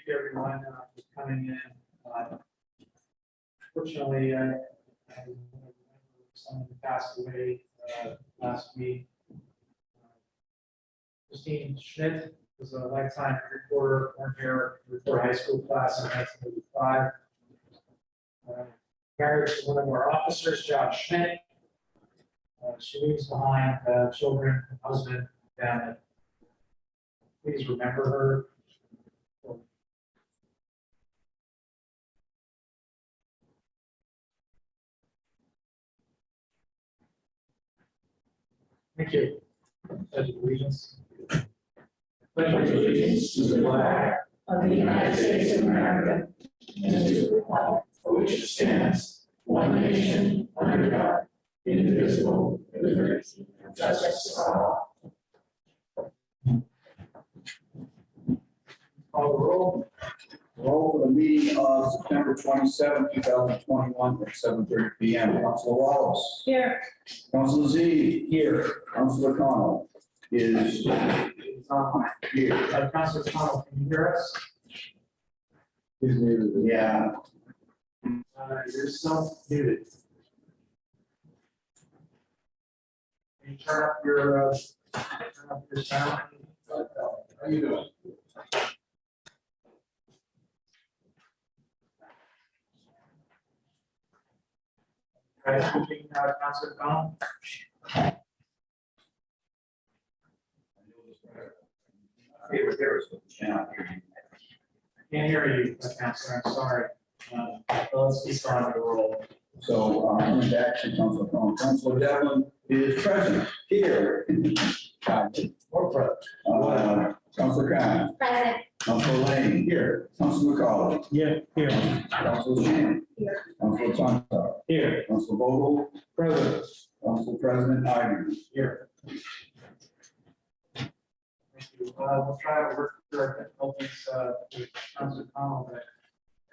you everyone for coming in. Fortunately, someone passed away last week. Christine Schmidt was a lifetime reporter, born here, report high school class in 1985. Married to one of our officers, John Schmidt. She leaves behind children, and husband, family. Please remember her. Thank you. Pledge of allegiance. Pledge allegiance to the flag of the United States of America and to the republic for which it stands, one nation, under God, indivisible, with liberty and justice for all. Call the roll. Roll for the meeting of September 27, 2021 at 7:30 p.m. Councilor Wallace. Here. Councilor Z. Here. Councilor Connell is here. Councilor Connell, can you hear us? He's muted. Yeah. You're self-muted. Can you turn up your sound? How you doing? Try speaking, Councilor Connell. Can't hear you, Councilor, I'm sorry. Let's keep on the roll. So, coming back to Councilor Connell, Councilor Devlin is present here. Or present. Councilor Khan. Present. Councilor Lane. Here. Councilor McCauley. Yeah, here. Councilor Shan. Here. Councilor Tonto. Here. Councilor Vogel. Present. Council President Ivey. Here. Thank you. We'll try to work through our difficulties with Councilor Connell, but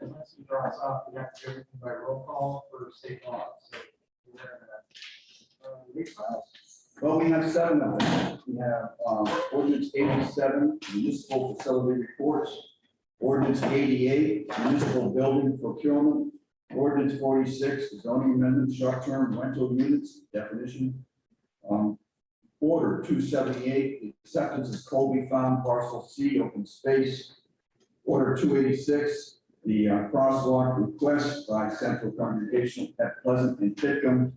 unless he drops off, we have to do everything by roll call for state law. So we're aware of that. Well, we have 7 of them. We have ordinance 87, municipal facility reports, ordinance 88, municipal building procurement, ordinance 46, zoning amendment, short-term rental units, definition. Order 278, acceptance of Colby Farm Parcel C, open space. Order 286, the crosswalk request by Central Congregation at Pleasant and Pitcomb.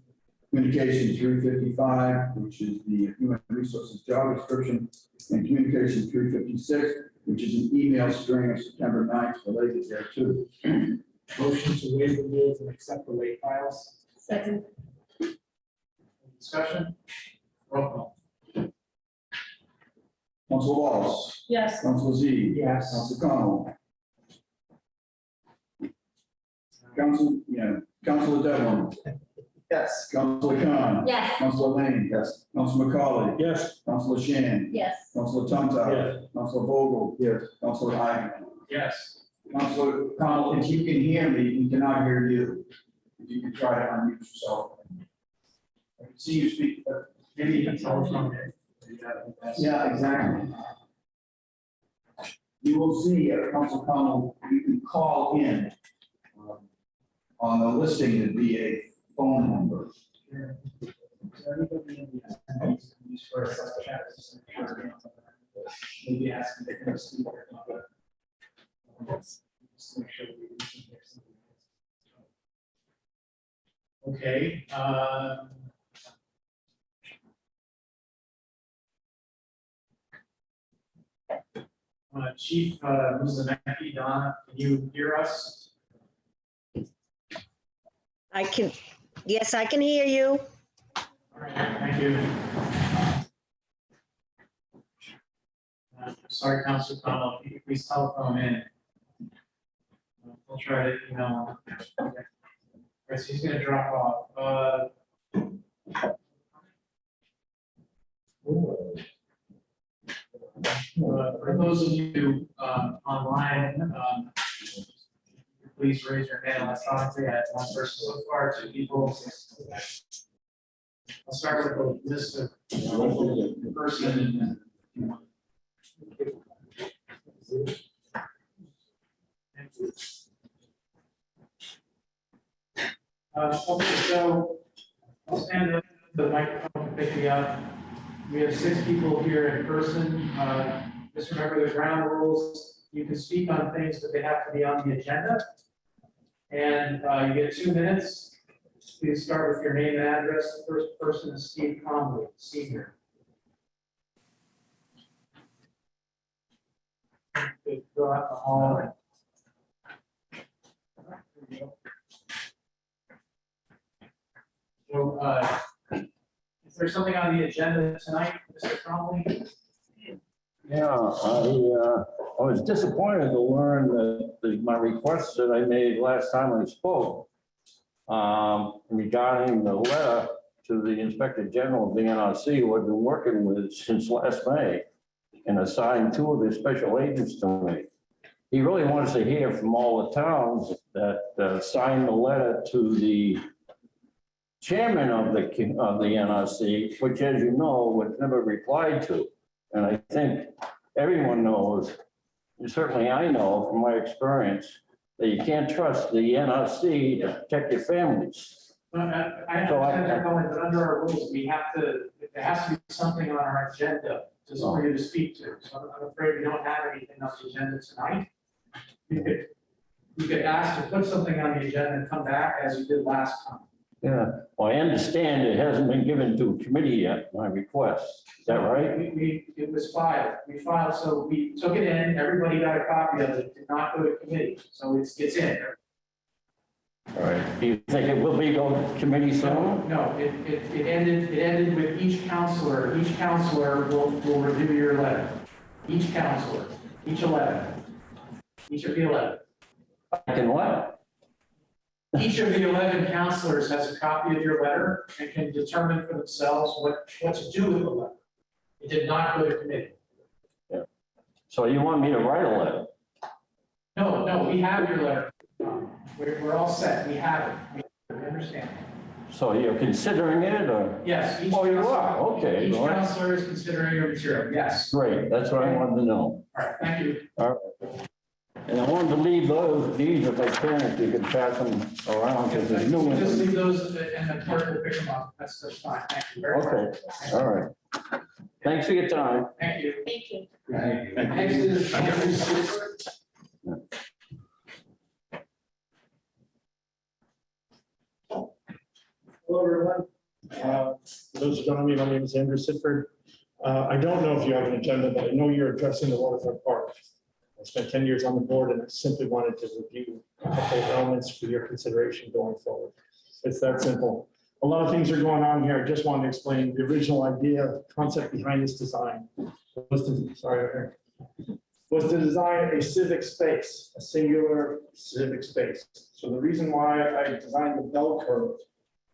Communication 355, which is the human resources job description, and communication 356, which is an email string of September 9th related there too. Motion to waive the rules and accept the late files. Second. Discussion? Roll call. Council Wallace. Yes. Council Z. Yes. Council Connell. Councilor Devlin. Yes. Councilor Khan. Yes. Councilor Lane. Yes. Councilor McCauley. Yes. Councilor Shan. Yes. Councilor Tonto. Yes. Councilor Vogel. Yes. Councilor Ivey. Yes. Councilor Connell, if you can hear me, we cannot hear you. If you can try to unmute yourself. I can see you speak, but Maybe you can tell us from it. yeah, exactly. You will see, Council Connell, you can call in on the listing to be a phone number. Maybe ask them to come speak. Just make sure we can hear something. Okay. Chief Muzanecki, Donna, can you hear us? I can, yes, I can hear you. All right, thank you. Sorry, Councilor Connell, if you could please telephone in. We'll try to, All right, so he's gonna drop off. For those of you online, please raise your hand electronically. I have one person so far, 2 people. I'll start with the list of the person. Okay, so I'll stand up, the microphone to pick me up. We have 6 people here in person. Just remember the ground rules. You can speak on things, but they have to be on the agenda. And you get 2 minutes. Please start with your name and address. The first person is Steve Conley, Senior. Okay, go out the hall. So, is there something on the agenda tonight, Mr. Conley? Yeah, I was disappointed to learn that my requests that I made last time I spoke regarding the letter to the Inspector General of the NRC, who I've been working with since last May, and assigned 2 of their special agents to me. He really wants to hear from all the towns that signed the letter to the chairman of the NRC, which, as you know, was never replied to. And I think everyone knows, and certainly I know from my experience, that you can't trust the NRC to protect your families. I understand that, Colin, but under our rules, we have to, there has to be something on our agenda just for you to speak to. So I'm afraid we don't have anything on the agenda tonight. You could ask to put something on the agenda and come back as you did last time. Yeah, well, I understand it hasn't been given to a committee yet, my request. Is that right? It was filed. We filed, so we took it in. Everybody got a copy of it. It did not go to committee, so it's in. All right. Do you think it will be going to committee soon? No, it ended with each counselor. Each counselor will review your letter. Each counselor, each 11. Each of the 11. I can what? Each of the 11 counselors has a copy of your letter and can determine for themselves what to do with the letter. It did not go to committee. Yeah. So you want me to write a letter? No, we have your letter. We're all set. We have it. We understand. So you're considering it, or? Yes. Oh, you are? Okay. Each Well, counselor is considering your material. Yes. great. That's what I wanted to know. All right. Thank you. All right. And I wanted to leave these if I can, if you can pass them around, because there's new Just ones. leave those and the clerk will pick them up. That's fine. Thank you very much. Okay, all right. Thanks for your time. Thank you. Thank you. Next is Andrew Stewart. Hello, everyone. For those who don't know me, my name is Andrew Sidford. I don't know if you have an agenda, but I know you're addressing the waterfront park. I spent 10 years on the board, and I simply wanted to review a couple of elements for your consideration going forward. It's that simple. A lot of things are going on here. I just wanted to explain the original idea, concept behind this design was to design a civic space, a singular civic space. So the reason why I designed the bell curve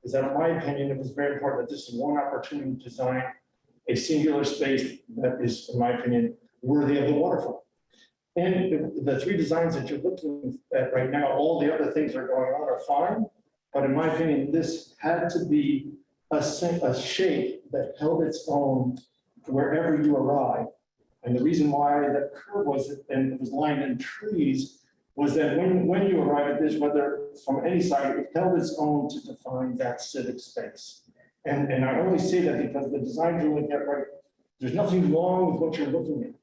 is that, in my opinion, it was very important that this is one opportunity to design a singular space that is, in my opinion, worthy of the waterfront. And the 3 designs that you're looking at right now, all the other things that are going on are fine. But in my opinion, this had to be a shape that held its own wherever you arrive. And the reason why that curve was, and it was lined in trees, was that when you arrive at this, whether from any side, it held its own to define that civic space. And I only say that because the design you look at right, there's nothing wrong with what you're looking at.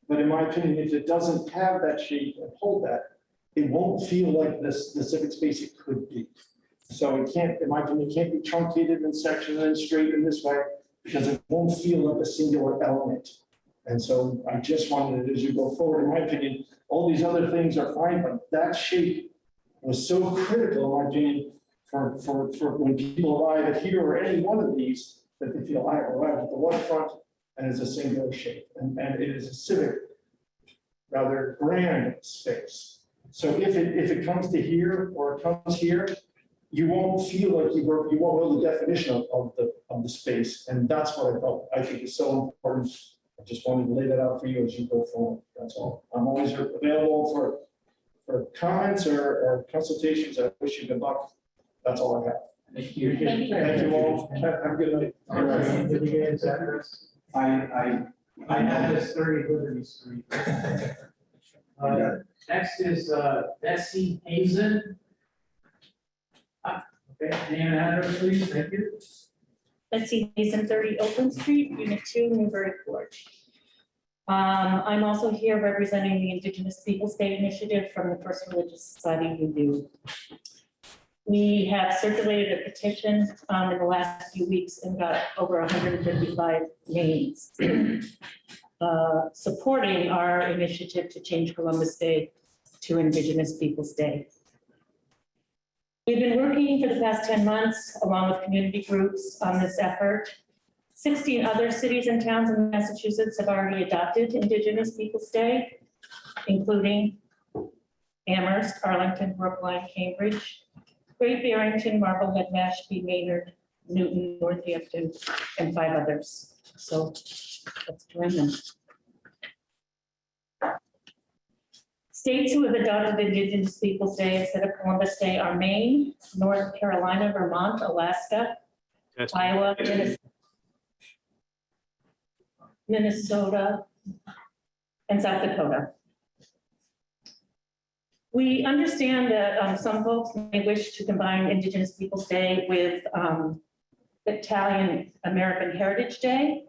But in my opinion, if it doesn't have that shape and hold that, it won't feel like the civic space it could be. So it can't, in my opinion, it can't be truncated and sectioned and straight in this way, because it won't feel like a singular element. And so I just wanted it as you go forward, in my opinion, all these other things are fine, but that shape was so critical, in my opinion, for when people arrive at here or any one of these, that they feel I arrived at the waterfront and it's a singular shape. And it is a civic, rather grand space. So if it comes to here or it comes here, you won't feel like you won't know the definition of the space. And that's what I think is so important. I just wanted to lay that out for you as you go forward. That's all. I'm always available for comments or consultations. I wish you good luck. That's all I have. Thank you. Thank you. Thank you all. Have a good night. All right. Did you get his address? I know this 30 Liberty Street. Next is Bessie Hazen. Okay, name and address, please. Thank you. Betsy Mason, 30 Oakland Street, Unit 2, Newburyport. I'm also here representing the Indigenous Peoples Day Initiative from the First Religious Society UU. We have circulated a petition in the last few weeks and got over 155 names supporting our initiative to change Columbus Day to Indigenous Peoples Day. We've been working for the past 10 months along with community groups on this effort. 16 other cities and towns in Massachusetts have already adopted Indigenous Peoples Day, including Amherst, Arlington, Brookline, Cambridge, Great Barrington, Marblehead, Mashpee, Maynard, Newton, Northampton, and 5 others. So let's join them. States who have adopted Indigenous Peoples Day instead of Columbus Day are Maine, North Carolina, Vermont, Alaska, Iowa, Minnesota, and South Dakota. We understand that some folks may wish to combine Indigenous Peoples Day with Italian American Heritage Day,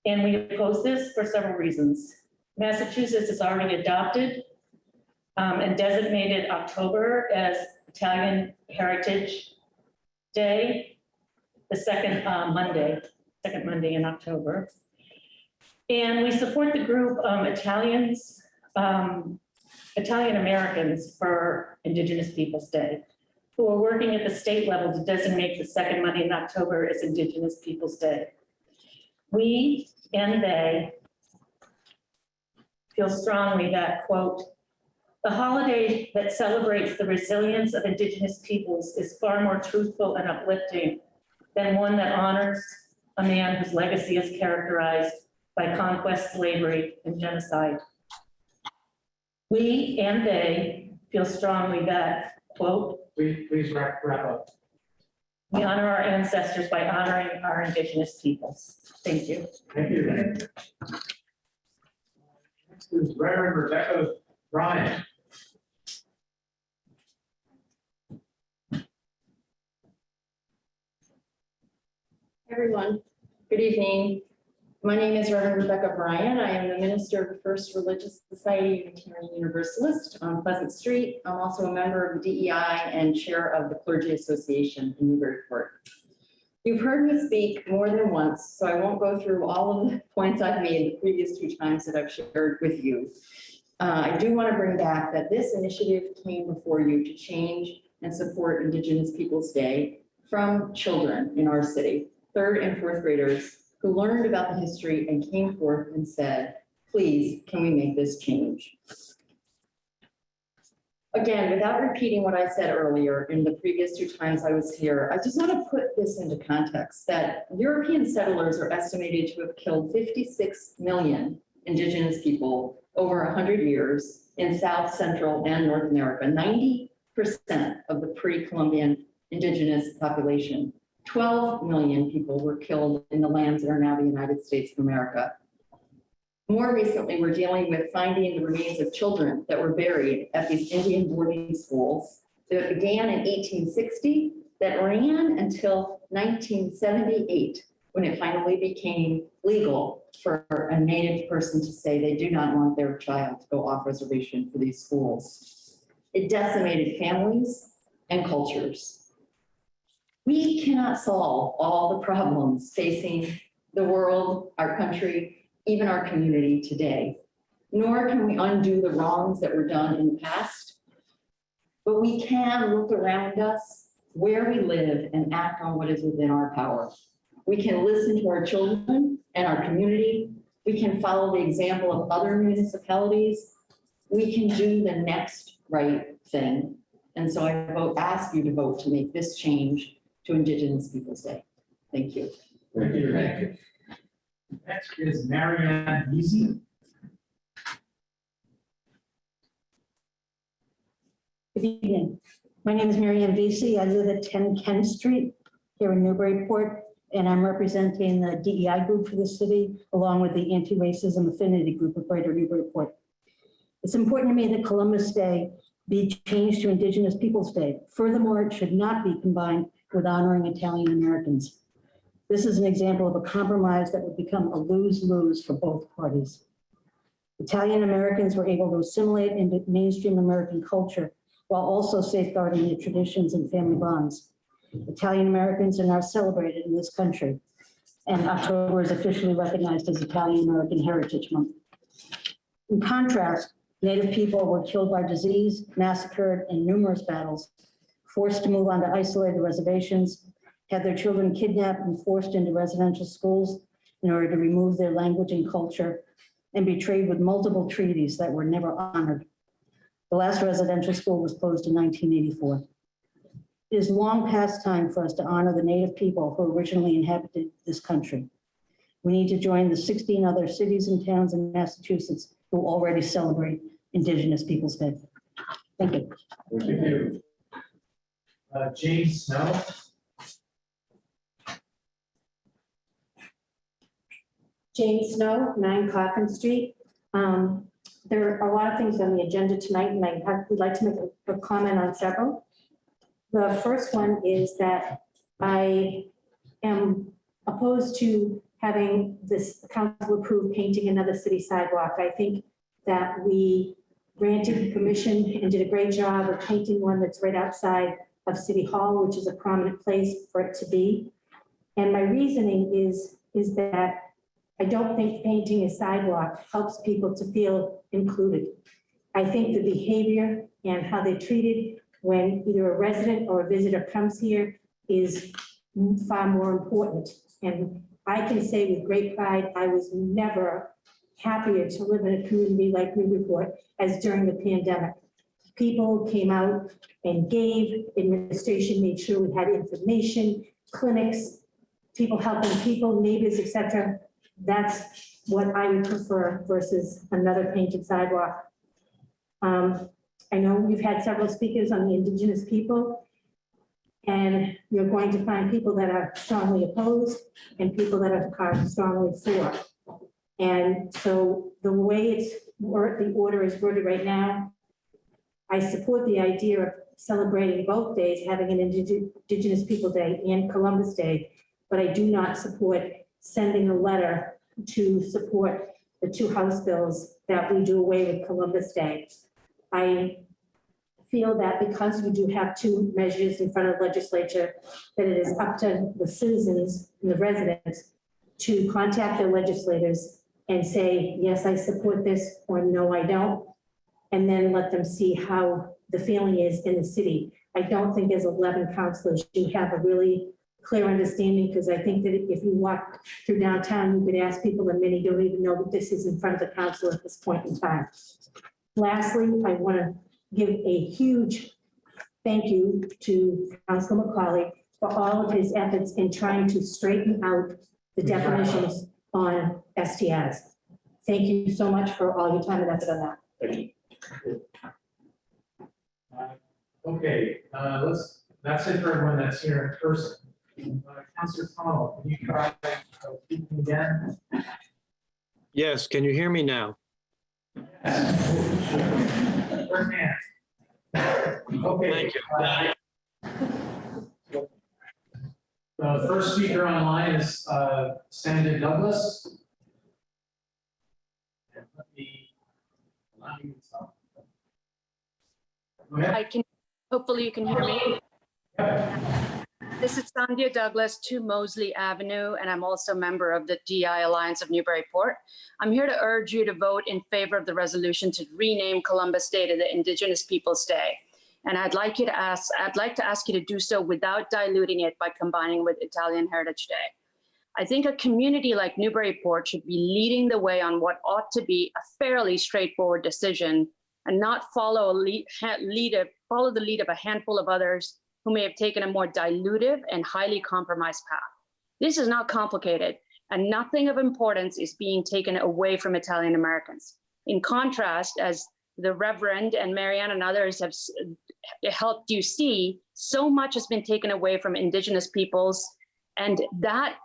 and we oppose this for several reasons. Massachusetts has already adopted and designated October as Italian Heritage Day, the second Monday in October. And we support the group Italian Americans for Indigenous Peoples Day, who are working at the state level to designate the second Monday in October as Indigenous Peoples Day. We and they feel strongly that, quote, the holiday that celebrates the resilience of Indigenous peoples is far more truthful and uplifting than one that honors a man whose legacy is characterized by conquest, slavery, and genocide. We and they feel strongly that, quote, Please wrap up. we honor our ancestors by honoring our Indigenous peoples. Thank you. Thank you. Next is Reverend Rebecca Bryan. Everyone, good evening. My name is Reverend Rebecca Bryan. I am the minister of the First Religious Society Unitarian Universalist on Pleasant Street. I'm also a member of the DEI and chair of the Clergy Association in Newburyport. You've heard me speak more than once, so I won't go through all of the points I've made the previous 2 times that I've shared with you. I do want to bring back that this initiative came before you to change and support Indigenous Peoples Day from children in our city, 3rd and 4th graders, who learned about the history and came forth and said, please, can we make this change? Again, without repeating what I said earlier in the previous 2 times I was here, I just want to put this into context that European settlers are estimated to have killed 56 million Indigenous people over 100 years in South, Central, and North America, 90% of the pre-Columbian Indigenous population. 12 million people were killed in the lands that are now the United States of America. More recently, we're dealing with finding the remains of children that were buried at these Indian boarding schools that began in 1860, that ran until 1978, when it finally became legal for a Native person to say they do not want their child to go off reservation for these schools. It decimated families and cultures. We cannot solve all the problems facing the world, our country, even our community today, nor can we undo the wrongs that were done in the past, but we can look around us where we live and act on what is within our power. We can listen to our children and our community. We can follow the example of other municipalities. We can do the next right thing. And so I ask you to vote to make this change to Indigenous Peoples Day. Thank you. Thank you. Thank you. Next is Marianne Easy. Good evening. My name is Marianne Vesey. I live at 10 Kent Street here in Newburyport, and I'm representing the DEI group for the city, along with the Anti-Racism Affinity Group of Greater Newburyport. It's important to me that Columbus Day be changed to Indigenous Peoples' Day. Furthermore, it should not be combined with honoring Italian Americans. This is an example of a compromise that would become a lose-lose for both parties. Italian Americans were able to assimilate into mainstream American culture while also safeguarding their traditions and family bonds. Italian Americans are now celebrated in this country, and October is officially recognized as Italian American Heritage Month. In contrast, Native people were killed by disease, massacred in numerous battles, forced to move onto isolated reservations, had their children kidnapped and forced into residential schools in order to remove their language and culture, and betrayed with multiple treaties that were never honored. The last residential school was closed in 1984. It is long past time for us to honor the Native people who originally inhabited this country. We need to join the 16 other cities and towns in Massachusetts who already celebrate Indigenous Peoples' Day. Thank you. Thank you. James Snow. Jane Snow, 9 Coffin Street. There are a lot of things on the agenda tonight, and I would like to make a comment on several. The first one is that I am opposed to having this council approve painting another city sidewalk. I think that we granted permission and did a great job of painting one that's right outside of City Hall, which is a prominent place for it to be. And my reasoning is that I don't think painting a sidewalk helps people to feel included. I think the behavior and how they're treated when either a resident or a visitor comes here is far more important. And I can say with great pride, I was never happier to live in a community like Newburyport as during the pandemic. People came out and gave, administration made sure we had information, clinics, people helping people, neighbors, etc. That's what I would prefer versus another painted sidewalk. I know you've had several speakers on the Indigenous people, and you're going to find people that are strongly opposed and people that are strongly for. And so the way the order is worded right now, I support the idea of celebrating both days, having an Indigenous People Day and Columbus Day, but I do not support sending a letter to support the 2 House bills that we do away with Columbus Day. I feel that because we do have 2 measures in front of the legislature, that it is up to the citizens and the residents to contact their legislators and say, yes, I support this, or no, I don't, and then let them see how the feeling is in the city. I don't think as 11 councilors, you have a really clear understanding, because I think that if you walk through downtown, you could ask people, and many don't even know that this is in front of the council at this point in time. Lastly, I want to give a huge thank you to Councilor McCauley for all of his efforts in trying to straighten out the definitions on STIs. Thank you so much for all your time and effort on that. Thank you. Okay, that's it for everyone that's here in person. Councilor Connell, can you try speaking again? Yes, can you hear me now? First hand. Okay. Thank you. The first speaker online is Sandy Douglas. And let me allow you to talk. Go ahead. Hopefully you can hear me. Yeah. This is Sandhya Douglas, 2 Mosley Avenue, and I'm also a member of the DI Alliance of Newburyport. I'm here to urge you to vote in favor of the resolution to rename Columbus Day to the Indigenous Peoples' Day. And I'd like to ask you to do so without diluting it by combining with Italian Heritage Day. I think a community like Newburyport should be leading the way on what ought to be a fairly straightforward decision, and not follow the lead of a handful of others who may have taken a more dilutive and highly compromised path. This is not complicated, and nothing of importance is being taken away from Italian Americans. In contrast, as the Reverend and Marianne and others have helped you see, so much has been taken away from Indigenous peoples, and that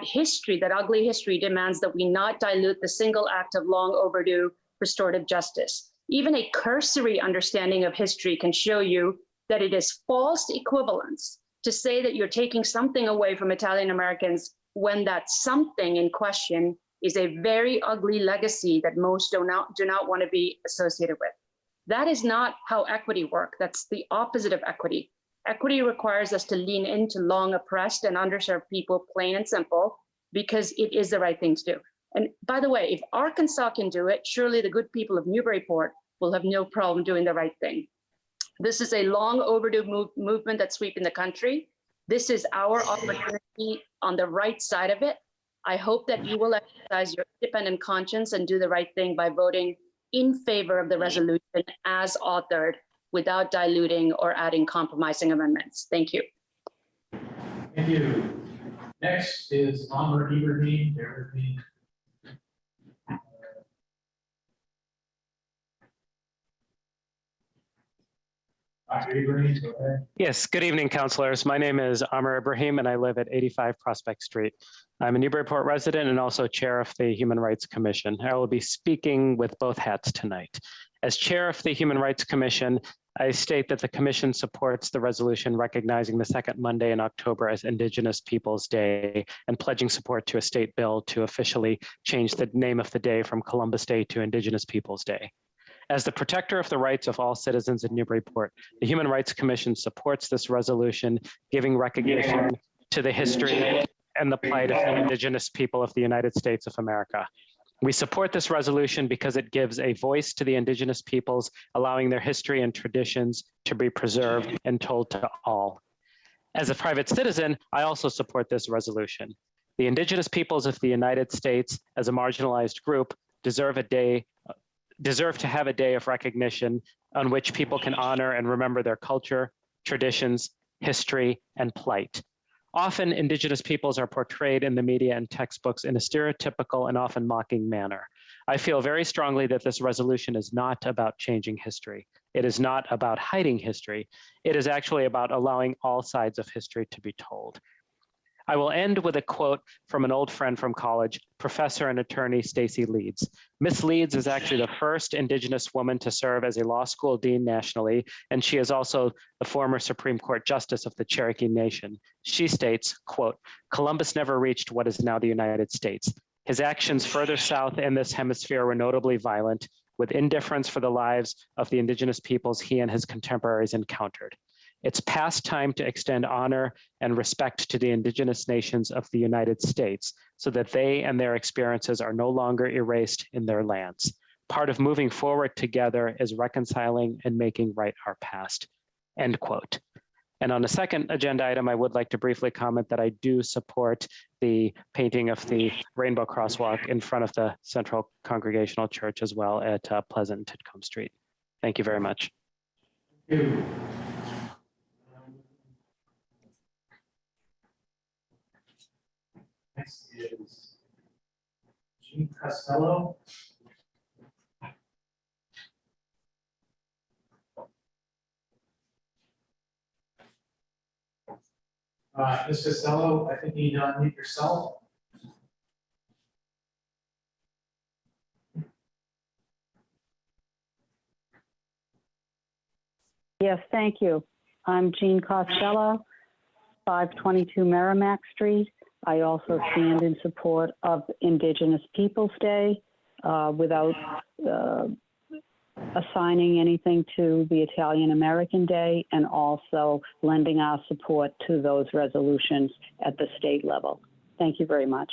history, that ugly history, demands that we not dilute the single act of long overdue restorative justice. Even a cursory understanding of history can show you that it is false equivalence to say that you're taking something away from Italian Americans when that something in question is a very ugly legacy that most do not want to be associated with. That is not how equity works. That's the opposite of equity. Equity requires us to lean into long oppressed and underserved people, plain and simple, because it is the right thing to do. And by the way, if Arkansas can do it, surely the good people of Newburyport will have no problem doing the right thing. This is a long overdue movement that's sweeping the country. This is our opportunity on the right side of it. I hope that you will exercise your independent conscience and do the right thing by voting in favor of the resolution as authored without diluting or adding compromising amendments. Thank you. Thank you. Next is Amr Ibrahim. Bear with me. Dr. Ibrahim, go ahead. Yes, good evening, councilors. My name is Amr Ibrahim, and I live at 85 Prospect Street. I'm a Newburyport resident and also chair of the Human Rights Commission. I will be speaking with both hats tonight. As chair of the Human Rights Commission, I state that the commission supports the resolution recognizing the second Monday in October as Indigenous Peoples Day and pledging support to a state bill to officially change the name of the day from Columbus Day to Indigenous Peoples Day. As the protector of the rights of all citizens in Newburyport, the Human Rights Commission supports this resolution, giving recognition to the history and the plight of the Indigenous people of the United States of America. We support this resolution because it gives a voice to the Indigenous peoples, allowing their history and traditions to be preserved and told to all. As a private citizen, I also support this resolution. The Indigenous peoples of the United States, as a marginalized group, deserve to have a day of recognition on which people can honor and remember their culture, traditions, history, and plight. Often, Indigenous peoples are portrayed in the media and textbooks in a stereotypical and often mocking manner. I feel very strongly that this resolution is not about changing history. It is not about hiding history. It is actually about allowing all sides of history to be told. I will end with a quote from an old friend from college, professor and attorney Stacy Leeds. Miss Leeds is actually the first Indigenous woman to serve as a law school dean nationally, and she is also the former Supreme Court Justice of the Cherokee Nation. She states, quote, "Columbus never reached what is now the United States. His actions further south in this hemisphere were notably violent, with indifference for the lives of the Indigenous peoples he and his contemporaries encountered. It's past time to extend honor and respect to the Indigenous nations of the United States so that they and their experiences are no longer erased in their lands. Part of moving forward together is reconciling and making right our past," end quote. And on the second agenda item, I would like to briefly comment that I do support the painting of the rainbow crosswalk in front of the Central Congregational Church as well at Pleasant and Titcomb Street. Thank you very much. Thank you. Next is Gene Costello. Ms. Costello, I think you need to unmute yourself. Yes, thank you. I'm Jean Costello, 522 Merrimack Street. I also stand in support of Indigenous Peoples Day without assigning anything to the Italian American Day, and also lending our support to those resolutions at the state level. Thank you very much.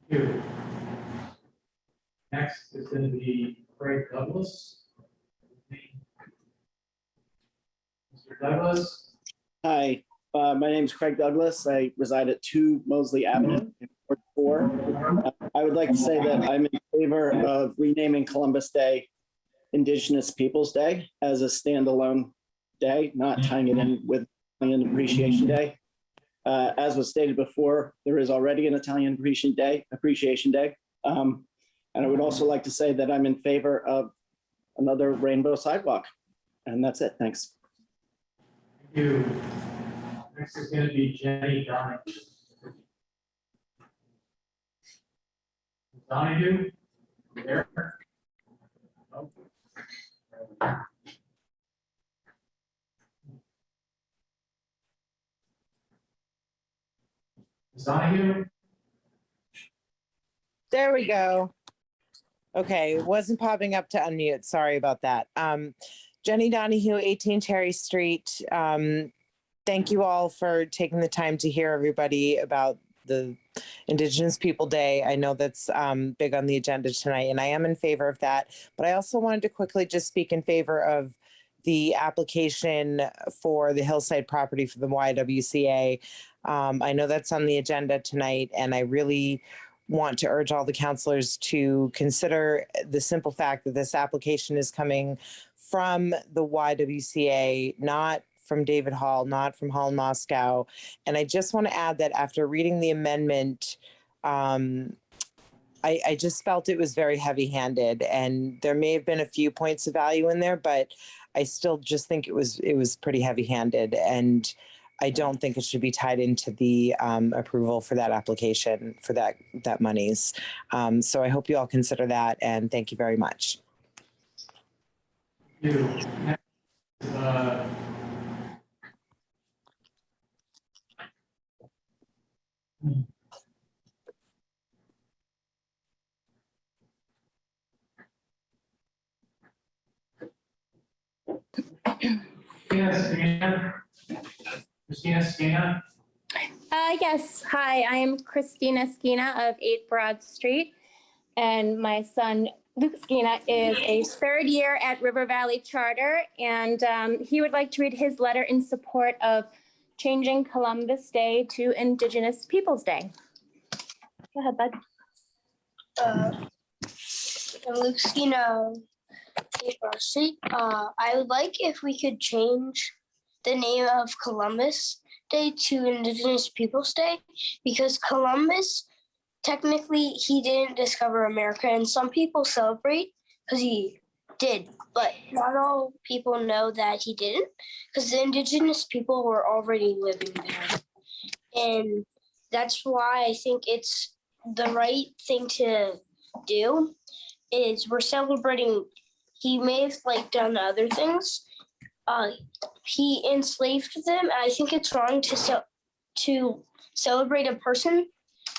Thank you. Next is going to be Craig Douglas. Mr. Douglas. Hi, my name is Craig Douglas. I reside at 2 Mosley Avenue in Ward 4. I would like to say that I'm in favor of renaming Columbus Day Indigenous Peoples Day as a standalone day, not tying it in with Italian Appreciation Day. As was stated before, there is already an Italian Appreciation Day. And I would also like to say that I'm in favor of another rainbow sidewalk. And that's it. Thanks. Thank you. Next is going to be Jenny Donahue. Donahue, there. Oh. Ms. Donahue? There we go. Okay, it wasn't popping up to unmute. Sorry about that. Jenny Donahue, 18 Cherry Street. Thank you all for taking the time to hear everybody about the Indigenous People Day. I know that's big on the agenda tonight, and I am in favor of that. But I also wanted to quickly just speak in favor of the application for the hillside property for the YWCA. I know that's on the agenda tonight, and I really want to urge all the counselors to consider the simple fact that this application is coming from the YWCA, not from David Hall, not from Hall Moscow. And I just want to add that after reading the amendment, I just felt it was very heavy-handed, and there may have been a few points of value in there, but I still just think it was pretty heavy-handed, and I don't think it should be tied into the approval for that application for that monies. So I hope you all consider that, and thank you very much. Thank you. Christina Skina. Yes. Hi, I am Christina Skina of 8 Broad Street, and my son Luke Skina is a third year at River Valley Charter, and he would like to read his letter in support of changing Columbus Day to Indigenous Peoples Day. Go ahead, bud. I'm Luke Skina, 8 Broad Street. I would like if we could change the name of Columbus Day to Indigenous Peoples Day, because Columbus, technically, he didn't discover America, and some people celebrate because he did, but not all people know that he didn't, because the indigenous people were already living there. And that's why I think it's the right thing to do, is we're celebrating, he may have done other things. He enslaved them. I think it's wrong to celebrate a person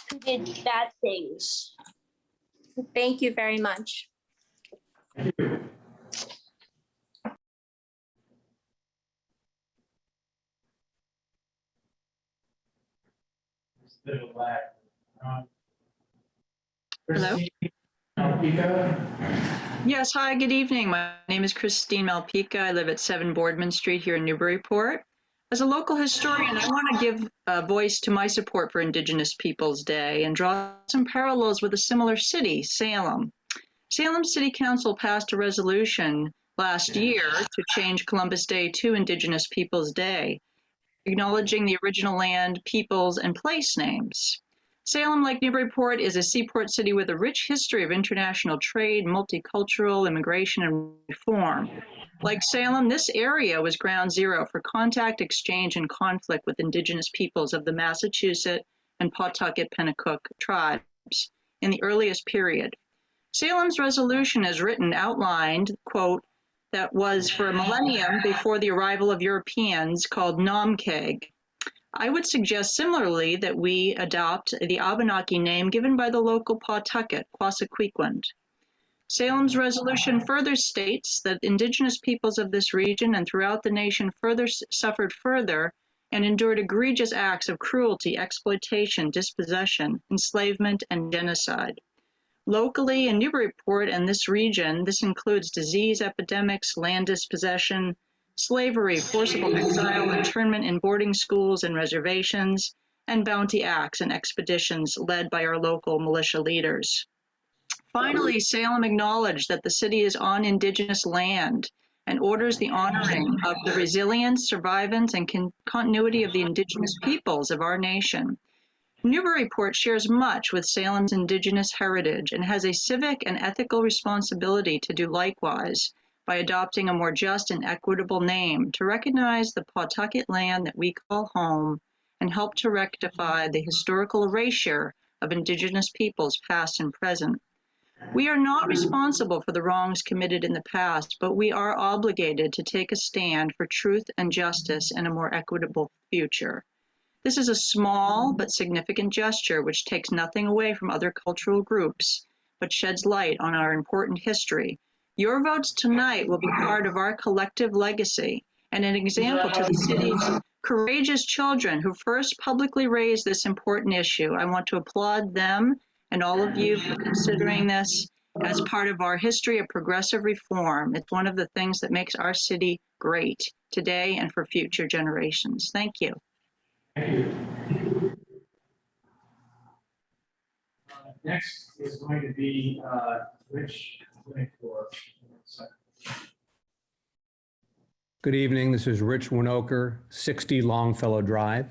who did bad things. Thank you very much. Thank you. Hello? Yes, hi, good evening. My name is Christine Malpica. I live at 7 Boardman Street here in Newburyport. As a local historian, I want to give a voice to my support for Indigenous Peoples Day and draw some parallels with a similar city, Salem. Salem City Council passed a resolution last year to change Columbus Day to Indigenous Peoples Day, acknowledging the original land, peoples, and place names. Salem, like Newburyport, is a seaport city with a rich history of international trade, multicultural, immigration, and reform. Like Salem, this area was ground zero for contact, exchange, and conflict with indigenous peoples of the Massachusetts and Pawtucket Pennacook tribes in the earliest period. Salem's resolution is written, outlined, quote, that was for a millennium before the arrival of Europeans, called Nomkeg. I would suggest similarly that we adopt the Abenaki name given by the local Pawtucket, Quassaquequand. Salem's resolution further states that indigenous peoples of this region and throughout the nation suffered further and endured egregious acts of cruelty, exploitation, dispossession, enslavement, and genocide. Locally in Newburyport and this region, this includes disease epidemics, land dispossession, slavery, forcible exile, internment in boarding schools and reservations, and bounty acts and expeditions led by our local militia leaders. Finally, Salem acknowledged that the city is on indigenous land and orders the honoring of the resilience, survivance, and continuity of the indigenous peoples of our nation. Newburyport shares much with Salem's indigenous heritage and has a civic and ethical responsibility to do likewise by adopting a more just and equitable name to recognize the Pawtucket land that we call home and help to rectify the historical erasure of indigenous peoples past and present. We are not responsible for the wrongs committed in the past, but we are obligated to take a stand for truth and justice and a more equitable future. This is a small but significant gesture which takes nothing away from other cultural groups, but sheds light on our important history. Your votes tonight will be part of our collective legacy and an example to the city's courageous children who first publicly raised this important issue. I want to applaud them and all of you for considering this as part of our history of progressive reform. It's one of the things that makes our city great today and for future generations. Thank you. Thank you. Next is going to be Rich Winnick. Good evening. This is Rich Winoker, 60 Longfellow Drive.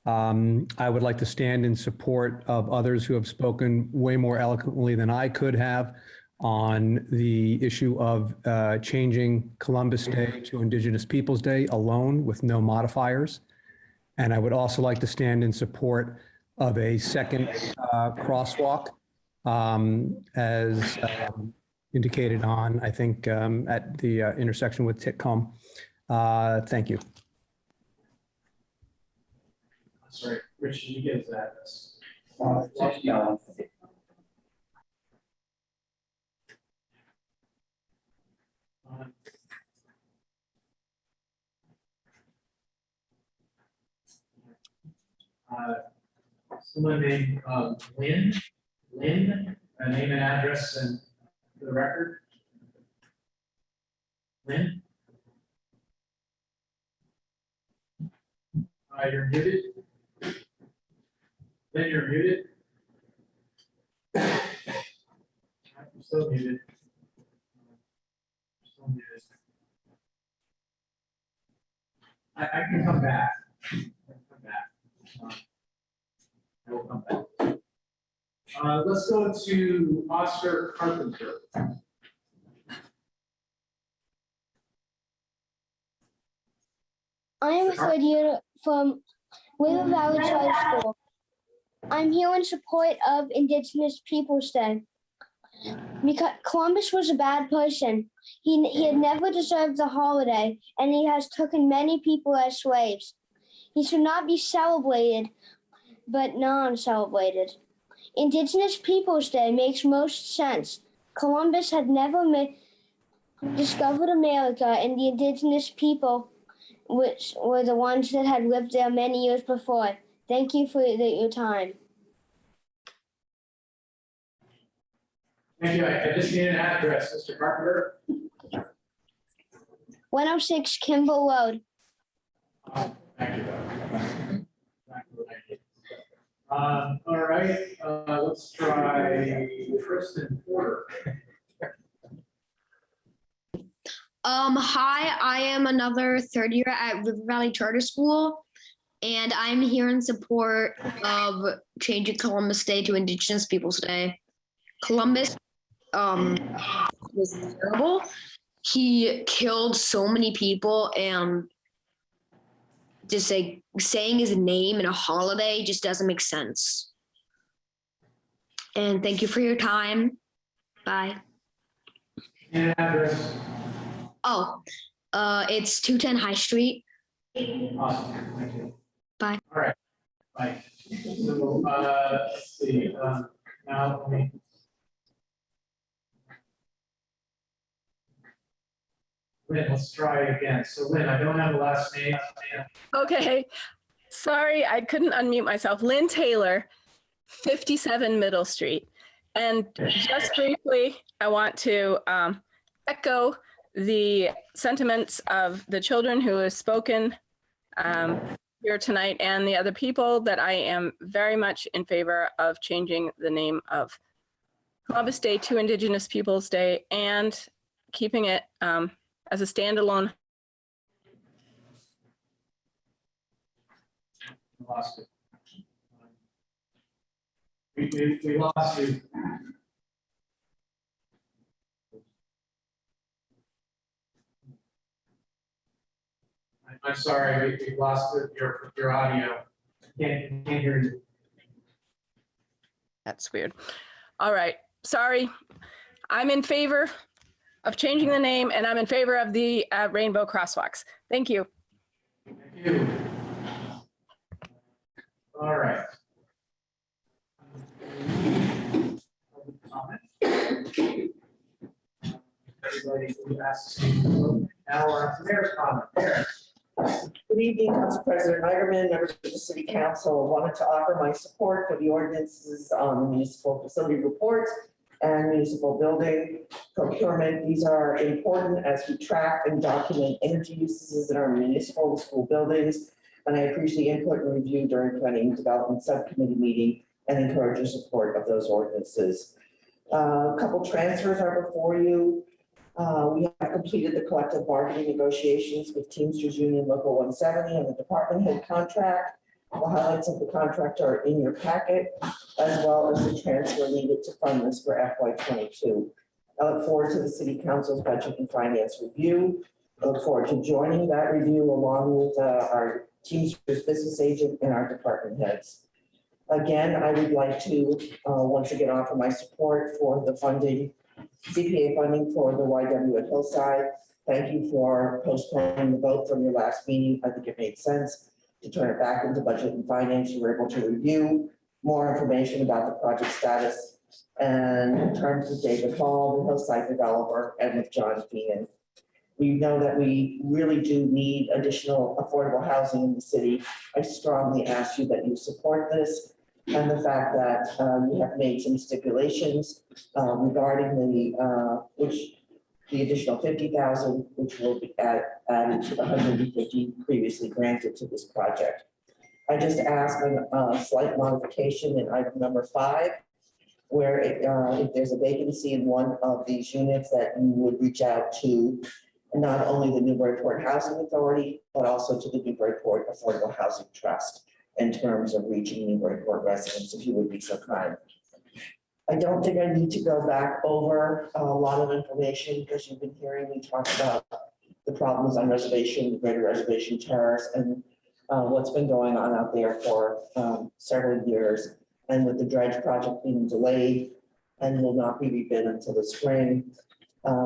I would like to stand in support of others who have spoken way more eloquently than I could have on the issue of changing Columbus Day to Indigenous Peoples Day alone with no modifiers. And I would also like to stand in support of a second crosswalk as indicated on, I think, at the intersection with Titcomb. Thank you. Sorry, Rich, did you get his address? 60 Someone named Lynn, name and address and for the record. Lynn? You're muted. Lynn, you're muted. You're still muted. Still muted. I can come back. I will come back. Let's go to Oscar Carpenter. I am a third year from River Valley Charter School. I'm here in support of Indigenous Peoples Day. Because Columbus was a bad person. He had never deserved the holiday, and he has taken many people as slaves. He should not be celebrated, but non-celebrated. Indigenous Peoples Day makes most sense. Columbus had never discovered America, and the indigenous people, which were the ones that had lived there many years before. Thank you for your time. Thank you. I just need an address, Mr. Carpenter. 106 Kimball Road. Thank you. All right, let's try Kristen Porter. Hi, I am another third year at River Valley Charter School, and I'm here in support of changing Columbus Day to Indigenous Peoples Day. Columbus was terrible. He killed so many people, and just like saying his name in a holiday just doesn't make sense. And thank you for your time. Bye. And address. Oh, it's 210 High Street. Awesome. Thank you. Bye. All right. Bye. So let's see. Now let me. Lynn, let's try again. So Lynn, I don't have the last name. Okay, sorry, I couldn't unmute myself. Lynn Taylor, 57 Middle Street. And just briefly, I want to echo the sentiments of the children who have spoken here tonight and the other people that I am very much in favor of changing the name of Columbus Day to Indigenous Peoples Day and keeping it as a standalone. Lost it. We lost you. I'm sorry, we lost your audio. Can't hear you. That's weird. All right, sorry. I'm in favor of changing the name, and I'm in favor of the rainbow crosswalks. Thank you. Thank you. All right. Everybody who asked. Now we're on to mayor's comment. Mayor. Good evening, Council President Heiderman, members of the City Council. I wanted to offer my support for the ordinances on municipal facility reports and municipal building procurement. These are important as we track and document energy uses in our municipal and school buildings. And I appreciate the input and review during planning and development subcommittee meeting and encourage your support of those ordinances. A couple transfers are before you. We have completed the collective bargaining negotiations with Teamsters Union Local 170 on the department head contract. The highlights of the contract are in your packet, as well as the transfer needed to fund this for FY22. I look forward to the City Council's budget and finance review. I look forward to joining that review along with our Teamsters business agent and our department heads. Again, I would like to once again offer my support for the funding, CPA funding for the YW at Hillside. Thank you for postponing the vote from your last meeting. I think it made sense to turn it back into budget and finance. You were able to review more information about the project status and in terms of David Hall, the Hillside developer, and with John Feenan. We know that we really do need additional affordable housing in the city. I strongly ask you that you support this, and the fact that you have made some stipulations regarding the additional 50,000, which will be added to the 150 previously granted to this project. I just ask a slight modification in item number 5, where if there's a vacancy in one of these units, that you would reach out to not only the Newburyport Housing Authority, but also to the Newburyport Affordable Housing Trust in terms of reaching Newburyport residents, if you would be so kind. I don't think I need to go back over a lot of information because you've been hearing me talk about the problems on reservation, the greater reservation terrace, and what's been going on out there for several years. And with the dredge project being delayed and will not be rebid until the spring,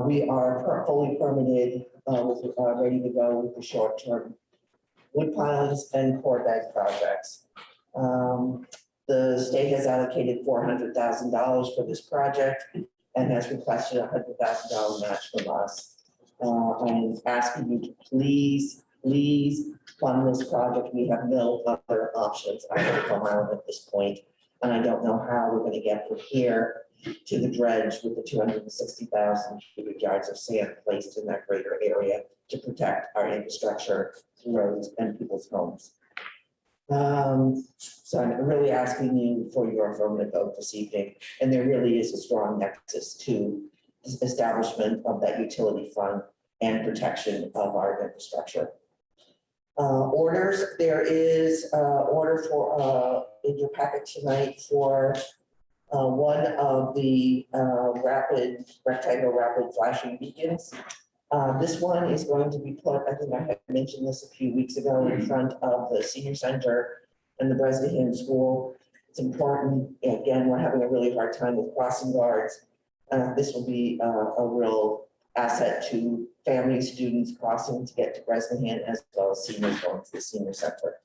we are fully permitted, ready to go with the short-term wood piles and core bag projects. The state has allocated $400,000 for this project and has requested a $100,000 match from us. I'm asking you to please fund this project. We have no other options out of Plum Island at this point, and I don't know how we're going to get from here to the dredge with the 260,000 cubic yards of sand placed in that greater area to protect our infrastructure, roads, and people's homes. So I'm really asking you for your affirmative vote this evening, and there really is a strong nexus to the establishment of that utility fund and protection of our infrastructure. Orders, there is order for in your packet tonight for one of the rectangle rapid flashing beacons. This one is going to be put, I think I had mentioned this a few weeks ago, in front of the senior center and the Bresnahan School. It's important. Again, we're having a really hard time with crossing guards. This will be a real asset to families, students crossing to get to Bresnahan, as well as seniors going to the senior center.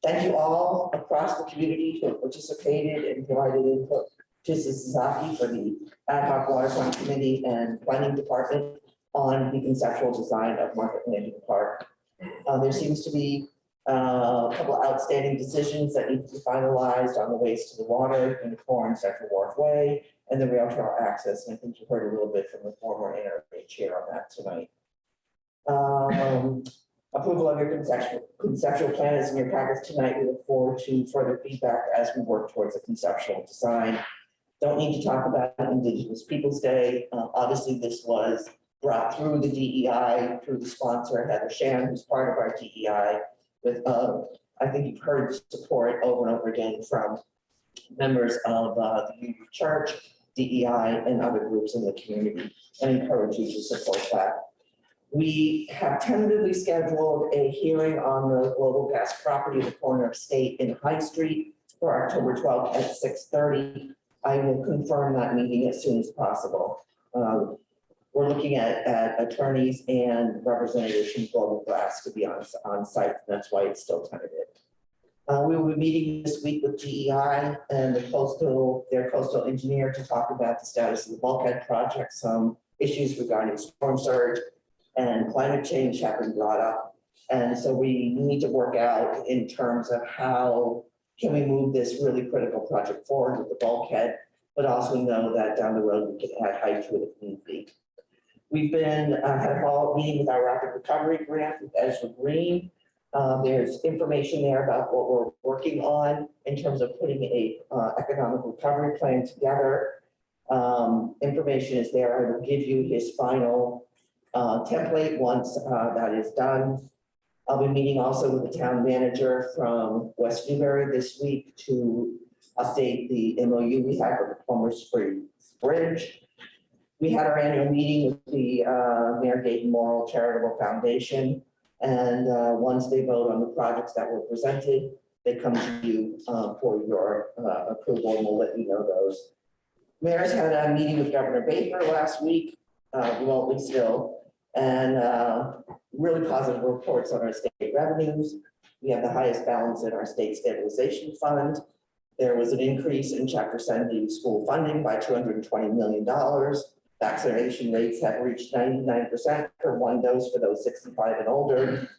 Thank you all across the community who participated and provided input. Justice Sasaki for the Ad hoc Waterfront Committee and Planning Department on the conceptual design of Market Landing Park. There seems to be a couple outstanding decisions that need to be finalized on the ways to the water in Core and Central Wharf Way and the rail trail access. And I think you heard a little bit from the former NRA chair on that tonight. Approval of your conceptual plan is in your packets tonight. We look forward to further feedback as we work towards a conceptual design. Don't need to talk about Indigenous Peoples Day. Obviously, this was brought through the DEI, through the sponsor, Heather Shan, who's part of our DEI, with, I think you've heard support over and over again from members of the Union Church, DEI, and other groups in the community, and encourage you to support that. We have tentatively scheduled a hearing on the Global Gas property at the corner of State and High Street for October 12th at 6:30. I will confirm that meeting as soon as possible. We're looking at attorneys and representatives from Global Gas to be on site. That's why it's still tentative. We will be meeting this week with GEI and their coastal engineer to talk about the status of the bulkhead project, some issues regarding storm surge and climate change have been brought up. And so we need to work out in terms of how can we move this really critical project forward with the bulkhead, but also know that down the road we can add height to it if need be. We've been had a follow-up meeting with our rapid recovery grant with Ezra Green. There's information there about what we're working on in terms of putting a economic recovery plan together. Information is there. I will give you his final template once that is done. I'll be meeting also with the town manager from West Newbury this week to update the MOU we have with the Plum Bridge. We had our annual meeting with the Mayor Dayton Moral Charitable Foundation. And once they vote on the projects that were presented, they come to you for your approval, and we'll let you know those. Mayor's had a meeting with Governor Baker last week, remotely still, and really positive reports on our state revenues. We have the highest balance in our state stabilization fund. There was an increase in Chapter 70 school funding by $220 million. Vaccination rates have reached 99% for one dose for those 65 and older.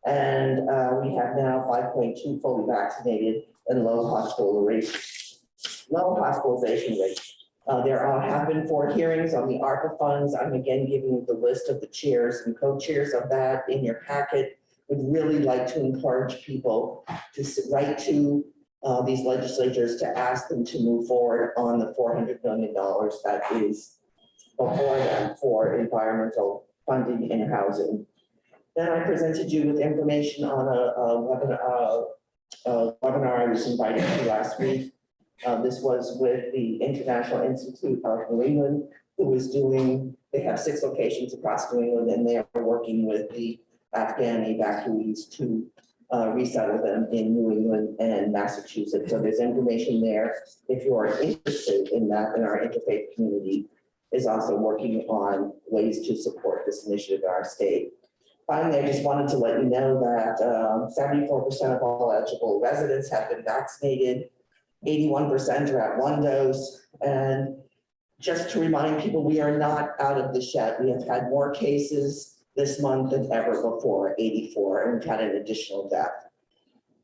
And we have now 5.2 fully vaccinated and low hospitalization rates. There have been 4 hearings on the ARPA funds. I'm again giving you the list of the chairs and co-chairs of that in your packet. Would really like to encourage people to write to these legislatures to ask them to move forward on the $400 million that is before them for environmental funding and housing. Then I presented you with information on a webinar I was invited to last week. This was with the International Institute of New England, who was they have 6 locations across New England, and they are working with the Afghan evacuees to resettle them in New England and Massachusetts. So there's information there if you are interested in that, in our interfaith community is also working on ways to support this initiative in our state. Finally, I just wanted to let you know that 74% of all eligible residents have been vaccinated, 81% are at 1 dose. And just to remind people, we are not out of the yet. We have had more cases this month than ever before, 84, and we've had an additional death.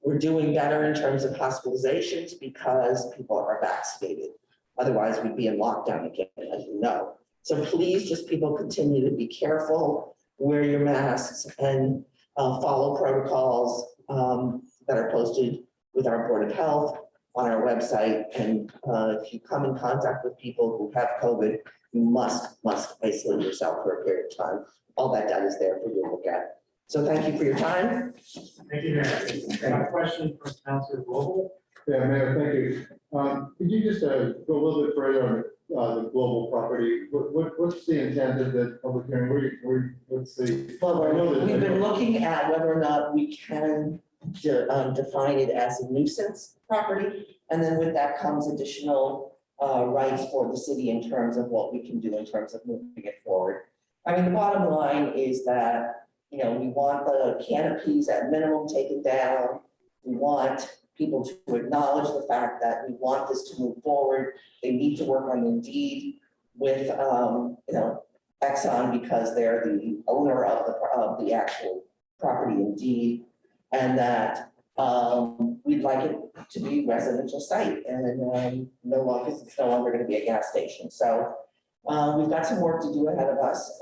We're doing better in terms of hospitalizations because people are vaccinated. Otherwise, we'd be in lockdown again, as you know. So please, just people continue to be careful, wear your masks, and follow protocols that are posted with our Board of Health on our website. And if you come in contact with people who have COVID, you must isolate yourself for a period of time. All that data is there for you to look at. So thank you for your time. Thank you, Mayor. I have a question from Councilor Vogel. Yeah, Mayor, thank you. Could you just go a little bit further on the global property? What's the intent of the public hearing? What's the? Well, we've been looking at whether or not we can define it as a nuisance property. And then with that comes additional rights for the city in terms of what we can do in terms of moving it forward. I mean, the bottom line is that, we want the canopies at minimum taken down. We want people to acknowledge the fact that we want this to move forward. They need to work on the deed with, Exxon because they're the owner of the actual property and deed, and that we'd like it to be residential site and no longer going to be a gas station. So we've got some work to do ahead of us,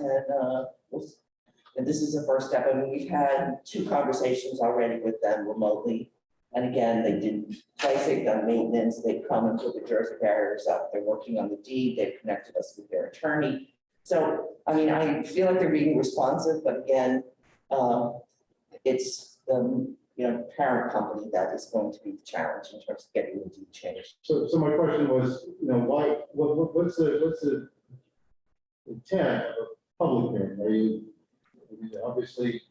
and this is the first step. I mean, we've had 2 conversations already with them remotely. And again, they did twice, they've done maintenance, they've come and put the Jersey barriers up, they're working on the deed, they've connected us with their attorney. So, I mean, I feel like they're being responsive, but again, it's the parent company that is going to be the challenge in terms of getting the deed changed. So my question was, why? What's the intent of a public hearing? Obviously,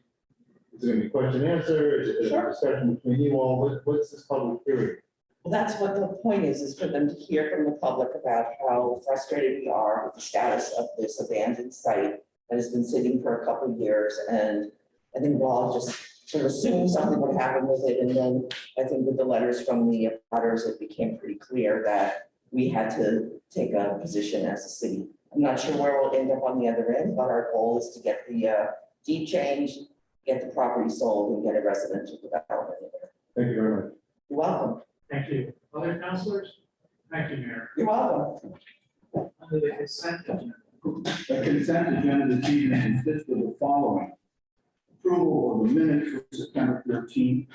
is it going to be question and answer? Is it a discussion between you all? What's this public hearing? Well, that's what the point is for them to hear from the public about how frustrated we are with the status of this abandoned site that has been sitting for a couple of years. And I think we're all just sort of assumed something would happen with it. And then I think with the letters from the abutters, it became pretty clear that we had to take a position as a city. I'm not sure where we'll end up on the other end, but our goal is to get the deed changed, get the property sold, and get a residential development in there. Thank you very much. You're welcome. Thank you. Other councilors? Thank you, Mayor. You're welcome. Under the consent agenda. The consent agenda this evening consists of the following. Approval of the minutes for September 13th.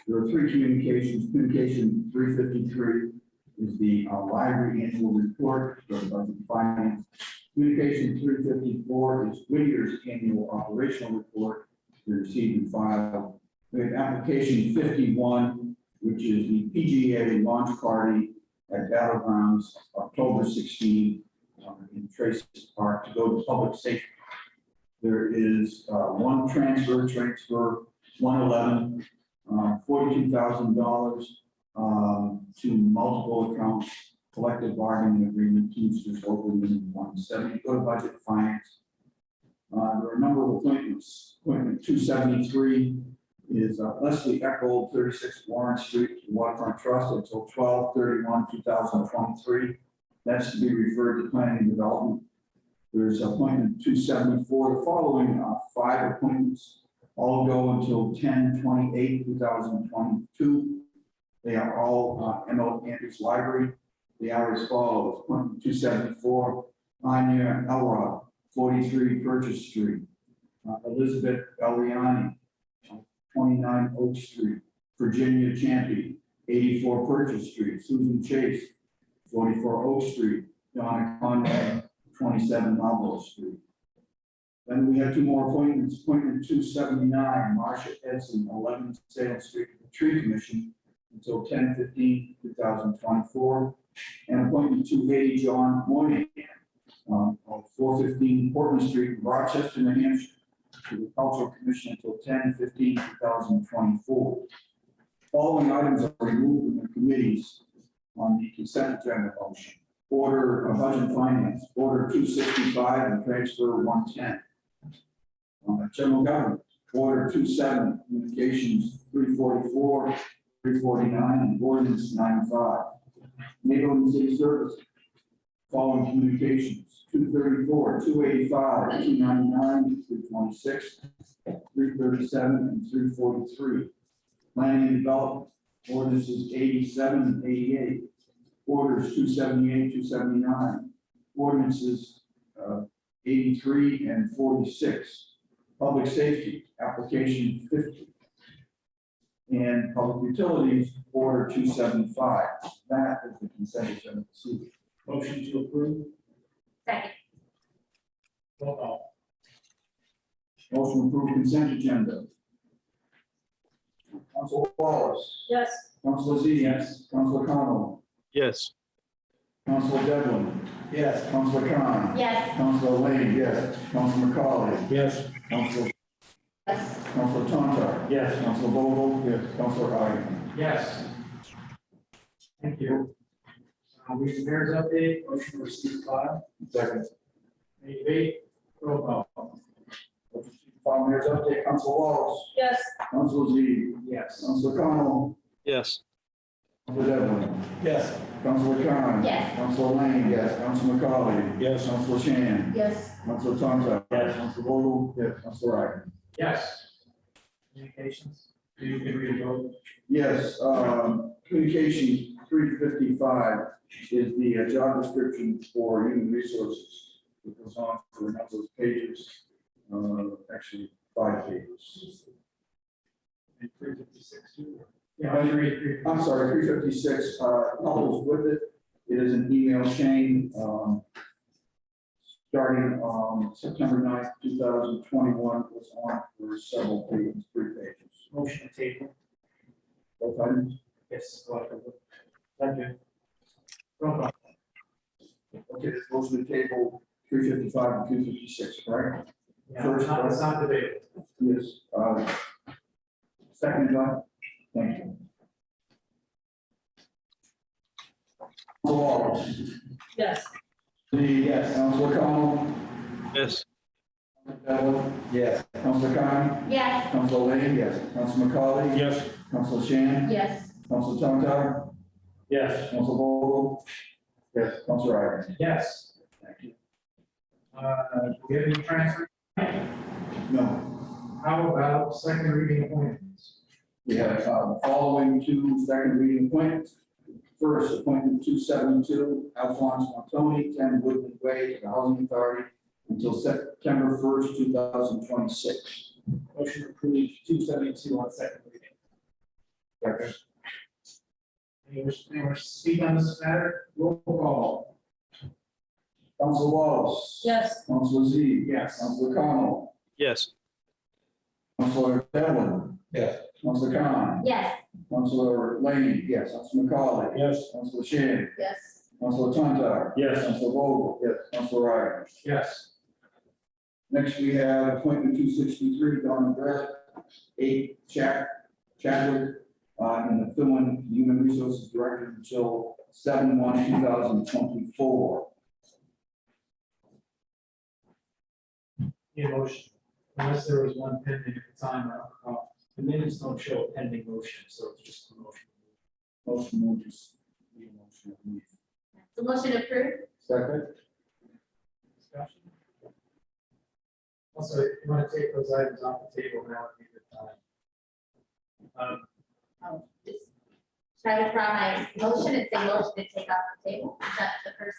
There are three communications. Communication 353 is the library annual report for the budget and finance. Communication 354 is Whittier's annual operational report. We received and filed. We have application 51, which is the PGA launch party at Battlegrounds, October 16th in Tracy Park to go to public safety. There is one transfer 111, $42,000 to multiple accounts, collective bargaining agreement, Teamsters local union 170, go to budget finance. There are a number of appointments. Appointment 273 is Leslie Eckold, 36 Warren Street, Waterfront Trust until 12/31/2023. That's to be referred to planning and development. There's appointment 274. The following 5 appointments all go until 10/28/2022. They are all Emerald Andrews Library. They are as follows. Appointment 274, Anya Elrod, 43 Purchase Street. Elizabeth Eliani, 29 Oak Street. Virginia Champy, 84 Purchase Street. Susan Chase, 44 Oak Street. Donna Conway, 27 Marlborough Street. Then we have 2 more appointments. Appointment 279, Marcia Edson, 11 Salem Street, Tree Commission until 10/15/2024. And appointment 280, John Moynihan, of 415 Portland Street, Rochester, New Hampshire, to the Cultural Commission until 10/15/2024. Following items are removed from the committees on the consent agenda motion. Order of budget and finance, order 265 and transfer 110. General government, order 27, communications 344, 349, and ordinance 95. Neighborhood and city service, following communications 234, 285, 299, 326, 337, and 343. Planning and development, ordinances 87 and 88. Orders 278, 279, ordinances 83 and 46. Public safety, application 50. And public utilities, order 275. That is the consent agenda this evening. Motion to approve. Second. Roll call. Motion to approve consent agenda. Council Wallace. Yes. Council Z. Yes. Council Connell. Yes. Council Devlin. Yes. Council Khan. Yes. Council Lane. Yes. Council McCauley. Yes. Council. Yes. Council Tontar. Yes. Council Vogel. Yes. Council Ivan. Yes. Thank you. We have mayor's update, motion to receive file. Second. Any debate? Roll call. File mayor's update. Council Wallace. Yes. Council Z. Yes. Council Connell. Yes. Council Devlin. Yes. Council Khan. Yes. Council Lane. Yes. Council McCauley. Yes. Council Shan. Yes. Council Tontar. Yes. Council Vogel. Yes. Council Ivan. Yes. Communications. Do you agree to vote? Yes, communication 355 is the job description for human resources. It goes on for a number of pages, actually 5 pages. And 356 too? Yeah, I'm sorry, 356 coupled with it. It is an email chain starting September 9th, 2021. It was on for several pages, 3 pages. Motion to table. Both items? Yes. Thank you. Roll call. Okay, this motion to table 355 and 256, right? Yeah, First, it's not debated. yes. Second, John? Thank you. Council Wallace. Yes. Yes. Council Connell. Yes. Devlin? Yes. Council Khan? Yes. Council Lane? Yes. Council McCauley? Yes. Council Shan? Yes. Council Tontar? Yes. Council Vogel? Yes. Council Ryder? Yes. Thank you. Do we have any transfer? No. How about second reading appointments? We have the following two second reading appointments. First, appointment 272, Alphonse Montoni, 10 Woodland Way to the Housing Authority until September 1st, 2026. Motion to approve 272 on second reading. Second. Anyone wish to speak on this matter? Roll call. Council Wallace? Yes. Council Z? Yes. Council Connell? Yes. Councilor Devlin? Yes. Council Khan? Yes. Councilor Lane? Yes. Council McCauley? Yes. Council Shan? Yes. Council Tontar? Yes. Council Vogel? Yes. Council Ryder? Yes. Next, we have appointment 263, Donna Brett, 8 Chadwick, in the Finland Human Resources Director until 7/1/2024. Need a motion, unless there was one pending at the time. The minutes don't show a pending motion, so it's just a motion. Motion will just be a motion, I believe. The motion approved? Second. Discussion? Also, if you want to take those items off the table, now would be the time. Try to withdraw my motion and say motion to take off the table. Is that the first?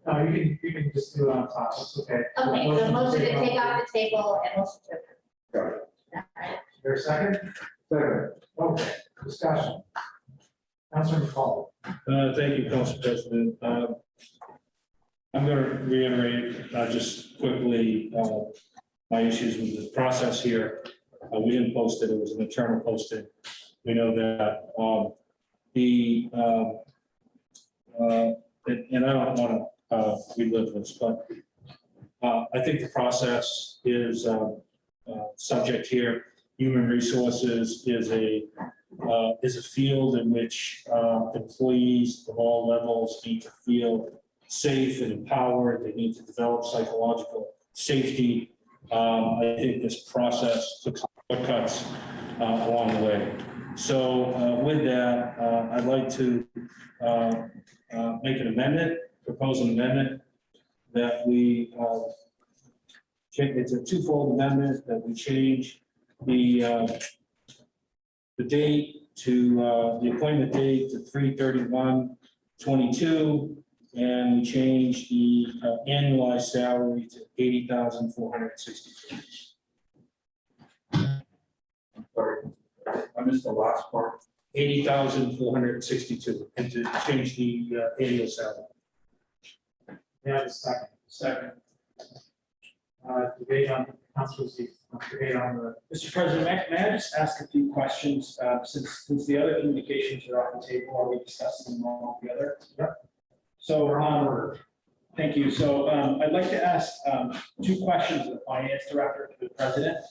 No, you can just do it on top, it's okay. Okay, so motion to take off the table and motion to approve. Got it. All right. Is there a second? Second. Okay, discussion. Councilor McCall. Thank you, Council President. I'm going to reiterate just quickly my issues with the process here. We didn't post it, it was an internal posting. We know that and I don't want to relive this, but I think the process is subject here. Human resources is a field in which employees of all levels need to feel safe and empowered. They need to develop psychological safety. I think this process took some shortcuts along the way. So with that, I'd like to make an amendment, propose an amendment that we it's a twofold amendment that we change the date to the appointment date to 3/31/22, and we change the annualized salary to $80,462. Sorry, I missed the last part. 80,462, and to change the annual salary. Yeah, the second. Second. Debate on Councilor Z. Debate on the. Mr. President, may I just ask a few questions, since the other communications are off the table, are we discussing them all together? Yep. So we're on order. Thank you. So I'd like to ask two questions of the finance director to the president.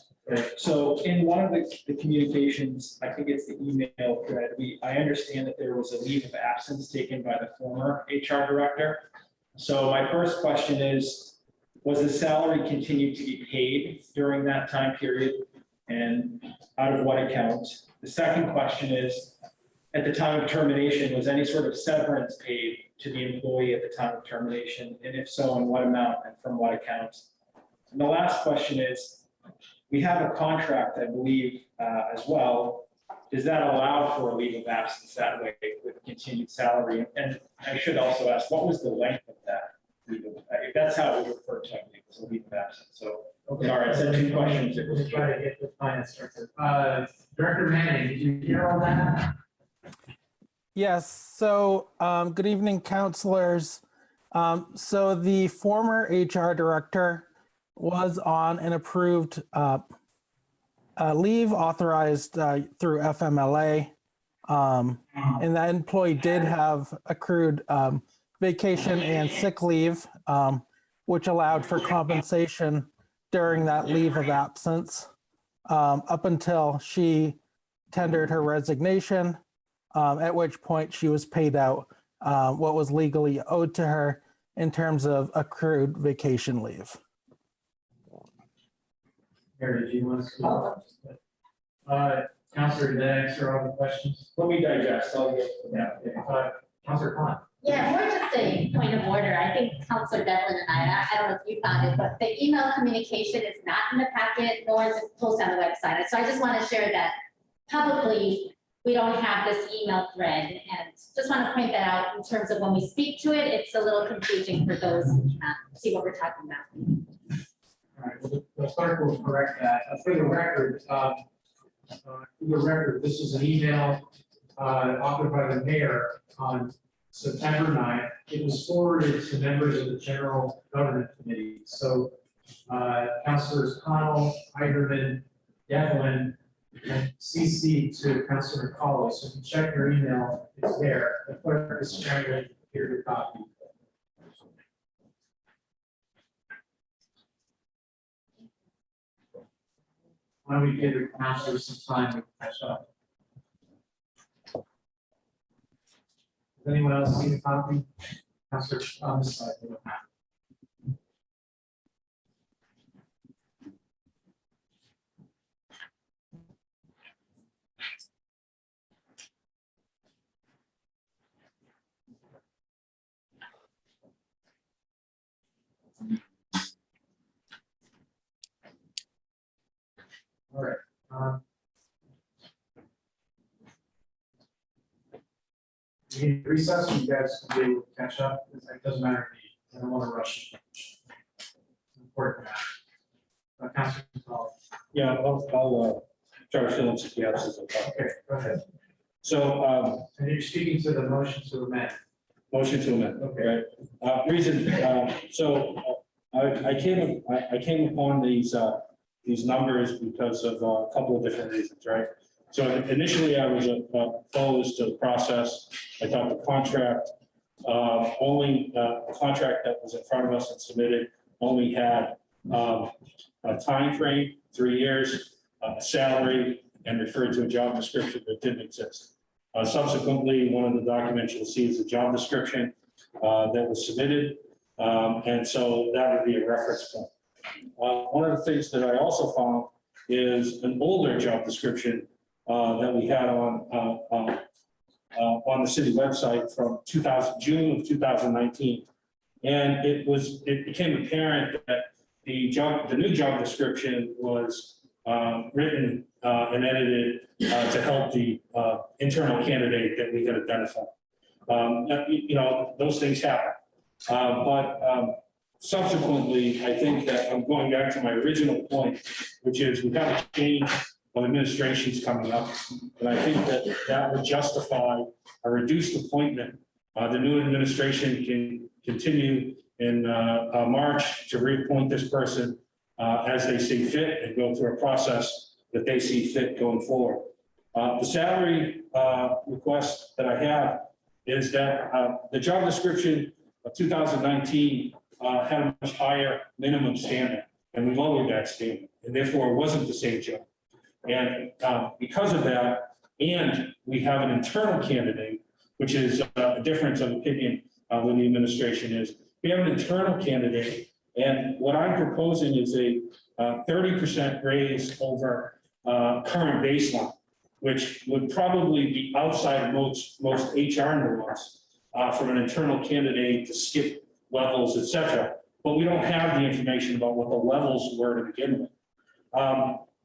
So in one of the communications, I think it's the email thread, I understand that there was a leave of absence taken by the former HR director. So my first question is, was the salary continued to be paid during that time period, and out of what account? The second question is, at the time of termination, was any sort of severance paid to the employee at the time of termination? And if so, in what amount and from what account? And the last question is, we have a contract, I believe, as well. Does that allow for a leave of absence that way with continued salary? And I should also ask, what was the length of that? If that's how it was referred to, I believe, it was a leave of absence. So, Okay. sorry, I said two questions. We'll try to get the finance director. Director Manning, did you hear all that? Yes, so good evening, counselors. So the former HR director was on an approved leave authorized through FMLA. And that employee did have accrued vacation and sick leave, which allowed for compensation during that leave of absence up until she tendered her resignation, at which point she was paid out what was legally owed to her in terms of accrued vacation leave. Mary, do you want to speak? Counselor, did that answer all the questions? Let me digest. I'll get. Yeah. Counselor Khan. Yeah, more just a point of order. I think Counselor Devlin and I don't know if you found it, but the email communication is not in the packet, nor is it posted on the website. So I just want to share that publicly, we don't have this email thread, and just want to point that out in terms of when we speak to it, it's a little confusing for those who cannot see what we're talking about. All right, well, the clerk will correct that. For the record, this is an email authored by the mayor on September 9th. It was forwarded to members of the General Government Committee. So Councilors Connell, Heiderman, Devlin, and CC to Councilor McCauley. So if you check your email, it's there. The clerk is scrambling here to copy. Why don't we give the councilors some time to catch up? Does anyone else see the copy? Councilor on this side. All right. We need to recess, you guys can do catch up. It doesn't matter to me. I don't want to rush. It's important matter. Councilor McCauley. Yeah, I'll try to fill in some gaps. Okay, go ahead. So, and you're speaking to the motion to amend. Motion to amend. Okay. Reason. I came upon these numbers because of a couple of different reasons, right? So initially, I was opposed to the process. I thought the contract, only the contract that was in front of us and submitted only had a time frame, 3 years, salary, and referred to a job description that didn't exist. Subsequently, one of the documents you'll see is a job description that was submitted, and so that would be a reference point. One of the things that I also found is an older job description that we had on the city website from June of 2019. And it became apparent that the new job description was written and edited to help the internal candidate that we had identified. Those things happen. Subsequently, I think that I'm going back to my original point, which is we have a change of administrations coming up. And I think that would justify a reduced appointment. The new administration can continue in March to reappoint this person as they see fit and go through a process that they see fit going forward. The salary request that I have is that the job description of 2019 had a much higher minimum standard, and we lowered that standard, and therefore it wasn't the same job. And because of that, and we have an internal candidate, which is a difference of opinion with the administration is, we have an internal candidate, and what I'm proposing is a 30% raise over current baseline, which would probably be outside of most HR norms from an internal candidate to skip levels, et cetera. But we don't have the information about what the levels were to begin with.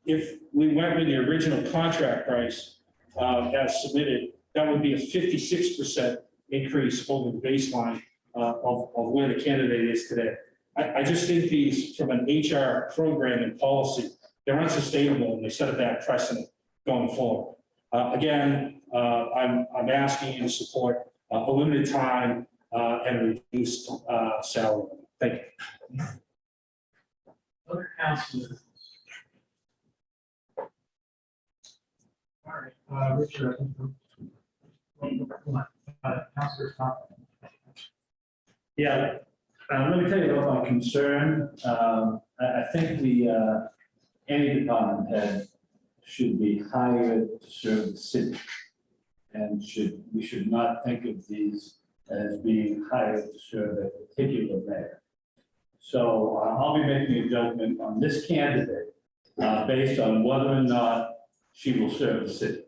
If we went with the original contract price as submitted, that would be a 56% increase over the baseline of where the candidate is today. I just think these, from an HR program and policy, they're unsustainable and they set a bad precedent going forward. Again, I'm asking you to support a limited time and a reduced salary. Thank you. Other councilors. All right, Richard. Councilor Thompson. Yeah, let me tell you about my concern. I think any department head should be hired to serve the city, and we should not think of these as being hired to serve a particular mayor. So I'll be making a judgment on this candidate based on whether or not she will serve the city,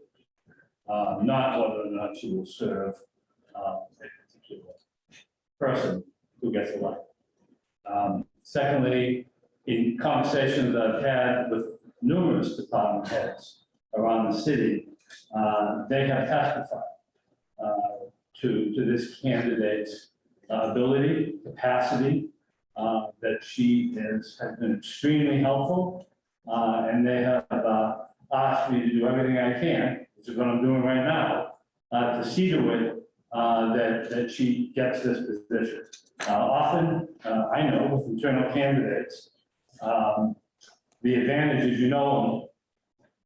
not whether or not she will serve a particular person who gets elected. Secondly, in conversations I've had with numerous department heads around the city, they have testified to this candidate's ability, capacity, that she has been extremely helpful, and they have asked me to do everything I can, which is what I'm doing right now, to see to it that she gets this position. Often, I know with internal candidates, the advantage is you know them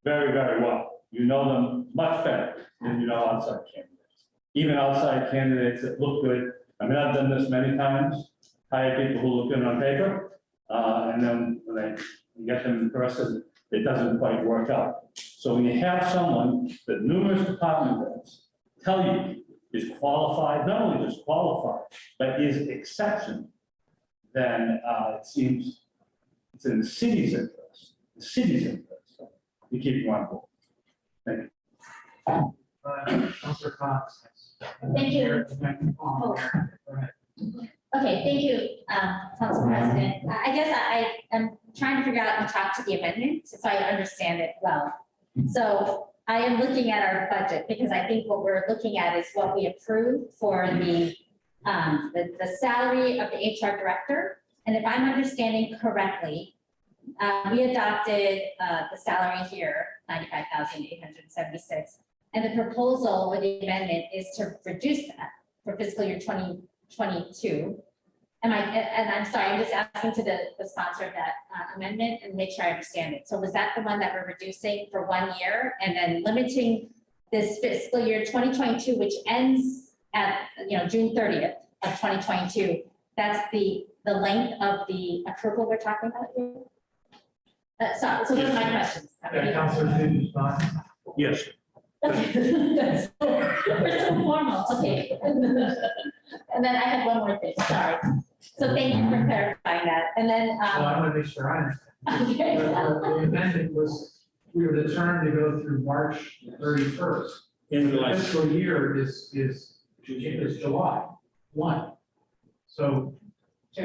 very, very well. You know them much better than you know outside candidates. Even outside candidates that look good. I mean, I've done this many times, hire people who look good on paper, and then when they get them in person, it doesn't quite work out. So when you have someone that numerous department heads tell you is qualified, not only just qualified, but is exceptional, then it seems it's in the city's interest, so we keep you on board. Thank you. Councilor Cox. Thank you. Oh. Okay, thank you, Council President. I guess I am trying to figure out and talk to the amendment so I understand it well. So I am looking at our budget because I think what we're looking at is what we approved for the salary of the HR director. And if I'm understanding correctly, we adopted the salary here, $95,876. And the proposal or the amendment is to reduce that for fiscal year 2022. And I'm sorry, I'm just asking to the sponsor of that amendment and make sure I understand it. So was that the one that we're reducing for 1 year and then limiting this fiscal year 2022, which ends at June 30th of 2022? That's the length of the approval we're talking about here? So those are my questions. Councilor, please respond. Yes. We're so formal, okay. And then I have one more thing, sorry. So thank you for clarifying that. And then. Well, I want to make sure I understand. Okay. The amendment was, we were determined to go through March 31st. In The fiscal year is July 1. So, I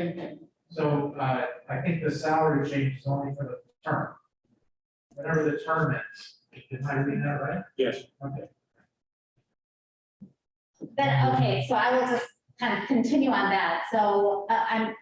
think the salary change is only for the term. Whatever the term is. Am I reading that right? Yes. Okay. Then, okay, so I will just kind of continue on that. So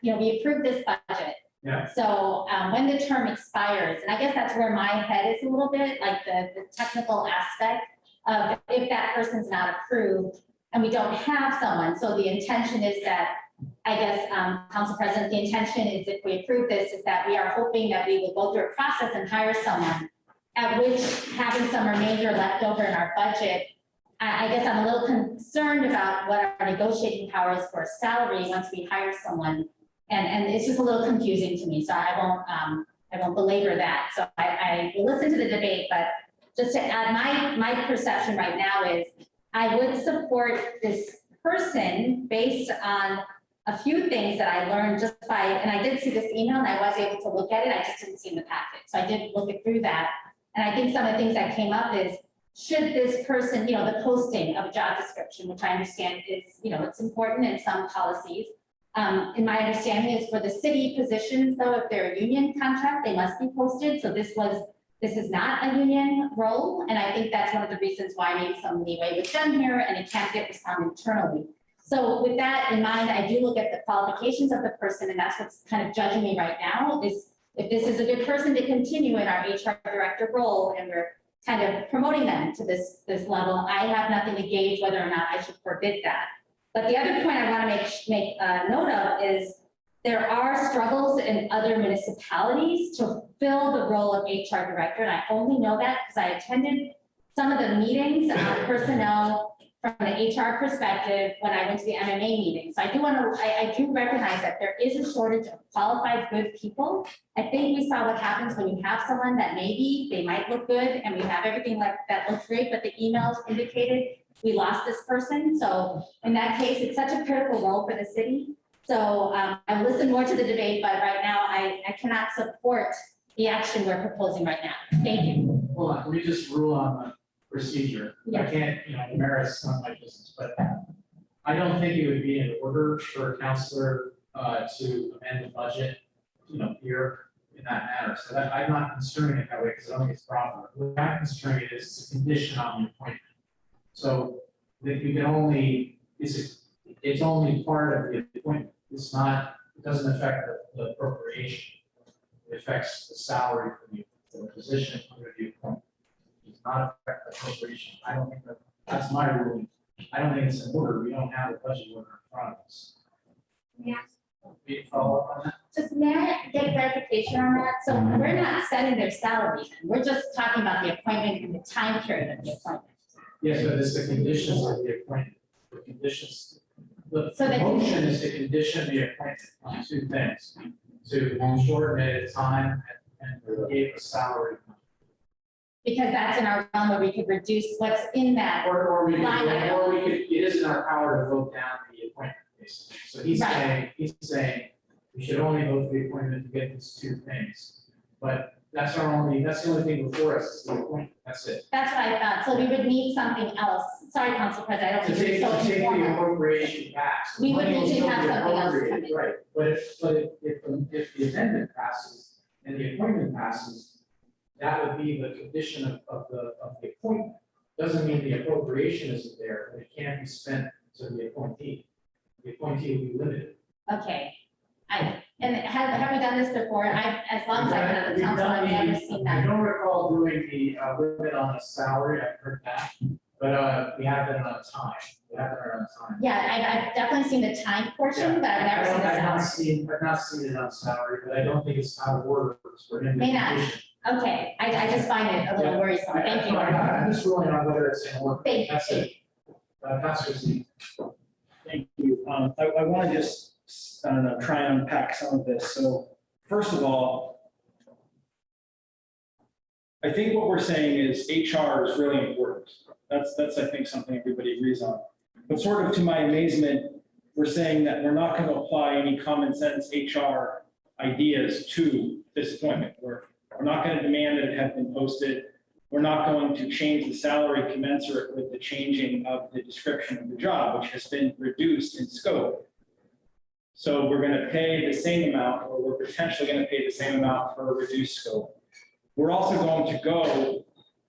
we approved this budget. Yeah. So when the term expires, and I guess that's where my head is a little bit, like the technical aspect of if that person's not approved and we don't have someone. So the intention is that, I guess, Council President, the intention is if we approve this, is that we are hoping that we will go through a process and hire someone, at which having some remainder left over in our budget, I guess I'm a little concerned about what our negotiating power is for salary once we hire someone. And it's just a little confusing to me, so I won't belabor that. So I will listen to the debate, but just to add, my perception right now is I would support this person based on a few things that I learned just by, and I did see this email and I was able to look at it, I just didn't see in the packet. So I did look it through that. And I think some of the things that came up is, should this person, the posting of a job description, which I understand is, it's important in some policies. In my understanding is for the city positions, though, if they're a union contract, they must be posted. So this is not a union role. And I think that's one of the reasons why maybe some leeway was done here and it can't get responded internally. So with that in mind, I do look at the qualifications of the person, and that's what's kind of judging me right now is if this is a good person to continue in our HR director role and we're kind of promoting them to this level, I have nothing to gauge whether or not I should forbid that. But the other point I want to make note of is there are struggles in other municipalities to fill the role of HR director. And I only know that because I attended some of the meetings on personnel from the HR perspective when I went to the MMA meeting. So I do recognize that there is a shortage of qualified, good people. I think we saw what happens when you have someone that maybe they might look good and we have everything like that looks great, but the emails indicated we lost this person. So in that case, it's such a critical role for the city. So I listen more to the debate, but right now I cannot support the action we're proposing right now. Thank you. Hold on, let me just rule on the procedure. I Yeah. can't, the merits not my business, but I don't think it would be in order for a counselor to amend the budget, here in that manner. So that I'm not construing it that way because I don't think it's proper. What I'm construing it is it's a condition on the appointment. So that you can only, it's only part of the appointment. It's not, it doesn't affect the appropriation. It affects the salary for the position under the appointment. It does not affect the appropriation. I don't think that's my ruling. I don't think it's in order. We don't have a budget order in front of us. Yeah. Can you follow up on that? Just may I get clarification on that? So we're not setting their salary. We're just talking about the appointment and the time period of the appointment. Yes, but it's the conditions of the appointment. The conditions. The So that- motion is to condition the appointment on two things. To shorten it at time and create a salary. Because that's in our realm where we could reduce what's in that. Or we line item. could, it is in our power to vote down the appointment, basically. So he's Right. saying we should only vote for the appointment to get these two things. But that's the only thing before us is the appointment. That's it. That's what I thought. So we would need something else. Sorry, Council President, I don't To think take, you're so to take the informal. appropriation back. So We would money will need to still have be something else appropriated, come in. right? But if the amendment passes and the appointment passes, that would be the condition of the appointment. Doesn't mean the appropriation isn't there, and it can't be spent to the appointee. The appointee will be limited. Okay. And have we done this before? As long as I've been on the council, I've never seen I that. don't recall doing the limit on the salary, I've heard that, but we have done it on time. We have done it on time. Yeah, I've definitely seen the time portion, but I've never seen the I've not salary. I've not seen it on salary, but I don't think it's out of order for him. May not. Okay, I just find it a little worrisome. Thank you. I'm just ruling on whether it's in order. Thank you. That's it. Councilor Z. Thank you. I want to just, I don't know, try and unpack some of this. So first of all, I think what we're saying is HR is really important. That's I think something everybody agrees on. But sort of to my amazement, we're saying that we're not going to apply any common sense HR ideas to this appointment. We're not going to demand that it have been posted. We're not going to change the salary commensurate with the changing of the description of the job, which has been reduced in scope. So we're going to pay the same amount, or we're potentially going to pay the same amount for a reduced scope. We're also going to go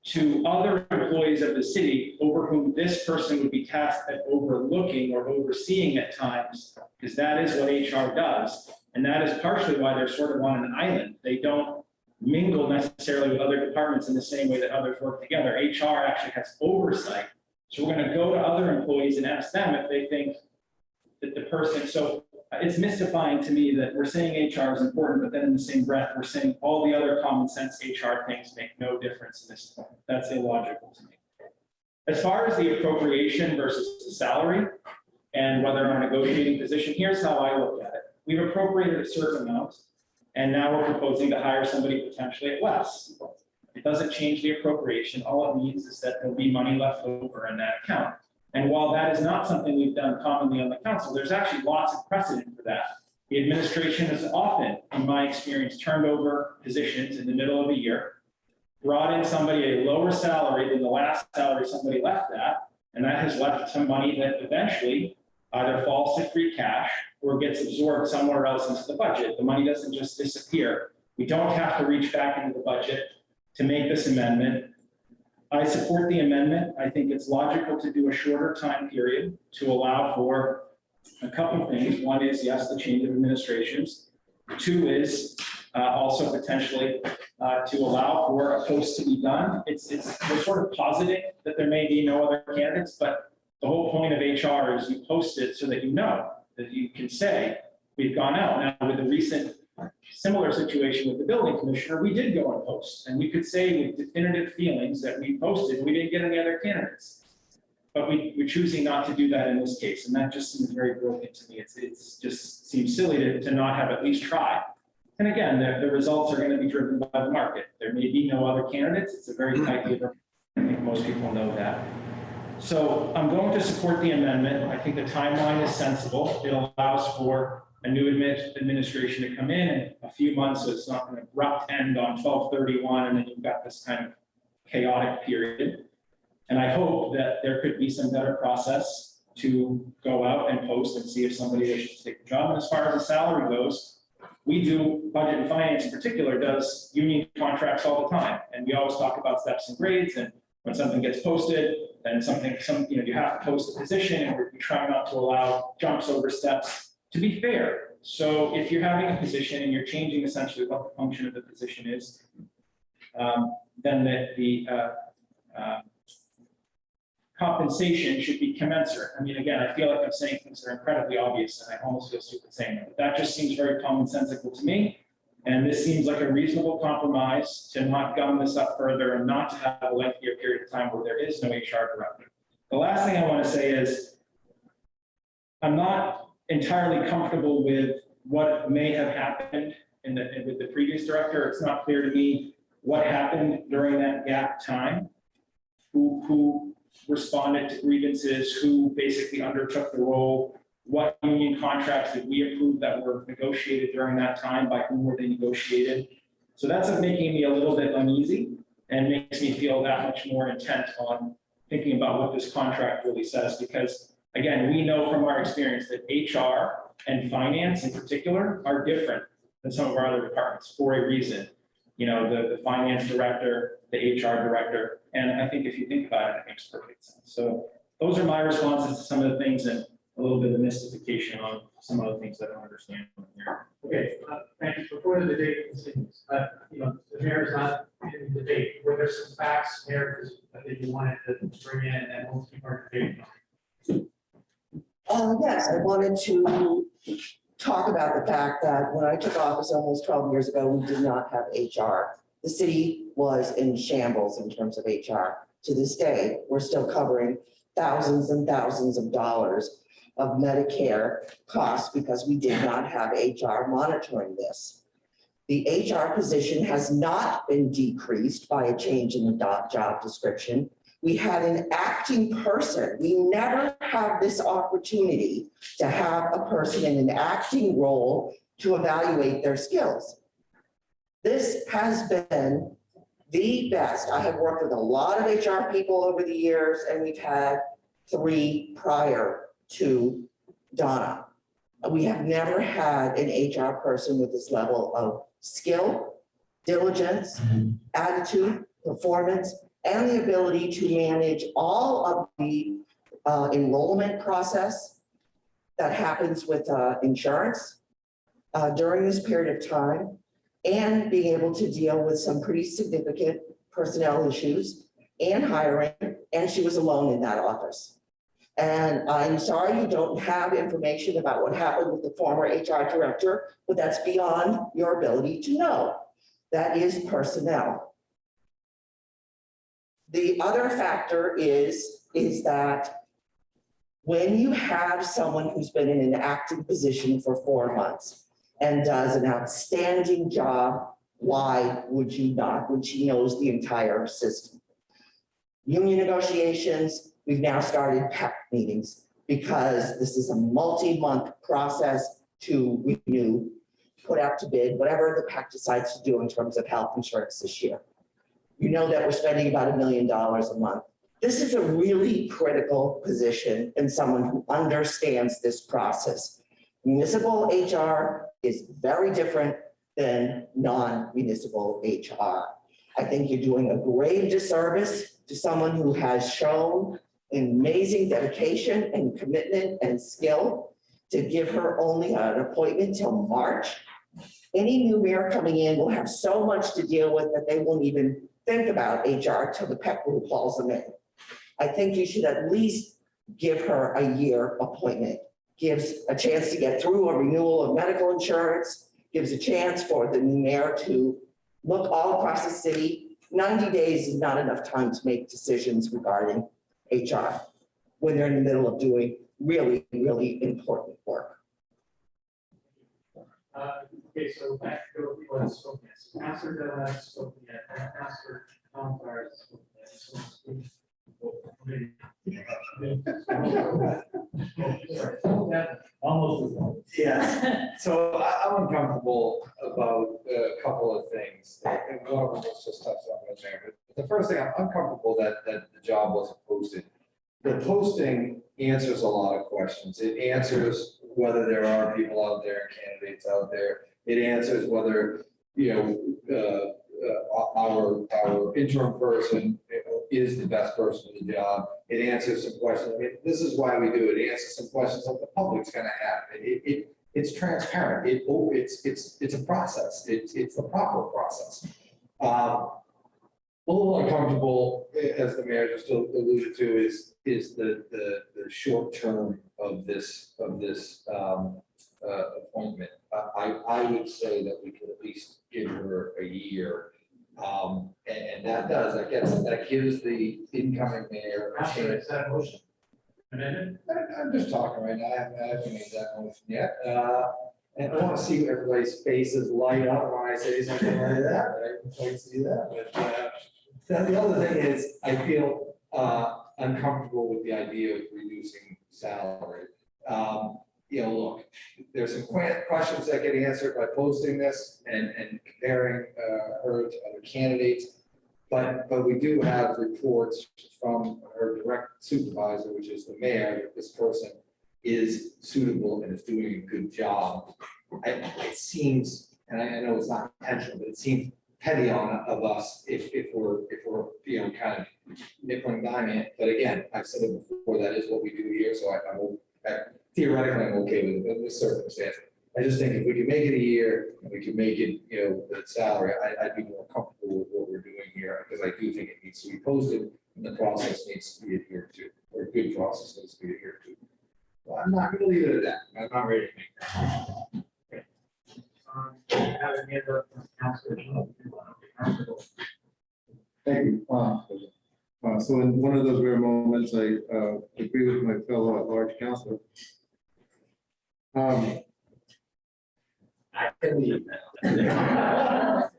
to other employees of the city over whom this person would be tasked at overlooking or overseeing at times, because that is what HR does. And that is partially why they're sort of on an island. They don't mingle necessarily with other departments in the same way that others work together. HR actually has oversight. So we're going to go to other employees and ask them if they think that the person, so it's mystifying to me that we're saying HR is important, but then in the same breath, we're saying all the other common sense HR things make no difference in this point. That's illogical to me. As far as the appropriation versus the salary and whether our negotiating position, here's how I look at it. We've appropriated a certain amount, and now we're proposing to hire somebody potentially at less. It doesn't change the appropriation. All it means is that there'll be money left over in that account. And while that is not something we've done commonly on the council, there's actually lots of precedent for that. The administration has often, in my experience, turned over positions in the middle of a year, brought in somebody at a lower salary than the last salary somebody left at, and that has left some money that eventually either falls to free cash or gets absorbed somewhere else into the budget. The money doesn't just disappear. We don't have to reach back into the budget to make this amendment. I support the amendment. I think it's logical to do a shorter time period to allow for a couple of things. One is, yes, the change of administrations. Two is also potentially to allow for a post to be done. We're sort of positing that there may be no other candidates, but the whole point of HR is you post it so that you know, that you can say, we've gone out. Now, with the recent similar situation with the building commissioner, we did go and post, and we could say with definitive feelings that we posted, we didn't get any other candidates. But we're choosing not to do that in this case, and that just seems very broken to me. It's just seems silly to not have at least tried. And again, the results are going to be driven by the market. There may be no other candidates. It's a very tight labor. I think most people know that. So I'm going to support the amendment. I think the timeline is sensible. It allows for a new administration to come in a few months, so it's not an abrupt end on 12/31, and then you've got this kind of chaotic period. And I hope that there could be some better process to go out and post and see if somebody wishes to take the job. And as far as the salary goes, we do, budget and finance in particular, does union contracts all the time. And we always talk about steps and grades, and when something gets posted, then you have to post a position, and we try not to allow jumps over steps to be fair. So if you're having a position and you're changing essentially what the function of the position is, then the compensation should be commensurate. I mean, again, I feel like I'm saying things that are incredibly obvious, and I almost feel stupid saying that, but that just seems very commonsensical to me. And this seems like a reasonable compromise to not gum this up further and not to have a lengthier period of time where there is no HR director. The last thing I want to say is I'm not entirely comfortable with what may have happened with the previous director. It's not clear to me what happened during that gap time, who responded to grievances, who basically undertook the role, what union contracts did we approve that were negotiated during that time, by whom were they negotiated. So that's making me a little bit uneasy and makes me feel that much more intent on thinking about what this contract really says, because again, we know from our experience that HR and finance in particular are different than some of our other departments for a reason. You know, the finance director, the HR director, and I think if you think about it, it makes perfect sense. So those are my responses to some of the things, and a little bit of mystification on some of the things that I don't understand here. Okay, thank you. Before the debate continues, the mayor is not in the debate. Were there some facts, Mayor, that you wanted to bring in and we'll keep our debate going? Yes, I wanted to talk about the fact that when I took office almost 12 years ago, we did not have HR. The city was in shambles in terms of HR. To this day, we're still covering thousands and thousands of dollars of Medicare costs because we did not have HR monitoring this. The HR position has not been decreased by a change in the job description. We had an acting person. We never have this opportunity to have a person in an acting role to evaluate their skills. This has been the best. I have worked with a lot of HR people over the years, and we've had 3 prior to Donna. We have never had an HR person with this level of skill, diligence, attitude, performance, and the ability to manage all of the enrollment process that happens with insurance during this period of time, and being able to deal with some pretty significant personnel issues and hiring, and she was alone in that office. And I'm sorry you don't have information about what happened with the former HR director, but that's beyond your ability to know. That is personnel. The other factor is that when you have someone who's been in an active position for 4 months and does an outstanding job, why would you not, when she knows the entire system? Union negotiations, we've now started PEC meetings because this is a multi-month process to renew, put out to bid, whatever the PEC decides to do in terms of health insurance this year. You know that we're spending about $1 million a month. This is a really critical position and someone who understands this process. Municipal HR is very different than non-municipal HR. I think you're doing a grave disservice to someone who has shown amazing dedication and commitment and skill to give her only an appointment till March. Any new mayor coming in will have so much to deal with that they won't even think about HR till the PEC group calls them in. I think you should at least give her a year appointment. Gives a chance to get through a renewal of medical insurance, gives a chance for the new mayor to look all across the city. 90 days is not enough time to make decisions regarding HR when they're in the middle of doing really, really important work. Okay, so back to the people that spoke yet. So Councilor Della hasn't spoken yet. Councilor Tomfire has spoken yet. Almost as long. Yeah. about a couple of things, and one of them was just touched on in there. But the first thing, I'm uncomfortable that the job wasn't posted. The posting answers a lot of questions. It answers whether there are people out there, candidates out there. It answers whether, our interim person is the best person for the job. It answers some questions. I mean, this is why we do it. It answers some questions that the public's gonna have. It's transparent. It's a process. It's the proper process. A little uncomfortable, as the mayor just alluded to, is the short term of this appointment. I would say that we could at least give her a year. And that gives the incoming mayor a chance. I'm just talking right now. I haven't made that motion yet. And I want to see everybody's faces light up when I say something like that. I didn't quite see that. But the other thing is, I feel uncomfortable with the idea of reducing salary. Look, there's some questions that get answered by posting this and comparing her to other candidates. But we do have reports from her direct supervisor, which is the mayor, that this person is suitable and is doing a good job. It seems, and I know it's not intentional, but it seems petty of us if we're kind of nickel and diming it. But again, I've said it before, that is what we do here. So theoretically, I'm okay with it in this circumstance. I just think if we could make it a year and we could make it, the salary, I'd be more comfortable with what we're doing here, because I do think it needs to be posted and the process needs to be adhered to, or a good process needs to be adhered to. Well, I'm not going to leave it at that. I'm not ready to make that. Have any other councilors? Thank you. So in one of those rare moments, I agree with my fellow at-large councilor. I believe that.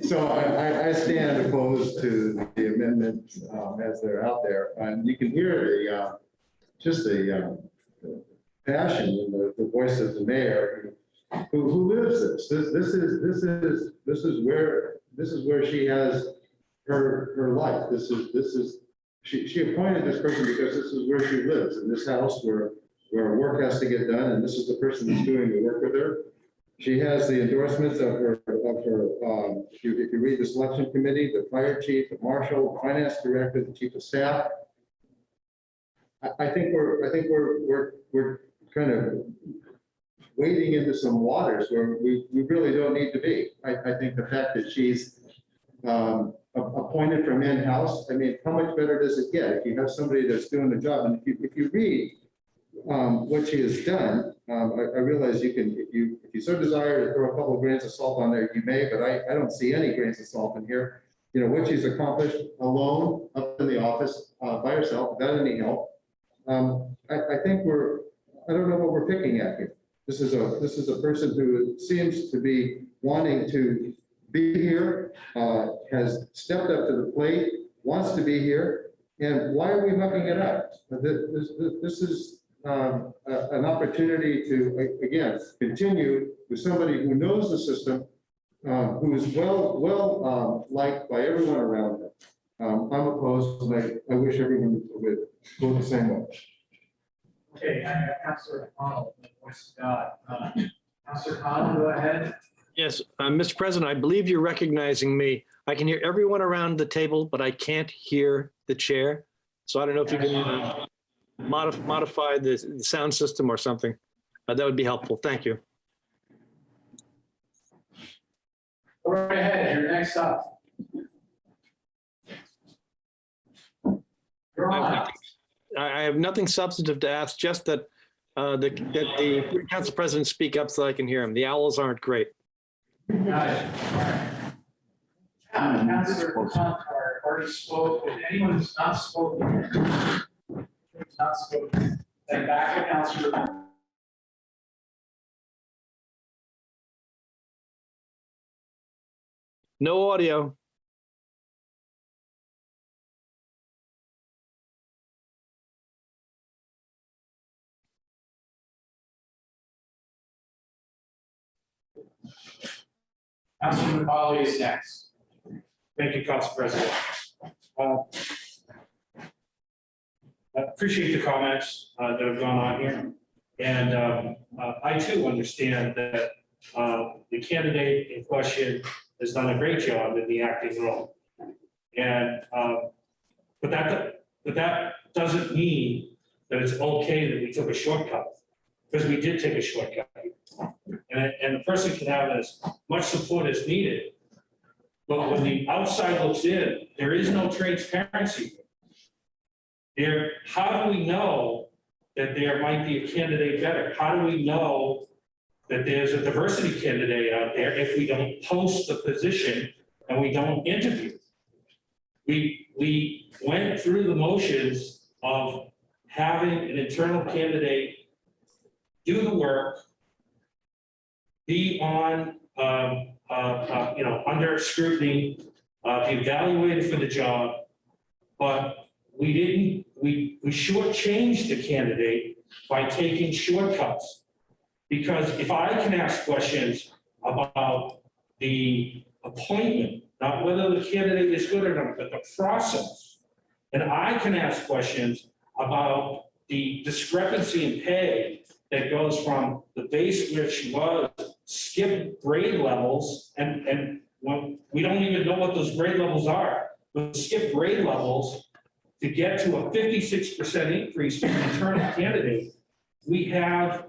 So I stand opposed to the amendments as they're out there, and you can hear the passion in the voice of the mayor who lives this. This is where she has her life. She appointed this person because this is where she lives, in this house where work has to get done, and this is the person that's doing the work with her. She has the endorsements of her. If you read the selection committee, the fire chief, the marshal, the finance director, the chief of staff. I think we're kind of wading into some waters where we really don't need to be. I think the fact that she's appointed from in-house, I mean, how much better does it get if you have somebody that's doing the job? And if you read what she has done, I realize you can, if you so desire to throw a couple of grains of salt on there, you may, but I don't see any grains of salt in here. What she's accomplished alone up in the office by herself, without any help. I think I don't know what we're picking at here. This is a person who seems to be wanting to be here, has stepped up to the plate, wants to be here, and why are we mucking it up? This is an opportunity to, again, continue with somebody who knows the system, who is well liked by everyone around her. I'm opposed, and I wish everyone would go the same way. Okay, I have Councilor Connell, the voice of God. Councilor Connell, go ahead. Yes, Mr. President, I believe you're recognizing me. I can hear everyone around the table, but I can't hear the chair. So I don't know if you can modify the sound system or something. That would be helpful. Thank you. Go right ahead, you're next up. You're on. I have nothing substantive to ask, just that the council president speak up so I can hear him. The owls aren't great. Got it. Councilor Connell already spoke. If anyone who's not spoken, then back to Councilor. No audio. Councilman McCauley is next. Thank you, Council President. I appreciate the comments that have gone on here. And I too understand that the candidate in question has done a great job in the acting role. And but that doesn't mean that it's okay that we took a shortcut, because we did take a shortcut. And the person can have as much support as needed. But when the outside looks in, there is no transparency. How do we know that there might be a candidate better? How do we know that there's a diversity candidate out there if we don't post the position and we don't interview? We went through the motions of having an internal candidate do the work, be on, under scrutiny, be evaluated for the job, but we shortchanged the candidate by taking shortcuts. Because if I can ask questions about the appointment, not whether the candidate is good or not, but the process, and I can ask questions about the discrepancy in pay that goes from the base where she was, skip grade levels, and when we don't even know what those grade levels are, but skip grade levels to get to a 56% increase for an internal candidate. We have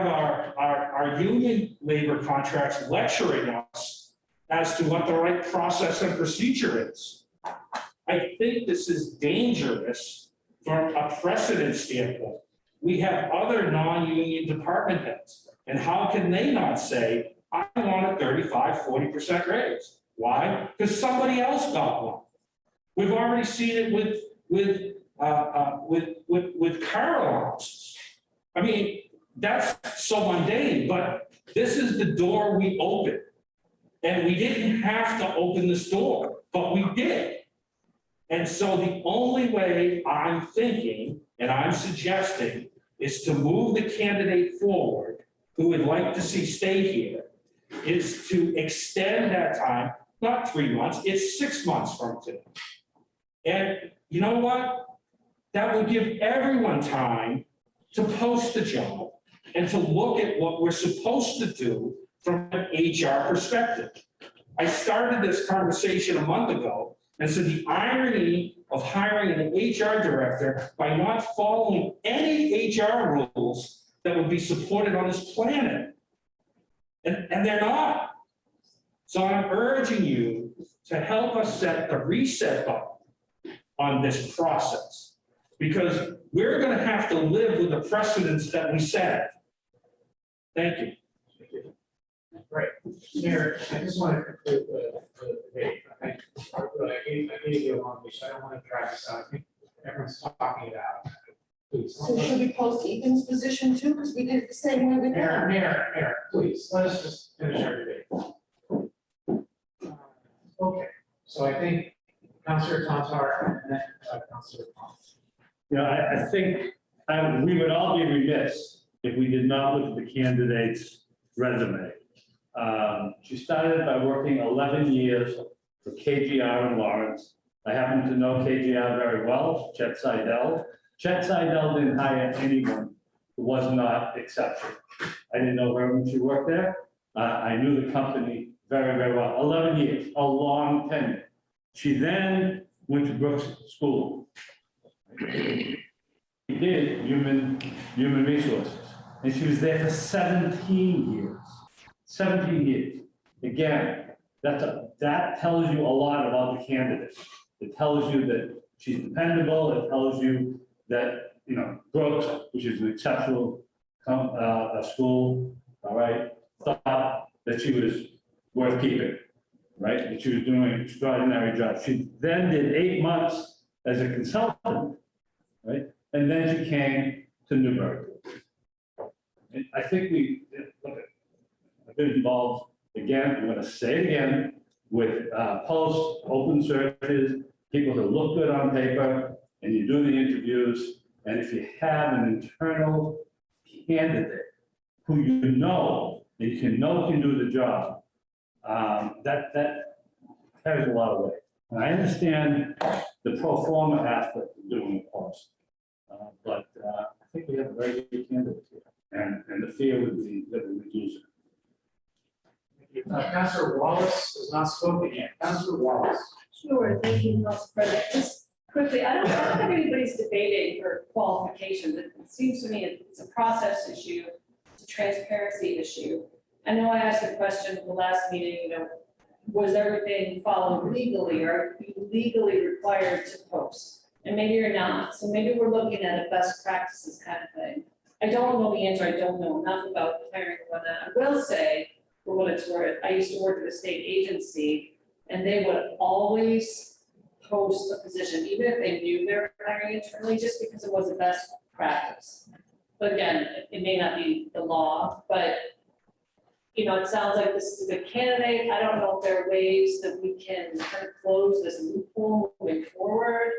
our union labor contracts lecturing us as to what the right process and procedure is. I think this is dangerous from a precedent standpoint. We have other non-union department heads, and how can they not say, I want a 35, 40% raise? Why? Because somebody else got one. We've already seen it with car allowances. I mean, that's so mundane, but this is the door we opened. And we didn't have to open this door, but we did. And so the only way I'm thinking, and I'm suggesting, is to move the candidate forward who would like to see stay here, is to extend that time, not 3 months, it's 6 months from today. And you know what? That will give everyone time to post the job and to look at what we're supposed to do from an HR perspective. I started this conversation a month ago and said the irony of hiring an HR director by not following any HR rules that would be supported on this planet. And they're not. So I'm urging you to help us set the reset button on this process, because we're going to have to live with the precedents that we set. Thank you. Great. Mayor, I just want to conclude the debate. I gave you a long list. I don't want to drag this out. I think everyone's talking about. Please. So should we post Ethan's position too? Because we did it the same way with Mayor, please, let us just finish our debate. Okay, so I think Councilor Tantar and then Councilor Plum. I think we would all be remiss if we did not look at the candidate's resume. She started by working 11 years for KGR in Lawrence. I happen to know KGR very well, Chet Seidel. Chet Seidel didn't hire anyone who was not exceptional. I didn't know her when she worked there. I knew the company very, very well. 11 years, a long tenure. She then went to Brooks School. She did human resources, and she was there for 17 years. 17 years. Again, that tells you a lot about the candidate. It tells you that she's dependable. It tells you that, Brooks, which is an exceptional school, all right, thought that she was worth keeping, right? That she was doing an extraordinary job. She then did 8 months as a consultant, right? And then she came to Newburyport. And I think I've been involved, again, I'm going to say it again, with posts, open searches, people who look good on paper, and you do the interviews. And if you have an internal candidate who you know that you know can do the job, that carries a lot of weight. And I understand the pro forma aspect of doing a post, but I think we have a very good candidate here, and the fear would be that we would lose it. Councilor Wallace has not spoken yet. Councilor Wallace. Sure, thank you, Council President. Just quickly, I don't think anybody's debating for qualifications. It seems to me it's a process issue, it's a transparency issue. I know I asked a question in the last meeting, was everything followed legally? Are you legally required to post? And maybe you're not. So maybe we're looking at a best practices kind of thing. I don't know the answer. I don't know enough about hiring and whatnot. I will say, for what it's worth, I used to work at a state agency and they would always post a position, even if they knew they were hiring internally, just because it was the best practice. But again, it may not be the law, but it sounds like this is a good candidate. I don't know if there are ways that we can kind of close this loophole moving forward.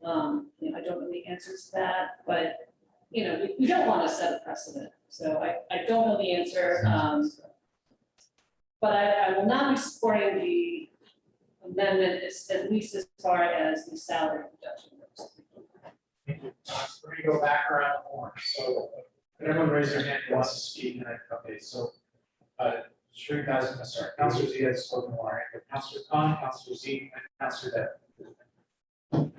I don't know the answers to that, but we don't want to set a precedent. So I don't know the answer. But I will not be supporting the amendment, at least as far as the salary reduction goes. Thank you. We're going to go back around the horn. So everyone raise their hand who wants to speak. Okay, so Councilor Z has spoken more. Councilor Khan, Councilor Z, and Councilor Devon.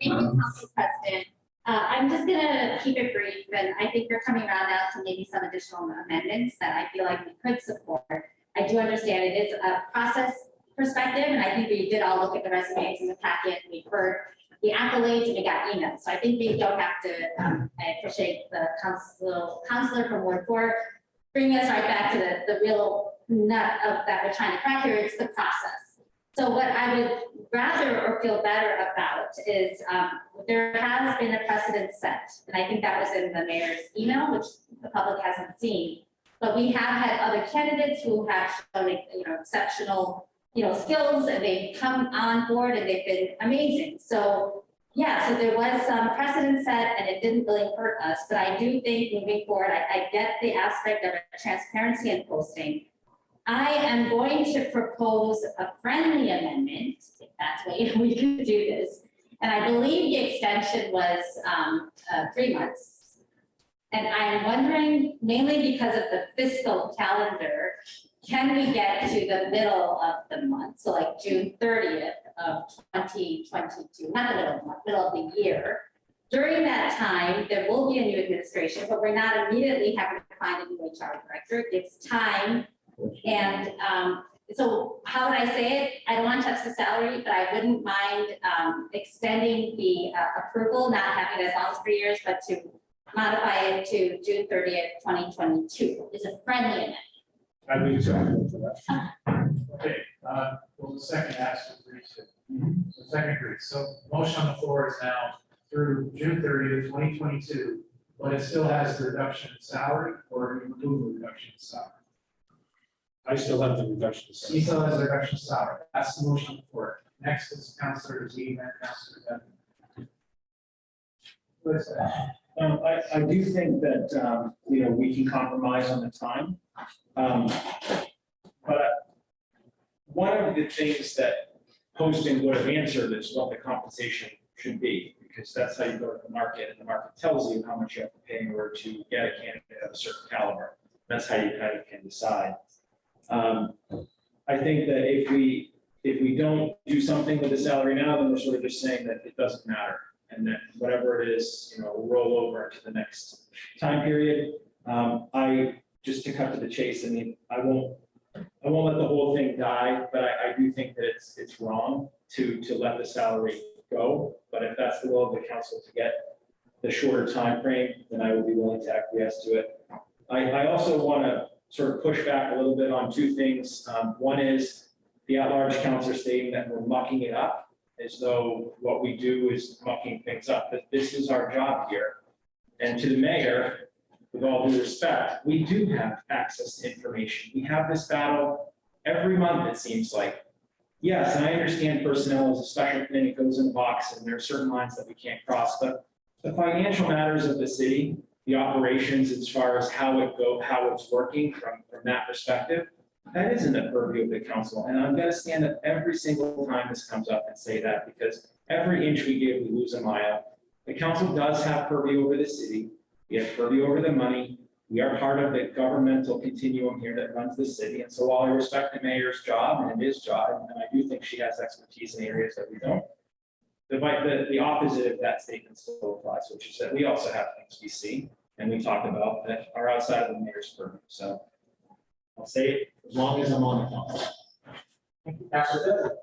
Thank you, Council President. I'm just gonna keep it brief, and I think we're coming around now to maybe some additional amendments that I feel like we could support. I do understand it is a process perspective, and I think we did all look at the resumes in the packet. We've heard the accolades and we got emails. So I think we don't have to, I appreciate the counselor from Ward 4 bringing us right back to the real nut of that we're trying to crack here. It's the process. So what I would rather or feel better about is there has been a precedent set, and I think that was in the mayor's email, which the public hasn't seen. But we have had other candidates who have shown, exceptional, skills, and they've come on board and they've been amazing. So yeah, so there was some precedent set, and it didn't really hurt us. But I do think moving forward, I get the aspect of transparency and posting. I am going to propose a friendly amendment, if that's what we could do this. And I believe the extension was 3 months. And I'm wondering, mainly because of the fiscal calendar, can we get to the middle of the month? So like June 30th of 2022, not the middle of the month, middle of the year. During that time, there will be a new administration, but we're not immediately having to find a new HR director. It's time. And so how would I say it? I don't want to touch the salary, but I wouldn't mind extending the approval, not having it as long as 3 years, but to modify it to June 30th, 2022 is a friendly amendment. I would second that. Okay, well, the second ask agrees to. So second agrees. So motion on the floor is now through June 30th, 2022, but it still has the reduction in salary, or remove the reduction in salary. I still have the reduction. He still has a reduction in salary. That's the motion on the floor. Next is Councilor Z and Councilor Devon. What is that? I do think that, we can compromise on the time. But one of the things that posting would have answered is what the compensation should be, because that's how you go to the market, and the market tells you how much you have to pay in order to get a candidate of a certain caliber. That's how you kind of can decide. I think that if we don't do something with the salary now, then we're sort of just saying that it doesn't matter, and that whatever it is, we'll roll over to the next time period. Just to cut to the chase, I mean, I won't let the whole thing die, but I do think that it's wrong to let the salary go. But if that's the will of the council to get the shorter time frame, then I will be willing to acquiesce to it. I also want to sort of push back a little bit on two things. One is the at-large councilor stating that we're mucking it up, as though what we do is mucking things up. But this is our job here. And to the mayor, with all due respect, we do have access to information. We have this battle every month, it seems like. Yes, and I understand personnel is a special thing. It goes in the box, and there are certain lines that we can't cross. But the financial matters of the city, the operations as far as how it's working from from that perspective, that isn't the purview of the council. And I'm gonna stand up every single time this comes up and say that, because every inch we give, we lose a mile. The council does have purview over the city. We have purview over the money. We are part of the governmental continuum here that runs the city. And so while I respect the mayor's job and his job, and I do think she has expertise in areas that we don't, the opposite of that statement still applies, which is that we also have things we see and we talk about that are outside of the mayor's purview. So I'll say it as long as I'm on the council. Thank you, Councilor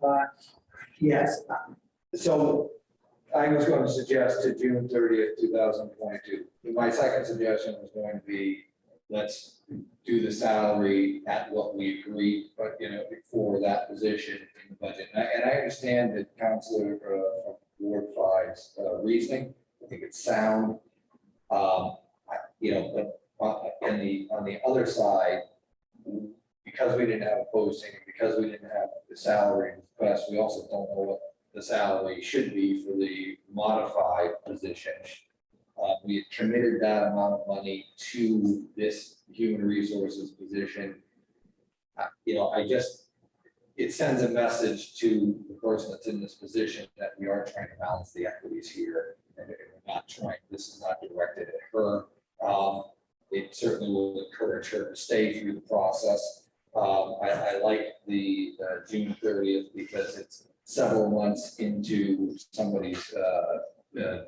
Devlin. Yes, so I was going to suggest to June 30th, 2022. My second suggestion was going to be, let's do the salary at what we agreed, but for that position in the budget. And I understand that Councilor from Ward 5's reasoning. I think it's sound. But on the other side, because we didn't have a posting, because we didn't have the salary request, we also don't know what the salary should be for the modified position. We had committed that amount of money to this human resources position. It sends a message to the person that's in this position that we are trying to balance the equities here. And we're not trying, this is not directed at her. It certainly will encourage her to stay through the process. I like the June 30th because it's several months into somebody's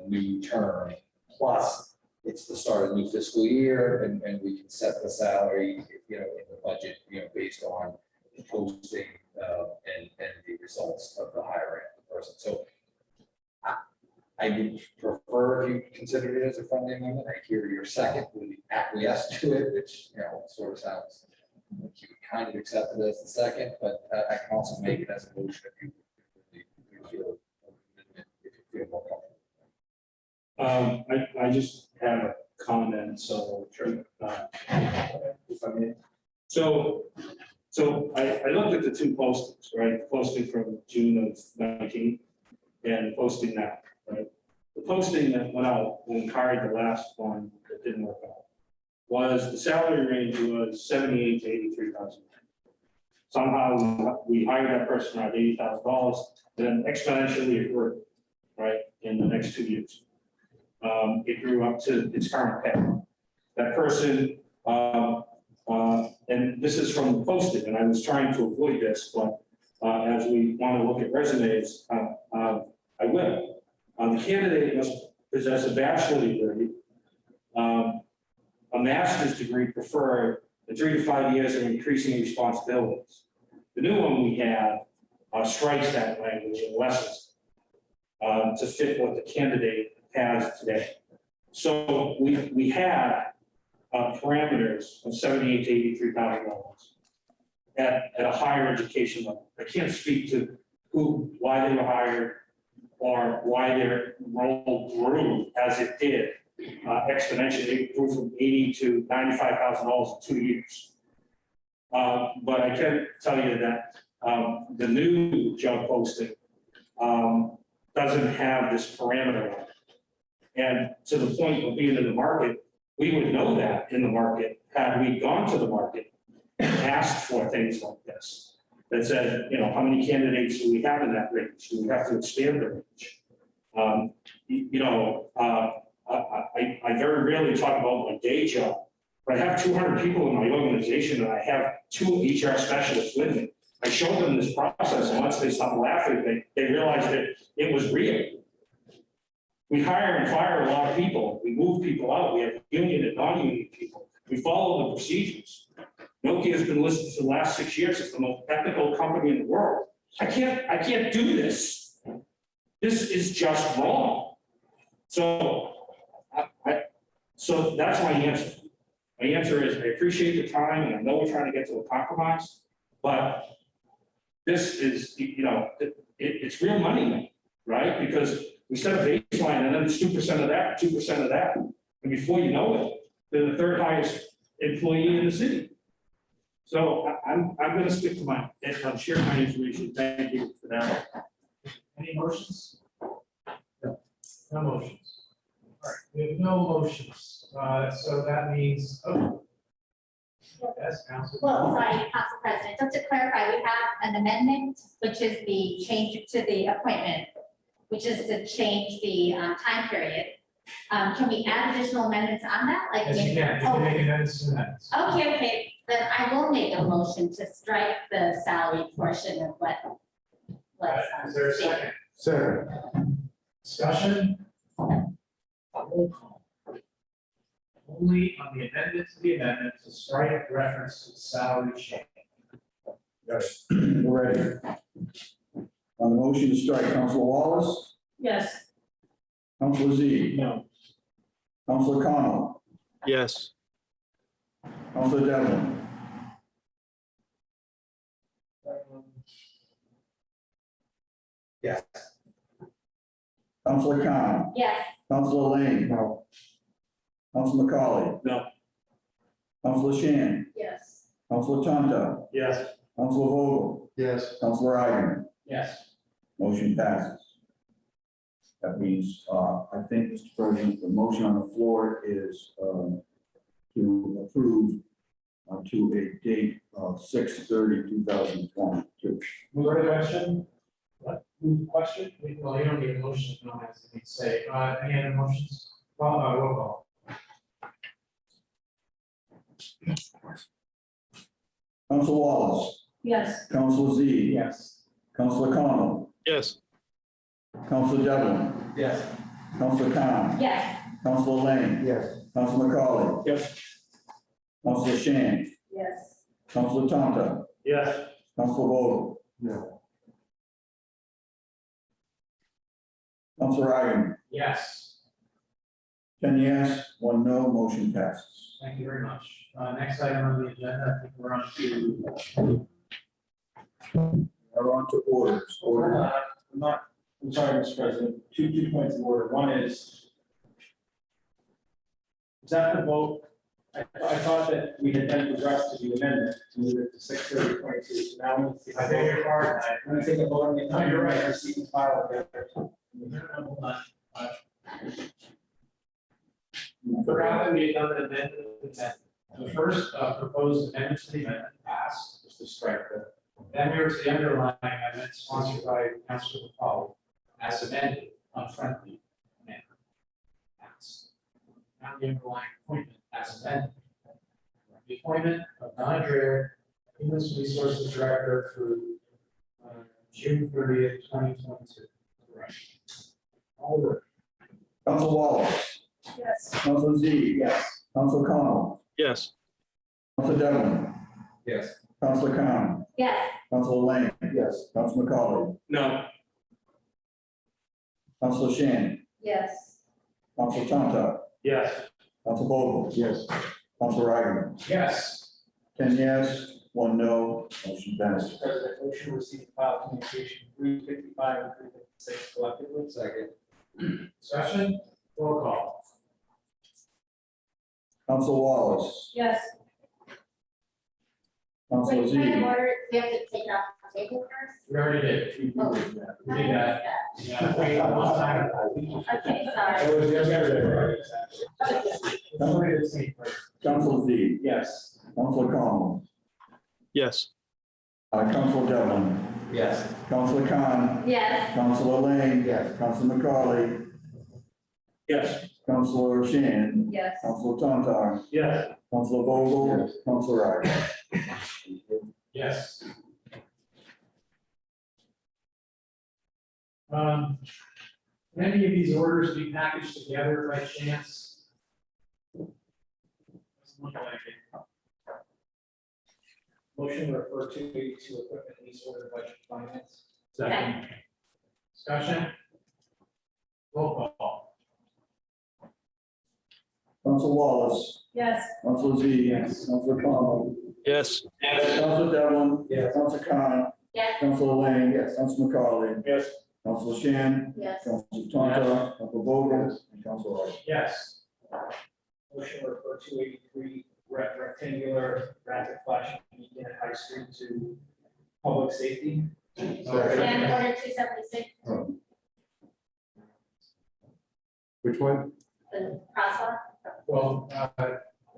new term. Plus, it's the start of the new fiscal year, and we can set the salary, in the budget, based on the posting and the results of the hiring of the person. So I would prefer if you considered it as a friendly amendment. I hear your second would acquiesce to it, which sort of sounds like you would kind of accept it as the second, but I can also make it as a motion if you feel more comfortable. I just have a comment, so. Sure. If I may. So I looked at the two postings, right? The posting from June of 19 and the posting now, right? The posting that went out when we hired the last one that didn't work out was the salary range was 78 to 83,000. Somehow we hired that person around $80,000, then exponentially it grew, right, in the next 2 years. It grew up to its current pay. That person, and this is from the posting, and I was trying to avoid this, but as we want to look at resumes, I will. The candidate must possess a bachelor's degree, a master's degree preferred, and 3 to 5 years of increasing responsibilities. The new one we have strikes that language and lessens to fit what the candidate has today. So we had parameters of $78,000 to $83,000 at a higher education level. I can't speak to why they were hired or why their role grew as it did exponentially. It grew from $80,000 to $95,000 in 2 years. But I can tell you that the new job posting doesn't have this parameter on it. And to the point of being in the market, we would know that in the market had we gone to the market and asked for things like this. That said, how many candidates do we have in that range? Do we have to expand the range? I very rarely talk about my day job, but I have 200 people in my organization and I have 2 HR specialists with me. I showed them this process, and once they stopped laughing, they realized that it was real. We hire and fire a lot of people. We move people out. We have union and non-union people. We follow the procedures. Nokia has been listed for the last 6 years. It's the most technical company in the world. I can't do this. This is just wrong. So that's my answer. My answer is I appreciate the time, and I know we're trying to get to a compromise, but this is, it's real money, right? Because we set a baseline and then it's 2% of that, 2% of that. And before you know it, they're the 3rd highest employee in the city. So I'm going to stick to I'm sharing my information. Thank you for that. Any motions? No motions. right, we have no motions, so that means, oh. Yes, Council. Well, sorry, Council President, just to clarify, we have an amendment, which is the change to the appointment, which is to change the time period. Can we add additional amendments on that? Like, Yes, you can, you oh, can make amendments to that. okay, then I will make a motion to strike the salary portion of what. Is there a second? Second. Discussion? Roll call. Only on the amendment to the amendment to strike reference to salary change. We're ready. On the motion to strike, Council Wallace, Yes. Council Z. No. Council Connell, Yes. Council Devlin, Yes. Council Khan, Yes. Council Lane. No. Council McCauley. No. Council Shan, Yes. Council Tonto, Yes. Council Vogel, Yes. Council Ivan. Yes. Motion passes. That means, I think, Mr. President, the motion on the floor is to approve to a date of 6/30/2022. Further question? What? Question? Well, you don't need a motion, no, I need to say, any other motions? Well, roll call. Council Wallace, Yes. Council Z. Yes. Council Connell, Yes. Council Devlin, Yes. Council Khan, Yes. Council Lane, Yes. Council McCauley, Yes. Council Shan, Yes. Council Tonto, Yes. Council Vogel, No. Council Ivan. Yes. 10 yes, 1 no, motion passes. Thank you very much. Next item on the agenda, I think we're on to. We're on to orders. Order. I'm sorry, Mr. President, two points of order. One is that the vote? I thought that we had then progressed to the amendment to move it to 6/30/22. So now we. I beg your pardon. I'm going to take a vote on the. No, you're right. Receipt and file together. Hold on. Forgot that we had done an amendment to the amendment. The first proposed amendment to the amendment passed, was to strike the. Then we were to the underlying amendment sponsored by Councilor McCauley as amended, unfriendly amendment. Passed. Now the underlying appointment as amended. The appointment of Donna Dreher, Human Resources Director through June 30th, 2022. Correct. All work. Council Wallace, Yes. Council Z. Yes. Council Connell, Yes. Council Devlin, Yes. Council Khan, Yes. Council Lane. Yes. Council McCauley, No. Council Shan, Yes. Council Tonto, Yes. Council Vogel. Yes. Council Ivan. Yes. 10 yes, 1 no, motion passes. Mr. President, motion to receive and file communication 355 and 356 collectively. Second. Discussion, roll call. Council Wallace, Yes. Council Wait, Z. point of order, we have to take it off the table first? We already did. Oh. We did that. Yeah. Wait, one time. Okay, sorry. Somebody to see first. Council Z. Yes. Council Connell, Yes. Council Devlin, Yes. Council Khan, Yes. Council Lane. Yes. Council McCauley, Yes. Council Shan, Yes. Council Tonto, Yes. Council Vogel, Yes. Council Ivan. Yes. Can any of these orders be packaged together by chance? Doesn't look like it. Motion to refer to equipment lease order budget finance. Second. Discussion? Roll call. Council Wallace, Yes. Council Z. Yes. Council Connell, Yes. Council Devlin. Yes. Council Khan, Yes. Council Lane. Yes. Council McCauley, Yes. Council Shan, Yes. Council Tonto, Council Vogel, and Council Ivan. Yes. Motion to refer 283 rectangular rapid flashing beacon at High Street to public safety. And order 276. Which one? the crosswalk? Well,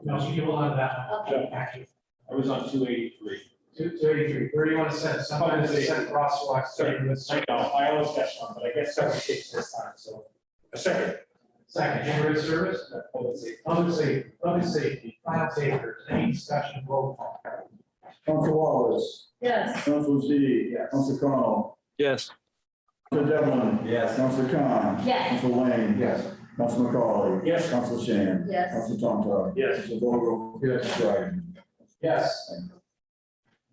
no, you can hold on to that one. Okay. Thank you. I was on 283. 283, where do you want to send? Somebody to send crosswalks. Sorry, I know, I always catch one, but I guess 76 this time, so. A second. Second, neighborhood service, public safety, final takers, any discussion, roll call. Council Wallace. Yes. Council Z. Yes. Council Connell. Yes. Council Devlin. Yes. Council Khan. Yes. Council Lane. Yes. Council McCauley. Yes. Council Shan. Yes. Council Tonto. Yes. Council Vogel. Yes. Right. Yes.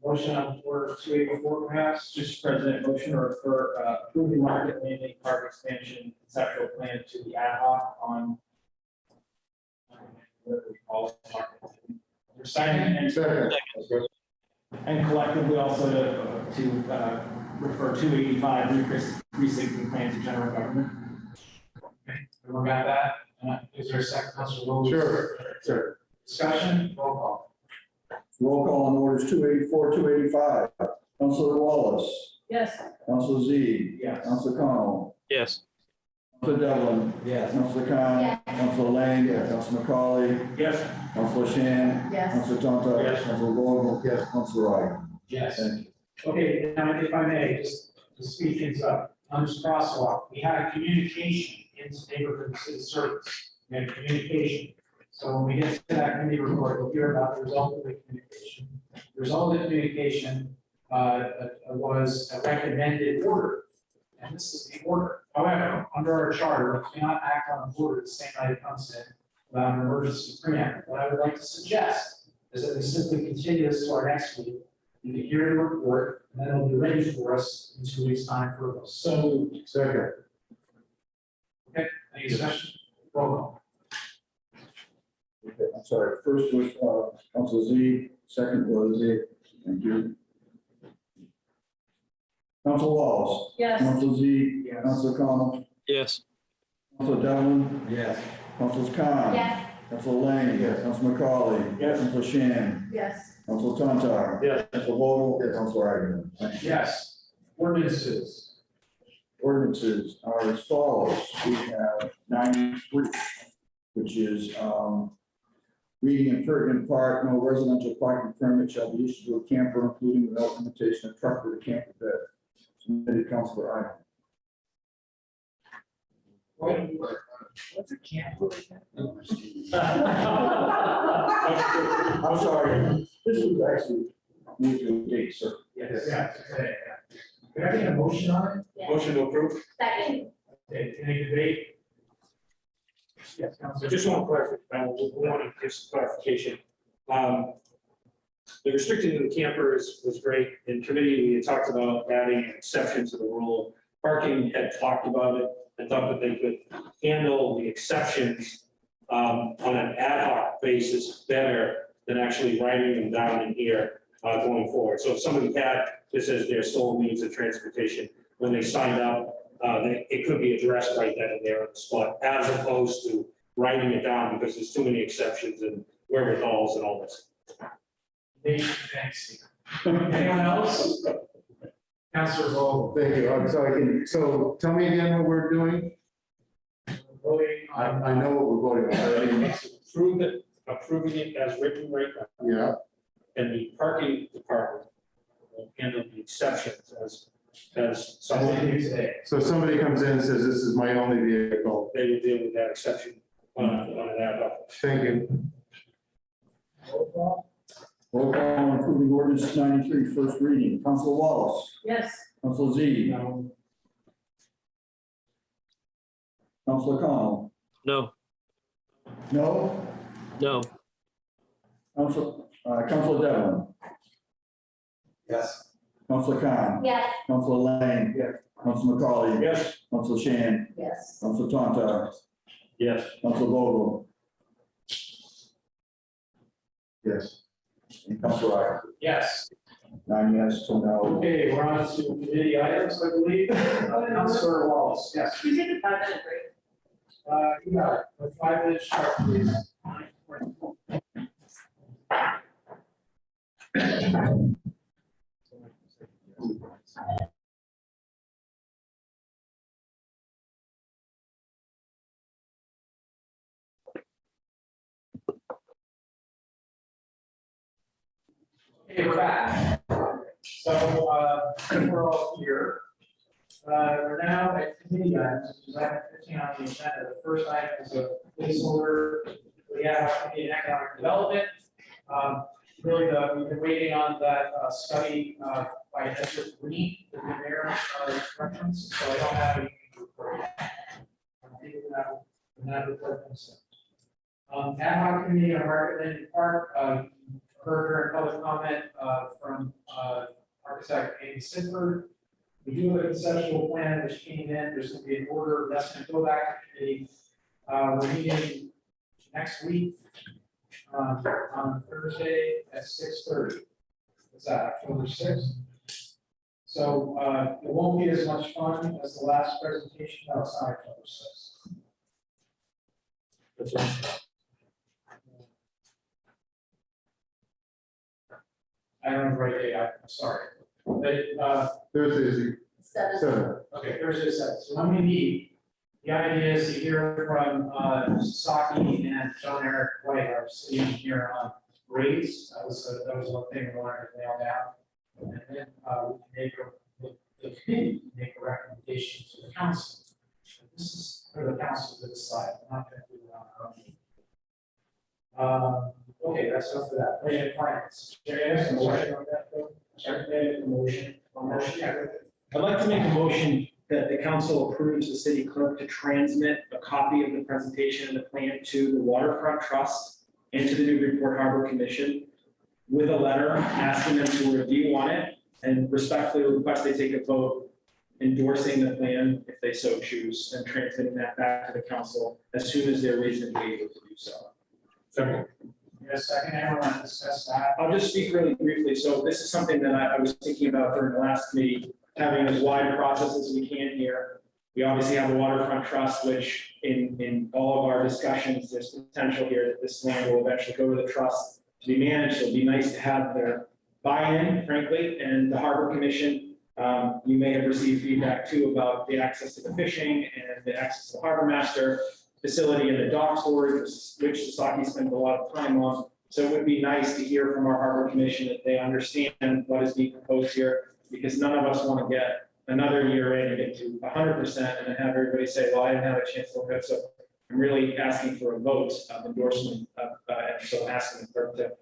Motion on order 284 perhaps. Mr. President, motion to refer approving market landing park expansion conceptual plan to the ad hoc on what we call it, market landing. We're signing and collectively also to refer 285 resignation plan to general government. Everyone got that? Is there a second, Council Willoughby? Sure. Discussion, roll call. Roll call on orders 284, 285. Council Wallace. Yes. Council Z. Yes. Council Connell. Yes. Council Devlin. Yes. Council Khan. Yes. Council Lane. Yes. Council McCauley. Yes. Council Shan. Yes. Council Tonto. Yes. Council Vogel. Yes. Council Wright. Yes. Thank you. Okay, now if I may, just to speed things up, on this crosswalk, we had a communication in neighborhood city service. We had communication. So when we get to that committee report, we'll hear about the result of the communication. The result of the communication was a recommended order. And this is the order. However, under our charter, we cannot act on an order the same night it comes in without an emergency preamble. What I would like to suggest is that we simply continue this to our next meeting. You can hear the report, and then it'll be ready for us in 2 weeks' time for a vote. So, Second. okay, any discussion? Roll call. Okay, I'm sorry. First was Council Z. Second was Z. Thank you. Council Wallace. Yes. Council Z. Yes. Council Connell. Yes. Council Devlin. Yes. Council Khan. Yes. Council Lane. Yes. Council McCauley. Yes. Council Shan. Yes. Council Tontar. Yes. Council Vogel. Yes. Council Wright. Thank you. Yes. Ordinances. Ordinances are as follows. We have 93, which is reading and pertinent part, no residential parking permit shall be issued to a camper, including without limitation of truck with a camper bed. Submitted Councilor Ivan. What's a camper? I'm sorry, this was actually moved to a date, sir. Yes, yeah, okay. Can I get a motion on it? Yes. Motion to approve. Second. Okay, any debate? Yes, So Councilor. just one clarification, we want to give some clarification. The restricting of the campers was great. In committee, we had talked about adding an exception to the rule. Parking had talked about it and thought that they could handle the exceptions on an ad hoc basis better than actually writing them down in here going forward. So if somebody had this as their sole means of transportation, when they signed up, it could be addressed right then and there on the spot, as opposed to writing it down because there's too many exceptions and wherewithals and all this. Thanks. Anyone else? Councilor Vogel. Thank you. So tell me again what we're doing. Voting on. I know what we're voting on. already. Approving it as written right now, Yeah, and the parking department will handle the exceptions as someone, today. so somebody comes in and says, this is my only vehicle. they will deal with that exception on an ad hoc. Thank you. Roll call. Roll call on approving ordinance 93, first reading. Council Wallace. Yes. Council Z. No. Council Connell. No. No. No. Council Devlin. Yes. Council Khan. Yes. Council Lane. Yes. Council McCauley. Yes. Council Shan. Yes. Council Tontar. Yes. Council Vogel. Yes. And Council Wright. Yes. 9 yes to no. Okay, we're on to committee items, I believe. Councilor Wallace, yes. We take a 5-minute break. You got it. A 5-minute sharp, please. Okay, we're back. So, we're all here. We're now at committee items, which is item 15 on the agenda. The first item is a placeholder. We have committee on economic development. Really, we've been waiting on that study by Esther Green, the mayor reference, so I don't have any report yet. Ad hoc committee on Market Landing Park, heard her public comment from architect Amy Sidford. We do have a conceptual plan which came in. There's going to be an order that's going to go back to committee. We're meeting next week on Thursday at 6:30. What's that, October 6th? So it won't be as much fun as the last presentation outside October 6th. That's right. I don't know the right day, I'm sorry. But, Thursday is seven. okay, Thursday is 7. So when we meet, the idea is to hear from Saki and John Eric White, our city engineer, on grades. That was one thing we wanted to nail down. And then we can make the committee make a recommendation to the council. This is for the council to decide. I'm not going to do it on our own. Okay, that's enough for that. Budget finance. Jerry, I have a motion on that, though. Sorry, motion. I'd like to make a motion that the council approves the city clerk to transmit a copy of the presentation and the plan to the Waterfront Trust and to the Newburyport Harbor Commission with a letter asking them to review on it and respectfully request they take a vote endorsing the plan if they so choose and transmitting that back to the council as soon as they're reasonably able to do so. Second. Yes, second, I want to discuss that. I'll just speak really briefly. So this is something that I was thinking about during the last committee, having as wide a process as we can here. We obviously have the Waterfront Trust, which in all of our discussions, there's potential here that this land will eventually go to the trust to be managed. So it'd be nice to have their buy-in, frankly, and the Harbor Commission. You may have received feedback too about the access to the fishing and the access to the harbor master facility and the dock storage, which the Saki spent a lot of time on. So it would be nice to hear from our Harbor Commission that they understand what is being proposed here, because none of us want to get another year in and get to 100% and then have everybody say, well, I didn't have a chance to look at it. So I'm really asking for a vote of endorsement and so asking the clerk to,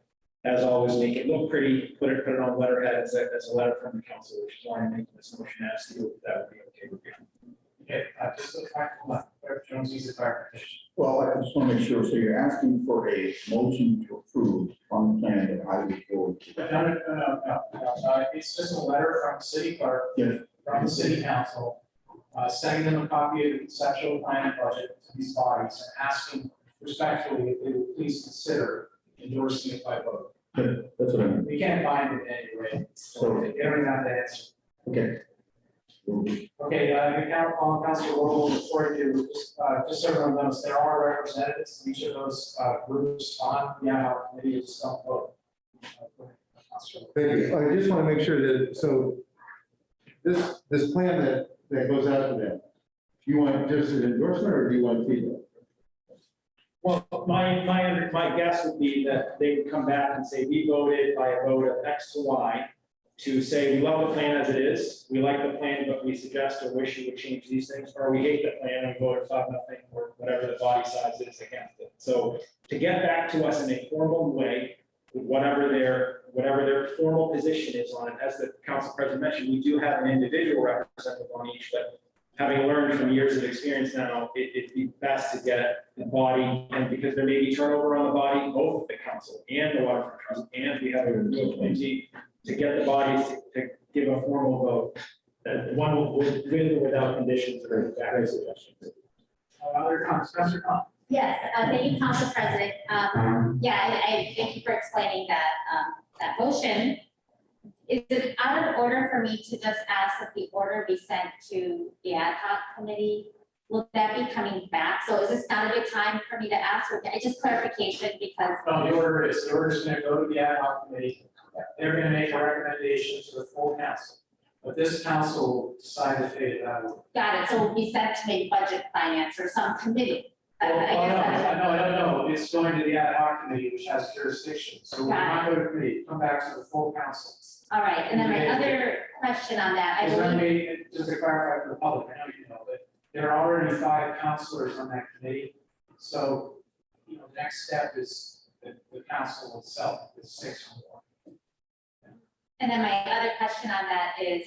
as always, make it look pretty, put it on letterhead as a letter from the council, which is why I'm making this motion. Ask you if that would be okay with you. Okay, just a fact, Clerk Jones needs a clarification. Well, I just want to make sure, so you're asking for a motion to approve on the plan that I will forward to. No. It's just a letter from the city clerk, Yes. from the city council, sending them a copy of the conceptual plan and budget to these bodies and asking respectfully if they would please consider endorsing it by vote. Good. That's what I mean. We can't bind it anyway, so they don't have to answer. Okay. Okay, Council Roll, before you, just so everyone knows, there are representatives in each of those groups on the ad hoc committee, just don't vote. Thank you. I just want to make sure that, so this plan that goes out to them, do you want just an endorsement or do you want feedback? Well, my guess would be that they would come back and say, we voted by a vote of X to Y to say, we love the plan as it is, we like the plan, but we suggest or wish you would change these things, or we hate the plan and voted 5-0, or whatever the body size is against it. So to get back to us in a formal way, with whatever their formal position is on it, as the council president mentioned, we do have an individual representative on each, but having learned from years of experience now, it'd be best to get the body, and because there may be turnover on the body, both the council and the Waterfront Trust, and we have a new appointee, to get the bodies to give a formal vote, one with or without conditions or various suggestions. Other comments, Councilor Khan? Yes, thank you, Council President. Yeah, I thank you for explaining that motion. Is it out of order for me to just ask that the order be sent to the ad hoc committee? Will that be coming back? So is this not a good time for me to ask, or just clarification, because? No, the order is going to go to the ad hoc committee. They're going to make a recommendation to the full council, but this council will decide if they. Got it. So it will be sent to maybe budget finance or some committee. I don't know. It's going to the ad hoc committee, which has jurisdiction. So we're not going to committee, come back to the full council. All right, and then my other question on that, I Is there believe, any, just to clarify for the public, I know you know, but there are already 5 counselors on that committee. So, the next step is the council itself, is 6 or more. and then my other question on that is,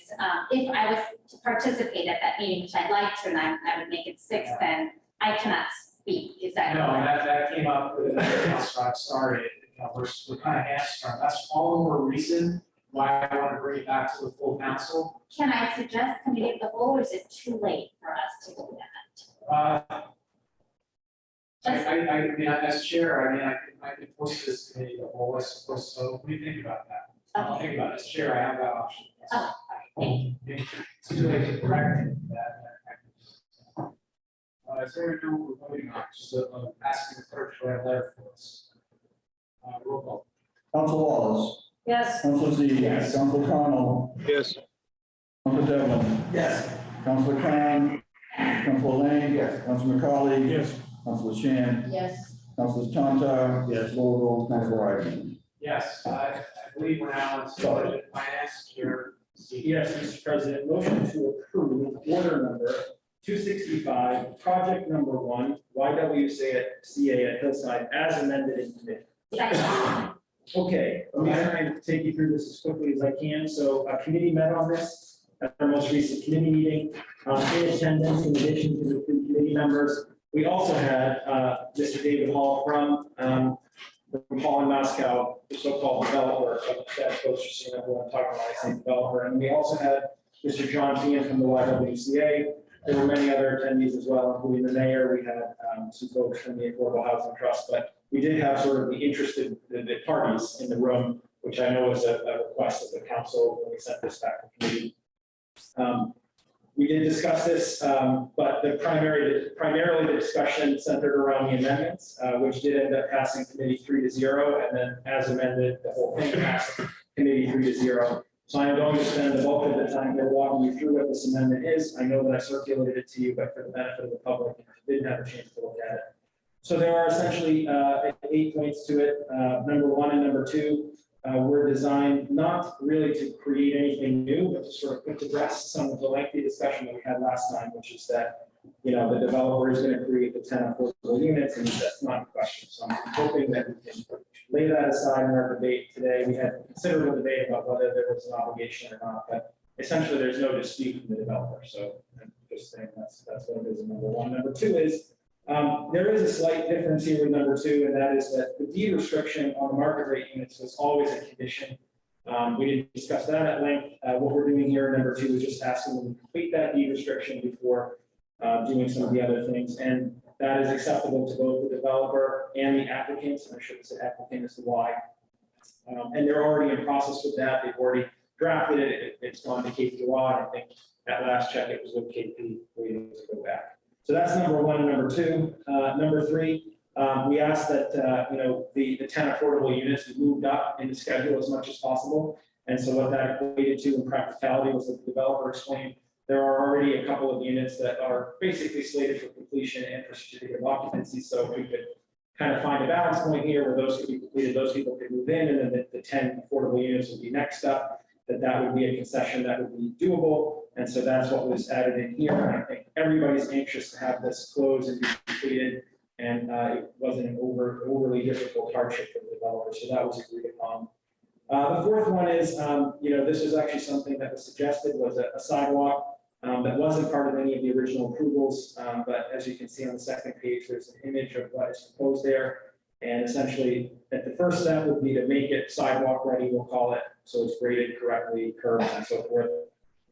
if I was to participate at that meeting, which I'd like to, and I would make it 6, then I cannot speak, is that No, correct? that came up with the council got started. We're kind of hamstrung. That's all the more reason why I want to bring it back to the full council. Can I suggest committee of the whole, or is it too late for us to do that? I mean, as chair, I can post this committee the whole, I suppose, so what do you think about that? I'll think about it, as chair, I have that option. Oh, It's too late to correct it. Is there a number we're voting on, just asking the clerk to write a letter for us? Roll call. Council Wallace. Yes. Council Z. Yes. Council Connell. Yes. Council Devlin. Yes. Council Khan. Council Lane. Yes. Council McCauley. Yes. Council Shan. Yes. Council Tontar. Yes. Vogel. Council Ivan. Yes, I believe we're now on budget finance here. Yes, Mr. President, motion to approve order number 265, project number 1, YWCA at Hillside, as amended in committee. Okay, let me try and take you through this as quickly as I can. So a committee met on this at our most recent committee meeting. In attendance, in addition to the 3 committee members, we also had Mr. David Hall from Hall in Moscow, the so-called developer, that folks are seeing who I'm talking about, I say developer. And we also had Mr. John Pean from the YWCA. There were many other attendees as well, including the mayor. We had some folks from the Affordable Housing Trust, but we did have sort of the interested the parties in the room, which I know was a request of the council when we sent this back to committee. We did discuss this, but primarily the discussion centered around the amendments, which did end up passing committee 3-0, and then as amended, the whole thing passed committee 3-0. So I'm going to spend the bulk of the time here walking you through what this amendment is. I know that I circulated it to you, but for the benefit of the public, if you didn't have a chance to look at it. So there are essentially 8 points to it. Number 1 and number 2 were designed not really to create anything new, but to sort of put to rest some of the lengthy discussion that we had last time, which is that, the developer is going to create the 10 affordable units, and that's not a question. So I'm hoping that we can lay that aside in our debate today. We had considerable debate about whether there was an obligation or not, but essentially there's no dispute from the developer. So I'm just saying that's what it is in number 1. Number 2 is there is a slight difference here with number 2, and that is that the deed restriction on the market rate units was always a condition. We didn't discuss that at length. What we're doing here in number 2 is just asking them to complete that deed restriction before doing some of the other things. And that is acceptable to both the developer and the applicants. And I should have said applicant as to why. And they're already in process with that. They've already drafted it. It's gone to KPY. I think at last check, it was with KP waiting to go back. So that's number 1 and number 2. Number 3, we asked that, the 10 affordable units be moved up in the schedule as much as possible. And so what that equated to in practicality was that the developer explained there are already a couple of units that are basically slated for completion and for certificate of occupancy. So we could kind of find a balance point here where those could be completed, those people could move in, and then the 10 affordable units would be next up. That would be a concession that would be doable. And so that's what was added in here. And I think everybody's anxious to have this closed and be completed. And it wasn't an overly difficult hardship for the developer. So that was agreed upon. The 4th one is, this was actually something that was suggested, was a sidewalk that wasn't part of any of the original approvals. But as you can see on the 2nd page, there's an image of what is proposed there. And essentially, at the first step would be to make it sidewalk ready, we'll call it, so it's graded correctly, curbs and so forth.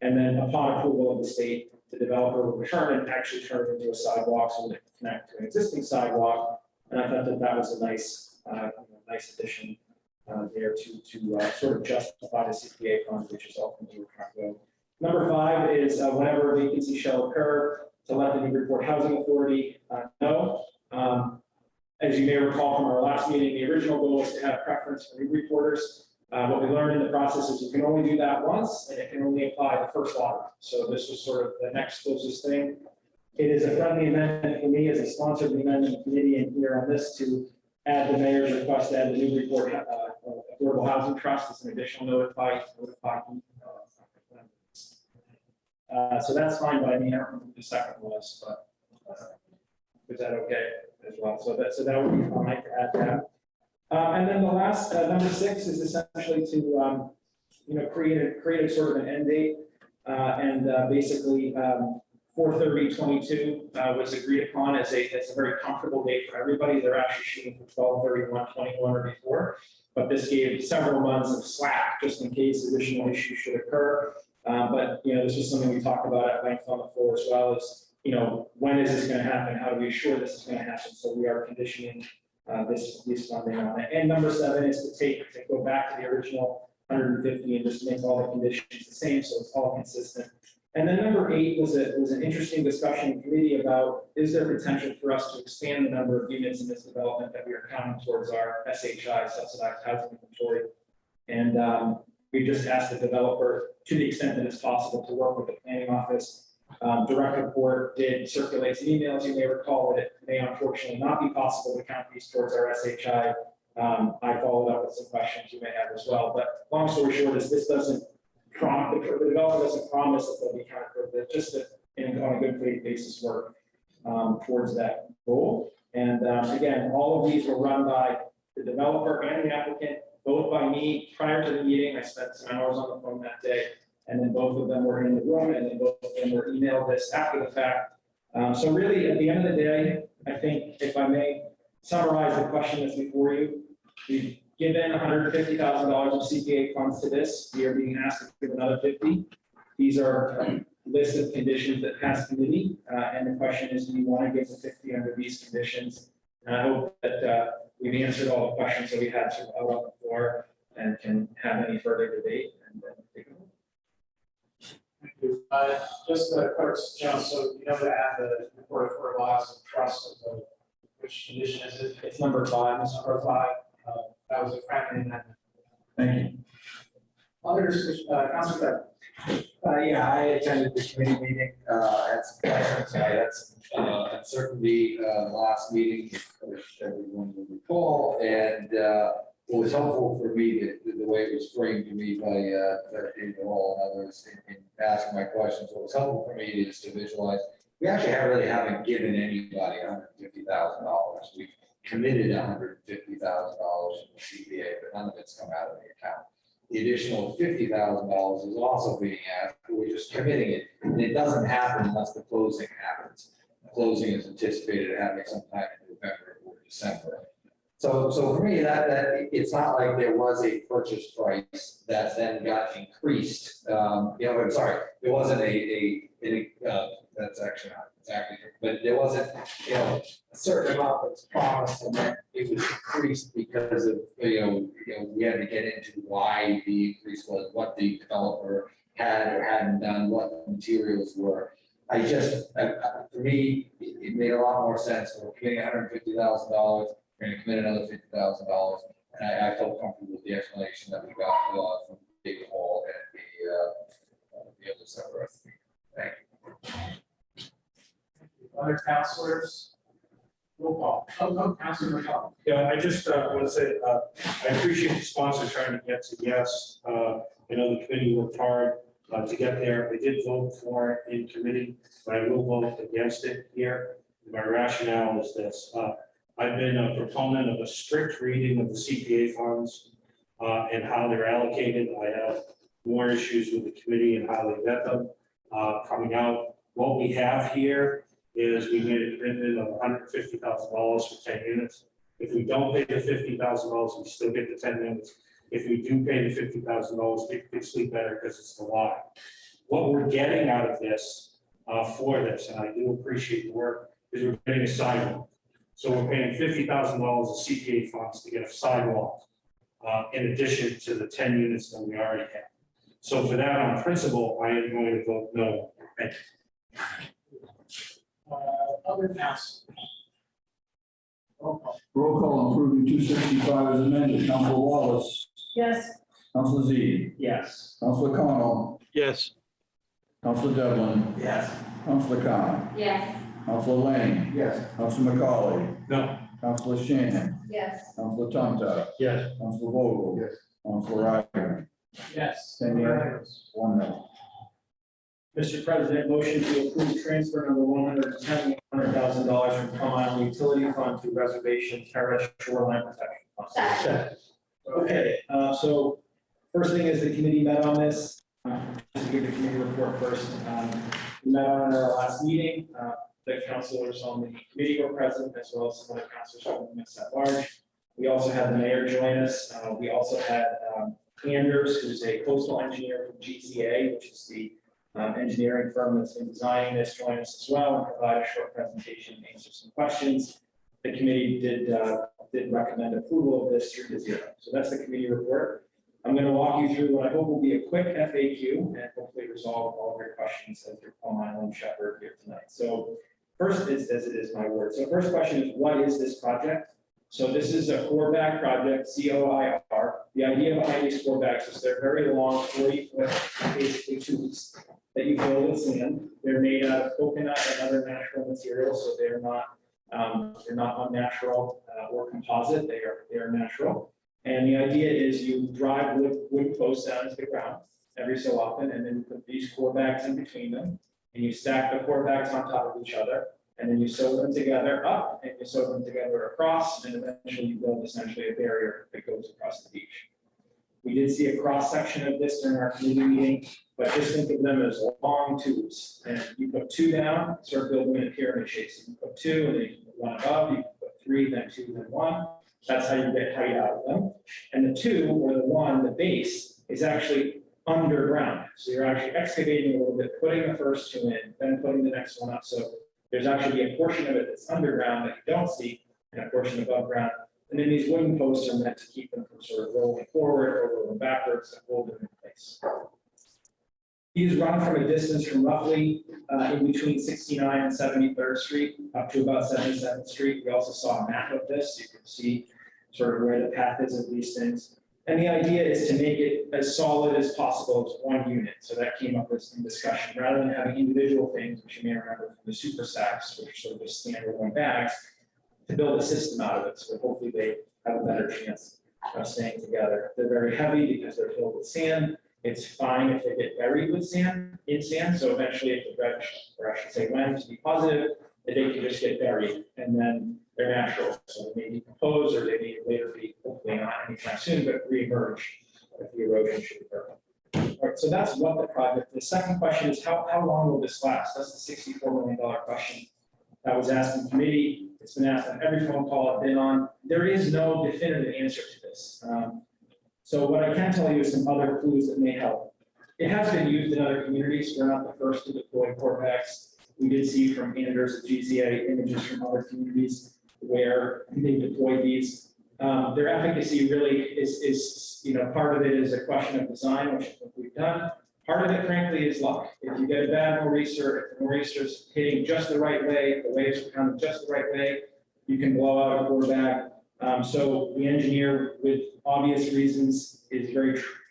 And then upon approval of the state, the developer will return and actually turn it into a sidewalk so that it can connect to an existing sidewalk. And I thought that was a nice addition there to sort of justify the CPA funds, which is ultimately we're trying to go. Number 5 is whenever a vacancy shall occur, to let the Newburyport Housing Authority know. As you may recall from our last meeting, the original goal was to have preference for new reporters. What we learned in the process is you can only do that once, and it can only apply the first lottery. So this was sort of the next closest thing. It is a friendly amendment for me as a sponsor of the amendment committee and here on this to add the mayor's request to add the Newburyport Affordable Housing Trust as an additional notified. So that's fine by me. I don't know who the second was, but is that okay as well? So that would be fine to add that. And then the last, number 6 is essentially to, create a sort of an end date. Basically, 4/30/22 was agreed upon as a very comfortable date for everybody. They're actually shooting for 12/31/21 or before, but this gave several months of slack just in case additional issues should occur. But this was something we talked about at length on the floor as well as, when is this going to happen? How do we assure this is going to happen? So we are conditioning this funding on it. And number 7 is to go back to the original 150 and just make all the conditions the same, so it's all consistent. And then number 8 was an interesting discussion in committee about, is there potential for us to expand the number of units in this development that we are counting towards our SHI, subsidized housing inventory? And we just asked the developer, to the extent that it's possible, to work with the planning office. Direct report did circulate some emails. You may recall that it may unfortunately not be possible to count these towards our SHI. I followed up with some questions you may have as well. But long story short is this doesn't prompt, the developer doesn't promise that they'll be counted, but just that on a good faith basis work towards that goal. And again, all of these were run by the developer and the applicant, both by me prior to the meeting. I spent some hours on the phone that day. And then both of them were in the room, and then both of them were emailed this after the fact. So really, at the end of the day, I think if I may summarize the question that's before you, we've given $150,000 of CPA funds to this. We are being asked to give another 50. These are a list of conditions that pass committee, and the question is, do you want to give the 50 under these conditions? And I hope that we've answered all the questions that we had to on the floor and can have any further debate and then take a vote. Thank you. Just a quick, so you know to add the report for laws of trust of which condition is it? It's number 5, Mr. Profile. That was a friendly amendment. Thank you. Others, Councilor. Yeah, I attended the committee meeting, had some questions, I had some uncertainty last meeting, which everyone will recall, and what was helpful for me, the way it was framed to me by David Hall and others in asking my questions, what was helpful for me is to visualize, we actually haven't given anybody $150,000. We've committed $150,000 in the CPA, but none of it's come out of the account. The additional $50,000 is also being asked, but we're just committing it, and it doesn't happen unless the closing happens. The closing is anticipated happening sometime in November or December. So for me, that it's not like there was a purchase price that then got increased. I'm sorry, there wasn't that's actually not exactly true, but there wasn't, a certain amount that was promised and then it was increased because of, we had to get into why the increase was, what the developer had or hadn't done, what the materials were. For me, it made a lot more sense. We're committing $150,000. We're going to commit another $50,000, and I felt comfortable with the explanation that we got from David Hall and the other separate. Thank you. Other councilors? Roll call. Councilor McCall. Yeah, I just want to say, I appreciate the sponsor trying to get to yes. I know the committee worked hard to get there. I did vote for it in committee, but I will vote against it here. My rationale is this. I've been a proponent of a strict reading of the CPA funds and how they're allocated. I have more issues with the committee and how they vet them coming out. What we have here is we made a commitment of $150,000 for 10 units. If we don't pay the $50,000, we still get the 10 units. If we do pay the $50,000, people can sleep better because it's the law. What we're getting out of this for this, and I do appreciate the work, is we're getting a sidewalk. So we're paying $50,000 of CPA funds to get a sidewalk in addition to the 10 units that we already have. So for that, on principle, I am going to vote no. Thank you. Other councilors? Roll call. Roll call approving 265 as amended. Councilor Wallace. Yes. Councilor Z. Yes. Councilor Connell. Yes. Counselor Devlin, Yes. Counselor Khan, Yes. Counselor Lane, Yes. Counselor McCauley, No. Counselor Shannon, Yes. Counselor Tonto, Yes. Counselor Vogel, Yes. Counselor Ivan, Yes. 10 yeas, 1 no. Mr. President, motion to approve transfer number $110,000 from Plum Island Utility Fund to Reservation Terrace Shoreline Protection Fund. Second. Okay, so first thing is the committee met on this. Just to give the committee report first. We met on our last meeting. The councilors on the committee were present, as well as some other councilors from the mix at large. We also had the mayor join us. We also had Anders, who's a coastal engineer from GZA, which is the engineering firm that's been designing this, join us as well and provide a short presentation and answer some questions. The committee did recommend approval of this 3-0. So that's the committee report. I'm going to walk you through what I hope will be a quick FAQ and hopefully resolve all of your questions as your Plum Island shepherd here tonight. So first is, as it is my word. So first question is, what is this project? So this is a core bag project, COIR. The idea behind these core bags is they're very long, 40-foot, basically tubes that you fill with sand. They're made out of coconut and other natural materials, so they're not unnatural or composite. They are natural. And the idea is you drive wood posts down into the ground every so often, and then you put these core bags in between them, and you stack the core bags on top of each other, and then you sew them together up, and you sew them together across, and eventually you build essentially a barrier that goes across the beach. We did see a cross section of this during our committee meeting, but just think of them as long tubes. And you put 2 down, start building in a pyramid shape. So you put 2, and then you put 1 above, you put 3, then 2, then 1. That's how you get height out of them. And the 2, or the 1, the base, is actually underground. So you're actually excavating a little bit, putting the first 2 in, then putting the next one up. So there's actually a portion of it that's underground that you don't see, and a portion above ground. And then these wooden posts are meant to keep them from sort of rolling forward or rolling backwards to hold them in place. These run from a distance from roughly in between 69 and 73rd Street up to about 77th Street. We also saw a map of this, so you can see sort of where the path is of these things. And the idea is to make it as solid as possible as one unit. So that came up in discussion. Rather than having individual things, which you may remember from the super sacks, which are sort of just standalone bags, to build a system out of it. So hopefully they have a better chance of staying together. They're very heavy because they're filled with sand. It's fine if they get buried with sand, in sand. So eventually if the dredge, or I should say when, to be positive, that they can just get buried and then they're natural. So they may decompose or they may later be, hopefully not anytime soon, but reemerge if the erosion should occur. All right, so that's what the project. The second question is how long will this last? That's the $64 million question that was asked in committee. It's been asked on every phone call I've been on. There is no definitive answer to this. So what I can tell you is some other clues that may help. It has been used in other communities. We're not the first to deploy core bags. We did see from Anders at GZA images from other communities where they deploy these. Their efficacy really is, part of it is a question of design, which is what we've done. Part of it, frankly, is luck. If you get a bad nor'easter, if the nor'easter's hitting just the right way, if the waves are coming just the right way, you can blow out a core bag. So the engineer, with obvious reasons,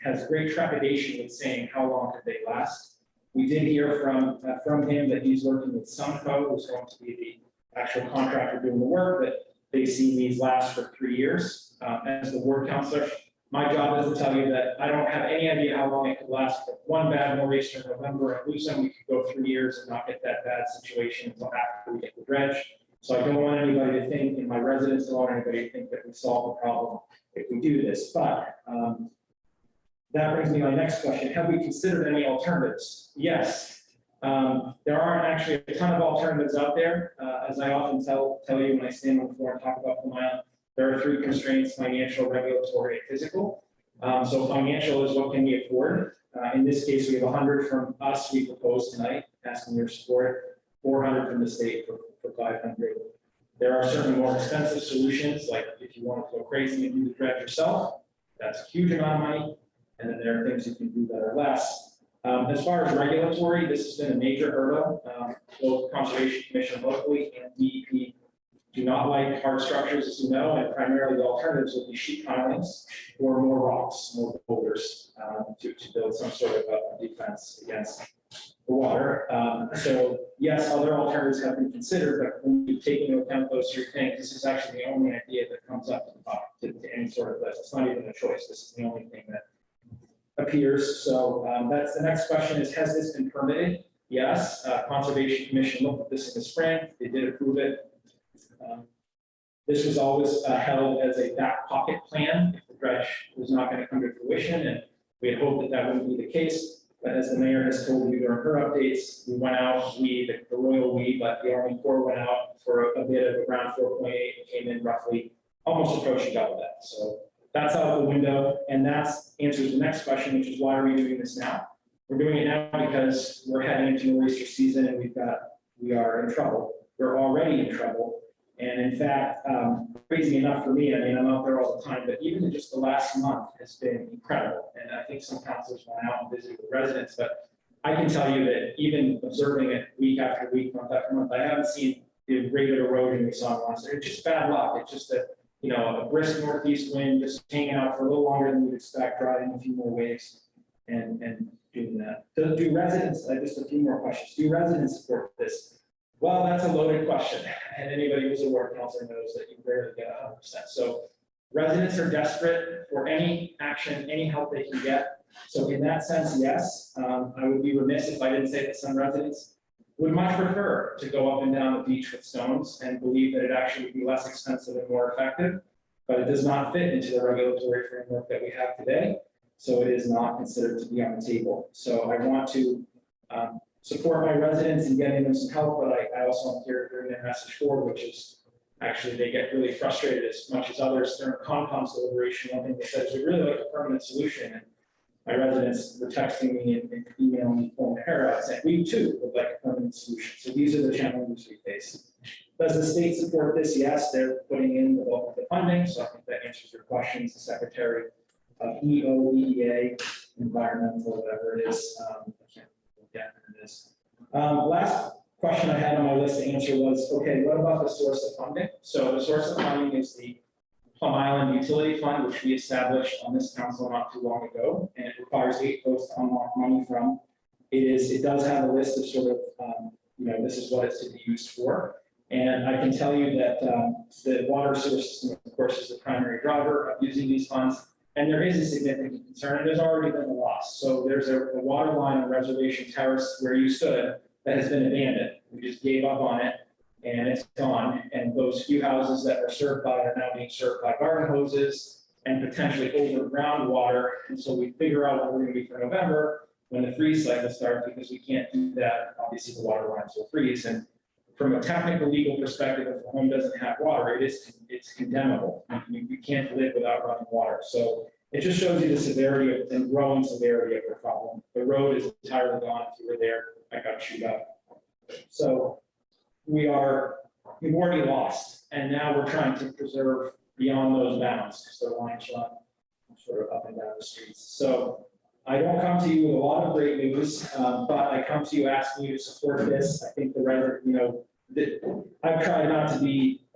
has great trepidation with saying how long could they last. We did hear from him that he's working with Sunco, who's going to be the actual contractor doing the work, that they've seen these last for 3 years. As the ward counselor, my job is to tell you that I don't have any idea how long it could last. But one bad nor'easter in November and Lucerne, we could go 3 years and not get that bad situation until after we get the dredge. So I don't want anybody to think, and my residents don't want anybody to think that we solve the problem if we do this. But that brings me to my next question. Have we considered any alternatives? Yes. There aren't actually a ton of alternatives out there. As I often tell you when I stand on the floor and talk about Plum Island, there are 3 constraints: financial, regulatory, and physical. So financial is what can we afford. In this case, we have 100 from us, we propose tonight, asking your support, 400 from the state for 500. There are certainly more expensive solutions, like if you want to go crazy and do the dredge yourself, that's a huge amount of money. And then there are things you can do that are less. As far as regulatory, this has been a major hurdle. Both Conservation Commission locally and DEP do not like hard structures, as you know, and primarily the alternatives would be sheet pilings or more rocks, more boulders, to build some sort of a defense against the water. So yes, other alternatives have been considered, but when you take into account those three things, this is actually the only idea that comes up to any sort of list. It's not even a choice. This is the only thing that appears. So that's the next question is, has this been permitted? Yes, Conservation Commission looked at this in the spring. They did approve it. This was always held as a back pocket plan if the dredge was not going to come to fruition, and we had hoped that that wouldn't be the case. But as the mayor has told you during her updates, we went out, the royal we, but the Army Corps went out for a bid of around 4.8 and came in roughly almost approaching double that. So that's out the window, and that's answers the next question, which is why are we doing this now? We're doing it now because we're heading into nor'easter season and we are in trouble. We're already in trouble. And in fact, crazy enough for me, I mean, I'm out there all the time, but even just the last month has been incredible. And I think some councilors went out and visited with residents, but I can tell you that even observing it week after week, month after month, I haven't seen the rate of erosion we saw last year. It's just bad luck. It's just a brisk northeast wind, just hanging out for a little longer than you'd expect, driving a few more waves and doing that. Do residents, just a few more questions, do residents support this? Well, that's a loaded question, and anybody who's a ward councilor knows that you rarely get 100%. So residents are desperate for any action, any help they can get. So in that sense, yes, I would be remiss if I didn't say that some residents would much prefer to go up and down the beach with stones and believe that it actually would be less expensive and more effective, but it does not fit into the regulatory framework that we have today. So it is not considered to be on the table. So I want to support my residents in getting them some help, but I also am here to bring their message forward, which is actually they get really frustrated as much as others during Concom's deliberation. One thing they said is we really like a permanent solution. And my residents were texting me and emailing me, pulling their hair out, saying we too would like a permanent solution. So these are the challenges we face. Does the state support this? Yes, they're putting in the bulk of the funding. So I think that answers your questions. The Secretary of EOEA, environmental, whatever it is. I can't get into this. Last question I had on my list to answer was, okay, what about the source of funding? So the source of funding is the Plum Island Utility Fund, which we established on this council not too long ago, and it requires 8 votes to unlock money from. It does have a list of sort of, this is what it's to be used for. And I can tell you that the water source system, of course, is the primary driver of using these funds. And there is a significant concern, and there's already been a loss. So there's a water line on Reservation Terrace where you stood that has been abandoned. We just gave up on it, and it's gone. And those few houses that are served by are now being served by garden hoses and potentially overground water. And so we figure out what we're going to do for November when the freeze cycle starts, because we can't do that. Obviously, the water lines will freeze. And from a technical legal perspective, if the home doesn't have water, it's condemnable. You can't live without running water. So it just shows you the severity of and growing severity of the problem. The road is entirely gone. If you were there, I got chewed up. So we've already lost, and now we're trying to preserve beyond those bounds because the lines run sort of up and down the streets. So I don't come to you with a lot of great news, but I come to you asking you to support this. I think I've tried not to be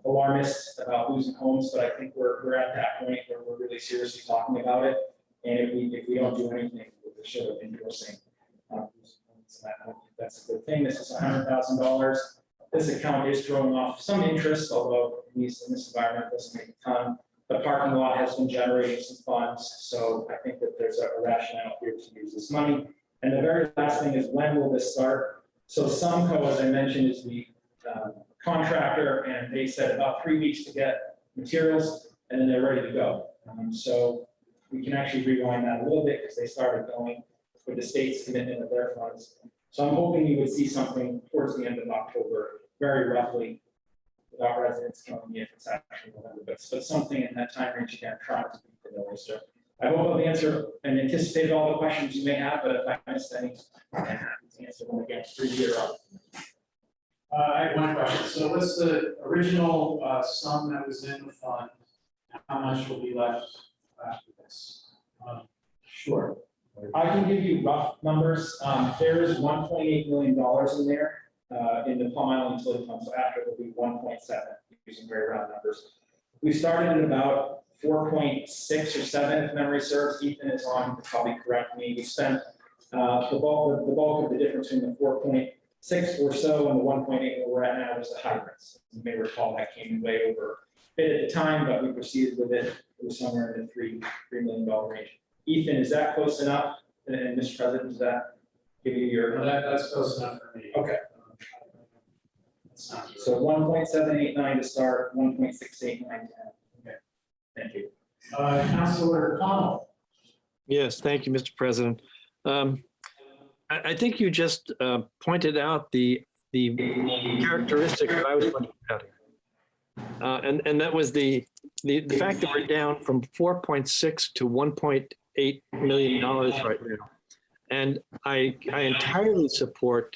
alarmist about losing homes, but I think we're at that point where we're really seriously talking about it. And if we don't do anything, we're sort of endorsing that's a good thing. This is $100,000. This account is throwing off some interest, although in this environment it doesn't make a ton. The parking lot has been generating some funds, so I think that there's a rationale here to use this money. And the very last thing is, when will this start? So Sumco, as I mentioned, is the contractor, and they said about 3 weeks to get materials, and then they're ready to go. So we can actually rewind that a little bit because they started going with the state's commitment of their funds. So I'm hoping you would see something towards the end of October, very roughly, without residents telling me if it's actually November, but something in that time range again, trying to be the nor'easter. I hope I've answered and anticipated all the questions you may have, but if I missed any, I'm happy to answer them again. 3 year up. I have one question. So what's the original sum that was in the fund? How much will be left after this? Sure. I can give you rough numbers. There is $1.8 million in there. in the Plum Island utility fund, so after it will be 1.7, using very round numbers. We started at about 4.6 or 7, if memory serves. Ethan is on, to probably correct me. We spent the bulk of the difference between the 4.6 or so and the 1.8 where we're at now was the hydrants. You may recall that came in way over a bit at the time, but we proceeded with it. It was somewhere in the $3 million range. Ethan, is that close enough? And Mr. President, does that give you your? No, that's close enough for me. Okay. That's not true. So 1.789 to start, 1.689 to end. Okay. Thank you. Councilor Connell. Yes, thank you, Mr. President. I think you just pointed out the characteristic that I was pointing out here. And that was the fact that we're down from 4.6 to 1.8 million dollars right now. And I entirely support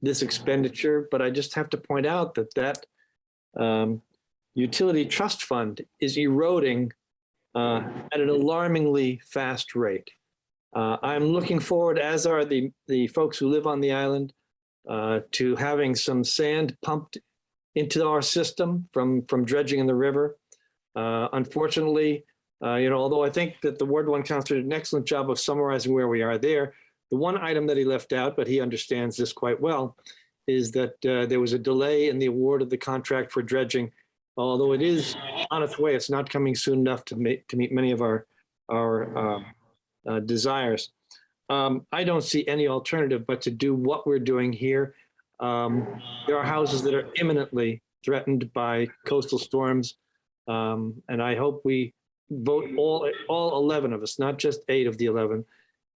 this expenditure, but I just have to point out that utility trust fund is eroding at an alarmingly fast rate. I'm looking forward, as are the folks who live on the island, to having some sand pumped into our system from dredging in the river. Unfortunately, although I think that the Ward 1 Councilor did an excellent job of summarizing where we are there, the one item that he left out, but he understands this quite well, is that there was a delay in the award of the contract for dredging. Although it is on its way, it's not coming soon enough to meet many of our desires. I don't see any alternative but to do what we're doing here. There are houses that are imminently threatened by coastal storms, and I hope we vote all 11 of us, not just 8 of the 11,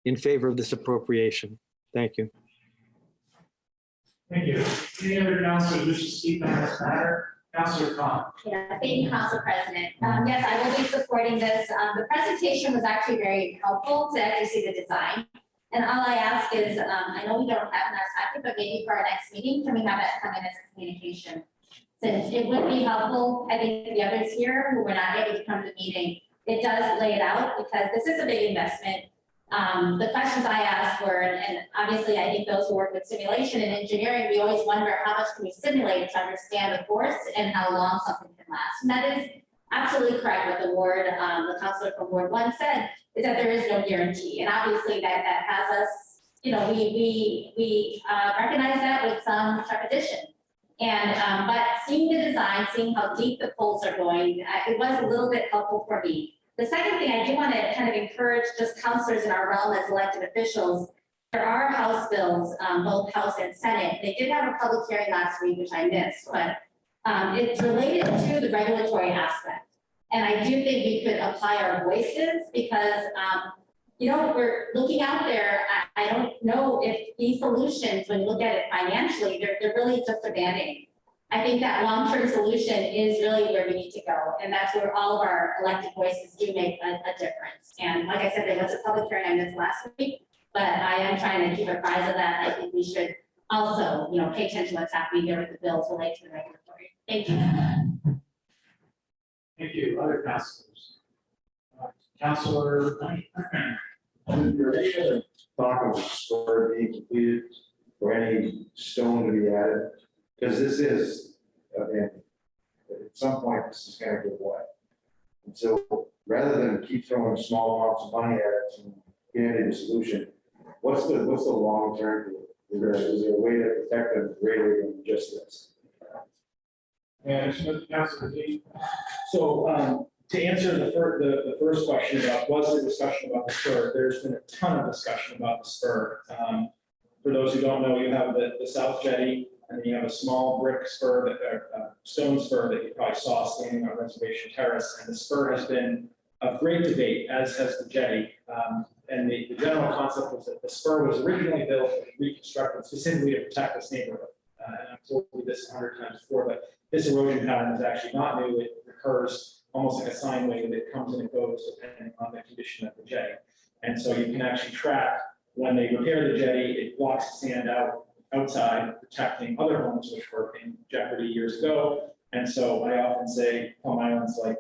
in favor of this appropriation. Thank you. Thank you. Any other councilors wish to speak on this matter? Councilor Khan. Yeah, thank you, Council President. Yes, I will be supporting this. The presentation was actually very helpful to actually see the design. And all I ask is, I know we don't have enough time, but maybe for our next meeting, can we have that come in as a communication? Since it would be helpful, I think the others here who were not able to come to the meeting, it does lay it out because this is a big investment. The questions I asked were, and obviously I think those who work with simulation and engineering, we always wonder how much can we simulate to understand the force and how long something can last. And that is absolutely correct what the councilor from Ward 1 said, is that there is no guarantee. And obviously that has us, we recognize that with some trepidation. And, but seeing the design, seeing how deep the poles are going, it was a little bit helpful for me. The second thing I do want to kind of encourage just councilors in our realm as elected officials, there are House bills, both House and Senate. They did have a public hearing last week, which I missed, but it's related to the regulatory aspect. And I do think we could apply our voices because, we're looking out there. I don't know if these solutions, when you look at it financially, they're really just a Band-Aid. I think that long-term solution is really where we need to go. And that's where all of our elected voices do make a difference. And like I said, there was a public hearing I missed last week, but I am trying to keep apprised of that. I think we should also, pay attention to what's happening here with the bills related to the regulatory. Thank you. Thank you. Other councilors. Councilor. Talk of spur being completed or any stone to be added, because this is, at some point, this is going to go away. And so rather than keep throwing small amounts of money at it and getting a solution, what's the long term? Is there a way to protect them greater than just this? So to answer the first question about was there discussion about the spur, there's been a ton of discussion about the spur. For those who don't know, you have the South Jetty, and then you have a small brick spur, stone spur that you probably saw standing on Reservation Terrace. And the spur has been of great debate, as has the jetty. And the general concept was that the spur was originally built and reconstructed specifically to protect this neighborhood. And I've told you this 100 times before, but this erosion pattern is actually not new. It occurs almost like a sine wave that comes and it goes depending on the condition of the jetty. And so you can actually track when they repair the jetty, it blocks the sand outside, protecting other homes which were in jeopardy years ago. And so I often say, Plum Island's like,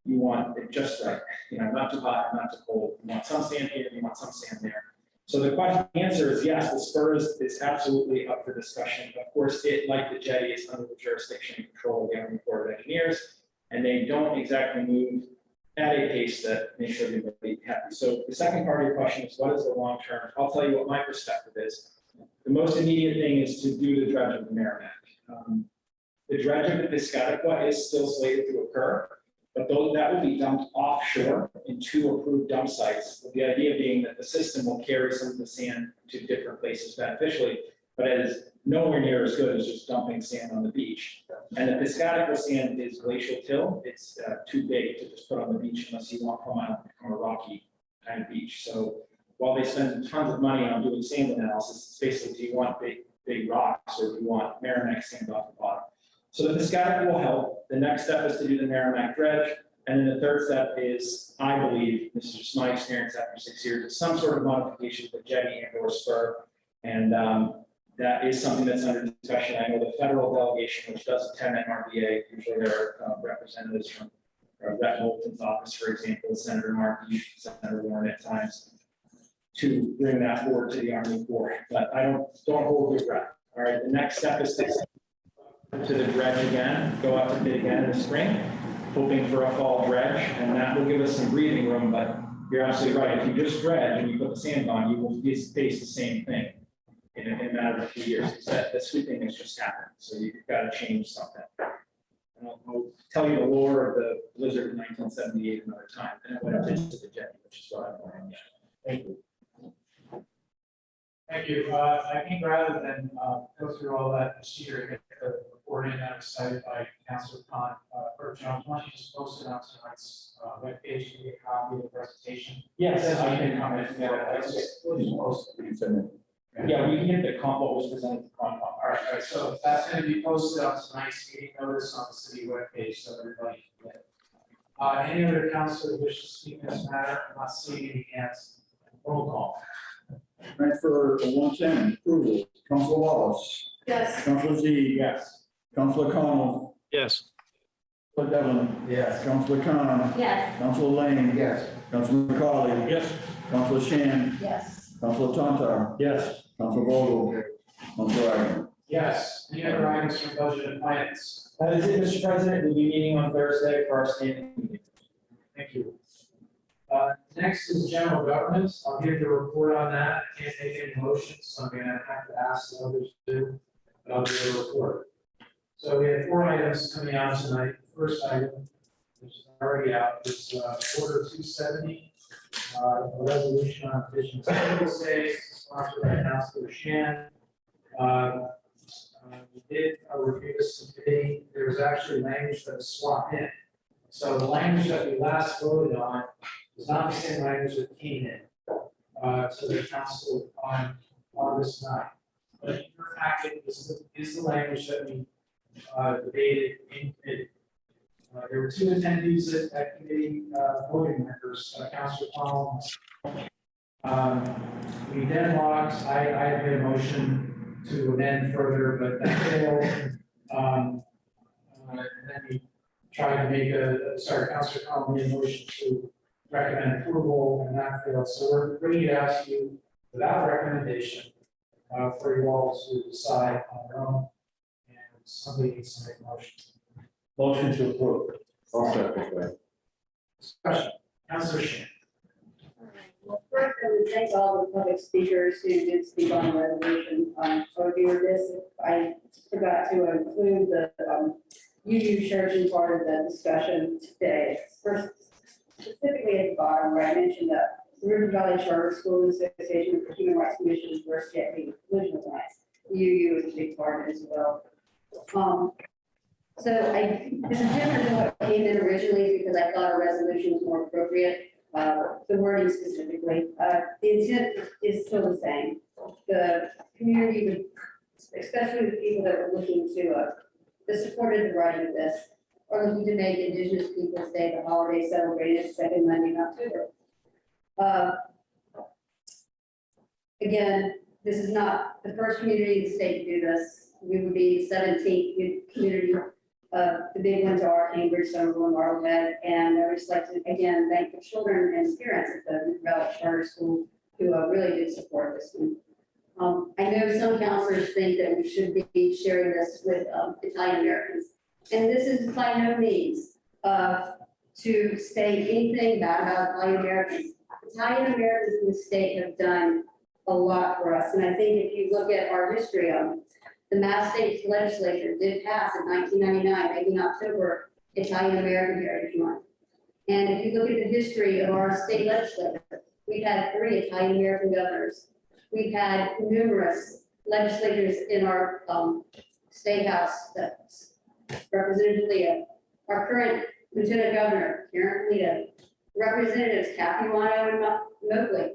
you want it just right, not too hot, not too cold. You want some sand here, you want some sand there. So the answer is yes, the spur is absolutely up for discussion. Of course, it, like the jetty, is under the jurisdiction and control of the Army Corps of Engineers, and they don't exactly move at a pace that makes everybody happy. So the second part of your question is, what is the long term? I'll tell you what my perspective is. The most immediate thing is to do the dredge of the Merrimack. The dredge of the Piscataqua is still slated to occur, but that will be dumped offshore in 2 approved dump sites, with the idea being that the system will carry some of the sand to different places beneficially, but it is nowhere near as good as just dumping sand on the beach. And the Piscataqua sand is glacial till. It's too big to just put on the beach unless you want Plum Island to become a rocky kind of beach. So while they spend tons of money on doing sand analysis, it's basically, do you want big rocks or do you want Merrimack sand off the bottom? So the Piscataqua will help. The next step is to do the Merrimack dredge. And then the third step is, I believe, this is just my experience after 6 years, is some sort of modification of the jetty and or spur. And that is something that's under discussion. I know the federal delegation, which does attend MRBA, usually there are representatives from Rep. Moulton's office, for example, Senator Markey, Senator Warren at times, to bring that forward to the Army Corps. But don't hold your breath. All right, the next step is to the dredge again, go out to bid again in the spring, hoping for a fall dredge, and that will give us some breathing room. But you're absolutely right. If you just dredge and you put the sand on, you will face the same thing in a matter of a few years. Except the sweeping has just happened, so you've got to change something. And I'll tell you the lore of the blizzard in 1978 another time, and what it did to the jetty, which is what I'm learning. Thank you. Thank you. I think rather than go through all that procedure and get the report in, I'm excited by Councilor Khan. Clerk Jones, why don't you just post it on tonight's webpage to get a copy of the presentation? Yes, I can comment. Post it. Yeah, we can get the what was presented to Concom. All right, so that's going to be posted on tonight's meeting notice on the city webpage, so everybody can get it. Any other councilor wish to speak in this matter? I'm not seeing any hands. Roll call. Right, for 110, approval, Councilor Wallace. Yes. Councilor Z. Yes. Councilor Connell. Yes. Councilor Devlin. Yes. Councilor Khan. Yes. Councilor Lane. Yes. Councilor McCauley. Yes. Councilor Shan. Yes. Councilor Tontar. Yes. Councilor Vogel. Councilor Ivan. Yes. Any other items from budget and finance? That is it, Mr. President. We'll be meeting on Thursday for our standing meeting. Thank you. Next is general government. I'll give the report on that. I can't make any motions, so I'm gonna have to ask the others to do, but I'll give the report. So we have 4 items coming out tonight. First item, which is already out, is order 270, a resolution on Vision Service Day, sponsored by Councilor Shan. We did review this today. There was actually language that was swapped in. So the language that we last voted on is not the same language that came in to the council on August 9th. But in your packet is the language that we debated in committee. There were 2 attendees at committee, voting members, Councilor Plum. We then locked, I had made a motion to amend further, but that failed. And then we tried to make Councilor Plum made a motion to recommend approval, and that failed. So we're bringing it out to you without recommendation for you all to decide on your own. And somebody needs to make a motion. Motion to approve. Discussion. Councilor Shan. Well, first, I would thank all the public speakers who did speak on the resolution. So if you were this, I forgot to include the UU Sheridan part of the discussion today. First, specifically at the bottom where I mentioned that the River Valley Charter School Association for Human Rights Commission versus getting collision rights. UU is a big part as well. So this is different than what came in originally because I thought a resolution was more appropriate. The wording specifically, the intent is still the same. The community, would, especially the people that were looking to, that supported the writing of this, are looking to make Indigenous Peoples' Day the holiday celebrated second Monday in October. Again, this is not the first community in the state to do this. We would be 17th community. The big ones are Cambridge, Somerville, Marblehead, and I would just like to again thank the children and parents at the River Valley Charter School who really did support this one. I know some counselors think that we should be sharing this with Italian Americans. And this is by no means to say anything bad about Italian Americans. Italian Americans in the state have done a lot for us. And I think if you look at our history, the Mass State Legislature did pass in 1999, maybe in October, Italian American Heritage Month. And if you look at the history of our state legislature, we've had 3 Italian American governors. We've had numerous legislators in our state house, Representative Leah, our current Lieutenant Governor, Karen Lita, Representatives Kathy Wano and Moakley,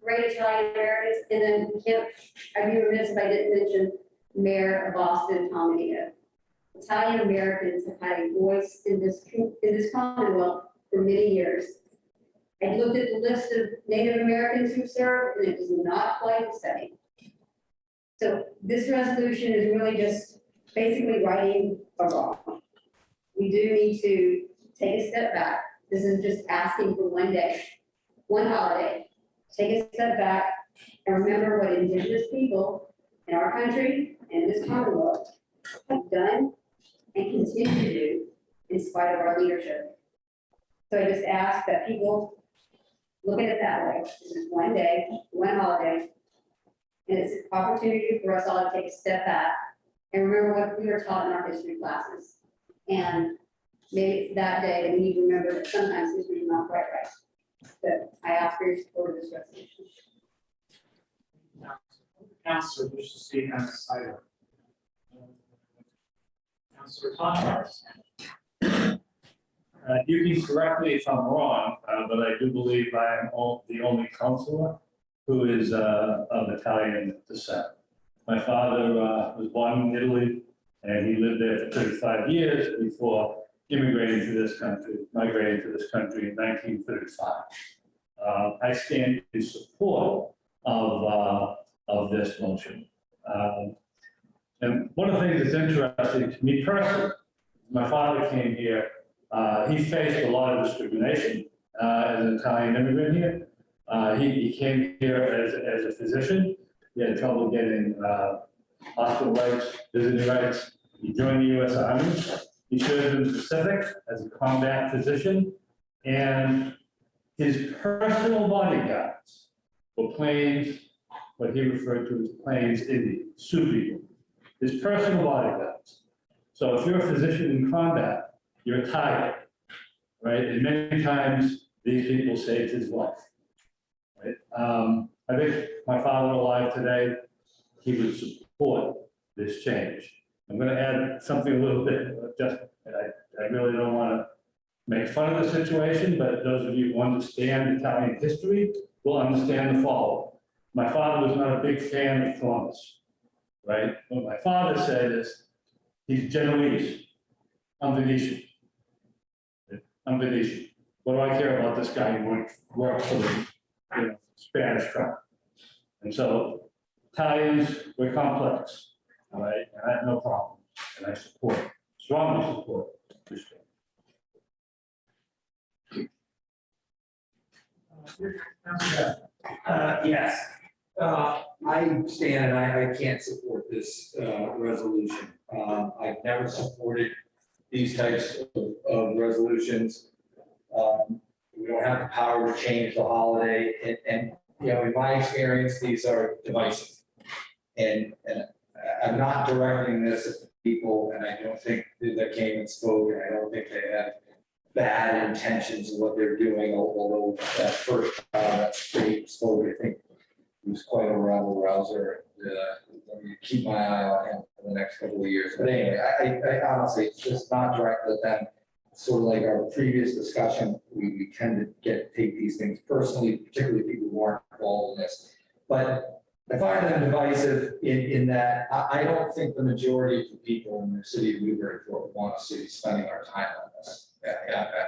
great Italian Americans, and then I'd be remiss if I didn't mention Mayor of Boston, Tom Anita. Italian Americans have had a voice in this Commonwealth for many years. I looked at the list of Native Americans who served, and it was not quite the same. So this resolution is really just basically righting a wrong. We do need to take a step back. This is just asking for one day, one holiday. Take a step back and remember what Indigenous people in our country and this Commonwealth have done and continue to do in spite of our leadership. So I just ask that people look at it that way. This is one day, one holiday, and it's an opportunity for us all to take a step back and remember what we were taught in our history classes. And maybe it's that day that we need to remember that sometimes history is not quite right. But I ask for your support of this resolution. Councilor wishes to speak on this item. Councilor Thomas. You can correct me if I'm wrong, but I do believe I am the only councilor who is of Italian descent. My father was born in Italy, and he lived there for 35 years before migrating to this country in 1935. I stand in support of this motion. And one of the things that's interesting to me personally, my father came here. He faced a lot of discrimination as an Italian immigrant here. He came here as a physician. He had trouble getting hospital rights, visiting rights. He joined the U.S. Army. He served in the Pacific as a combat physician. And his personal bodyguards were Plains, what he referred to as Plains Indians, Sioux people. His personal bodyguards. So if you're a physician in combat, you're a target, right? And many times these people saved his life, right? I think my father alive today, he would support this change. I'm going to add something a little bit, I really don't want to make fun of the situation, but those of you who understand Italian history will understand the following. My father was not a big fan of Columbus, right? What my father said is, he's Genoese. I'm Venetian. I'm Venetian. What do I care about this guy who went work for the Spanish crown? And so Italians, we're complex, all right? And I have no problem, and I strongly support this. Yes. I stand and I can't support this resolution. I've never supported these types of resolutions. We don't have the power to change the holiday, and in my experience, these are divisive. And I'm not directing this at the people, and I don't think that came and spoke, and I don't think they have bad intentions of what they're doing, although that first that state spoke, I think he was quite a rabble rouser. Let me keep my eye on him for the next couple of years. But anyway, I honestly, it's just not directed at them. Sort of like our previous discussion, we tend to take these things personally, particularly people who aren't involved in this. But I find them divisive in that I don't think the majority of the people in the city of Newburyport want us to be spending our time on this.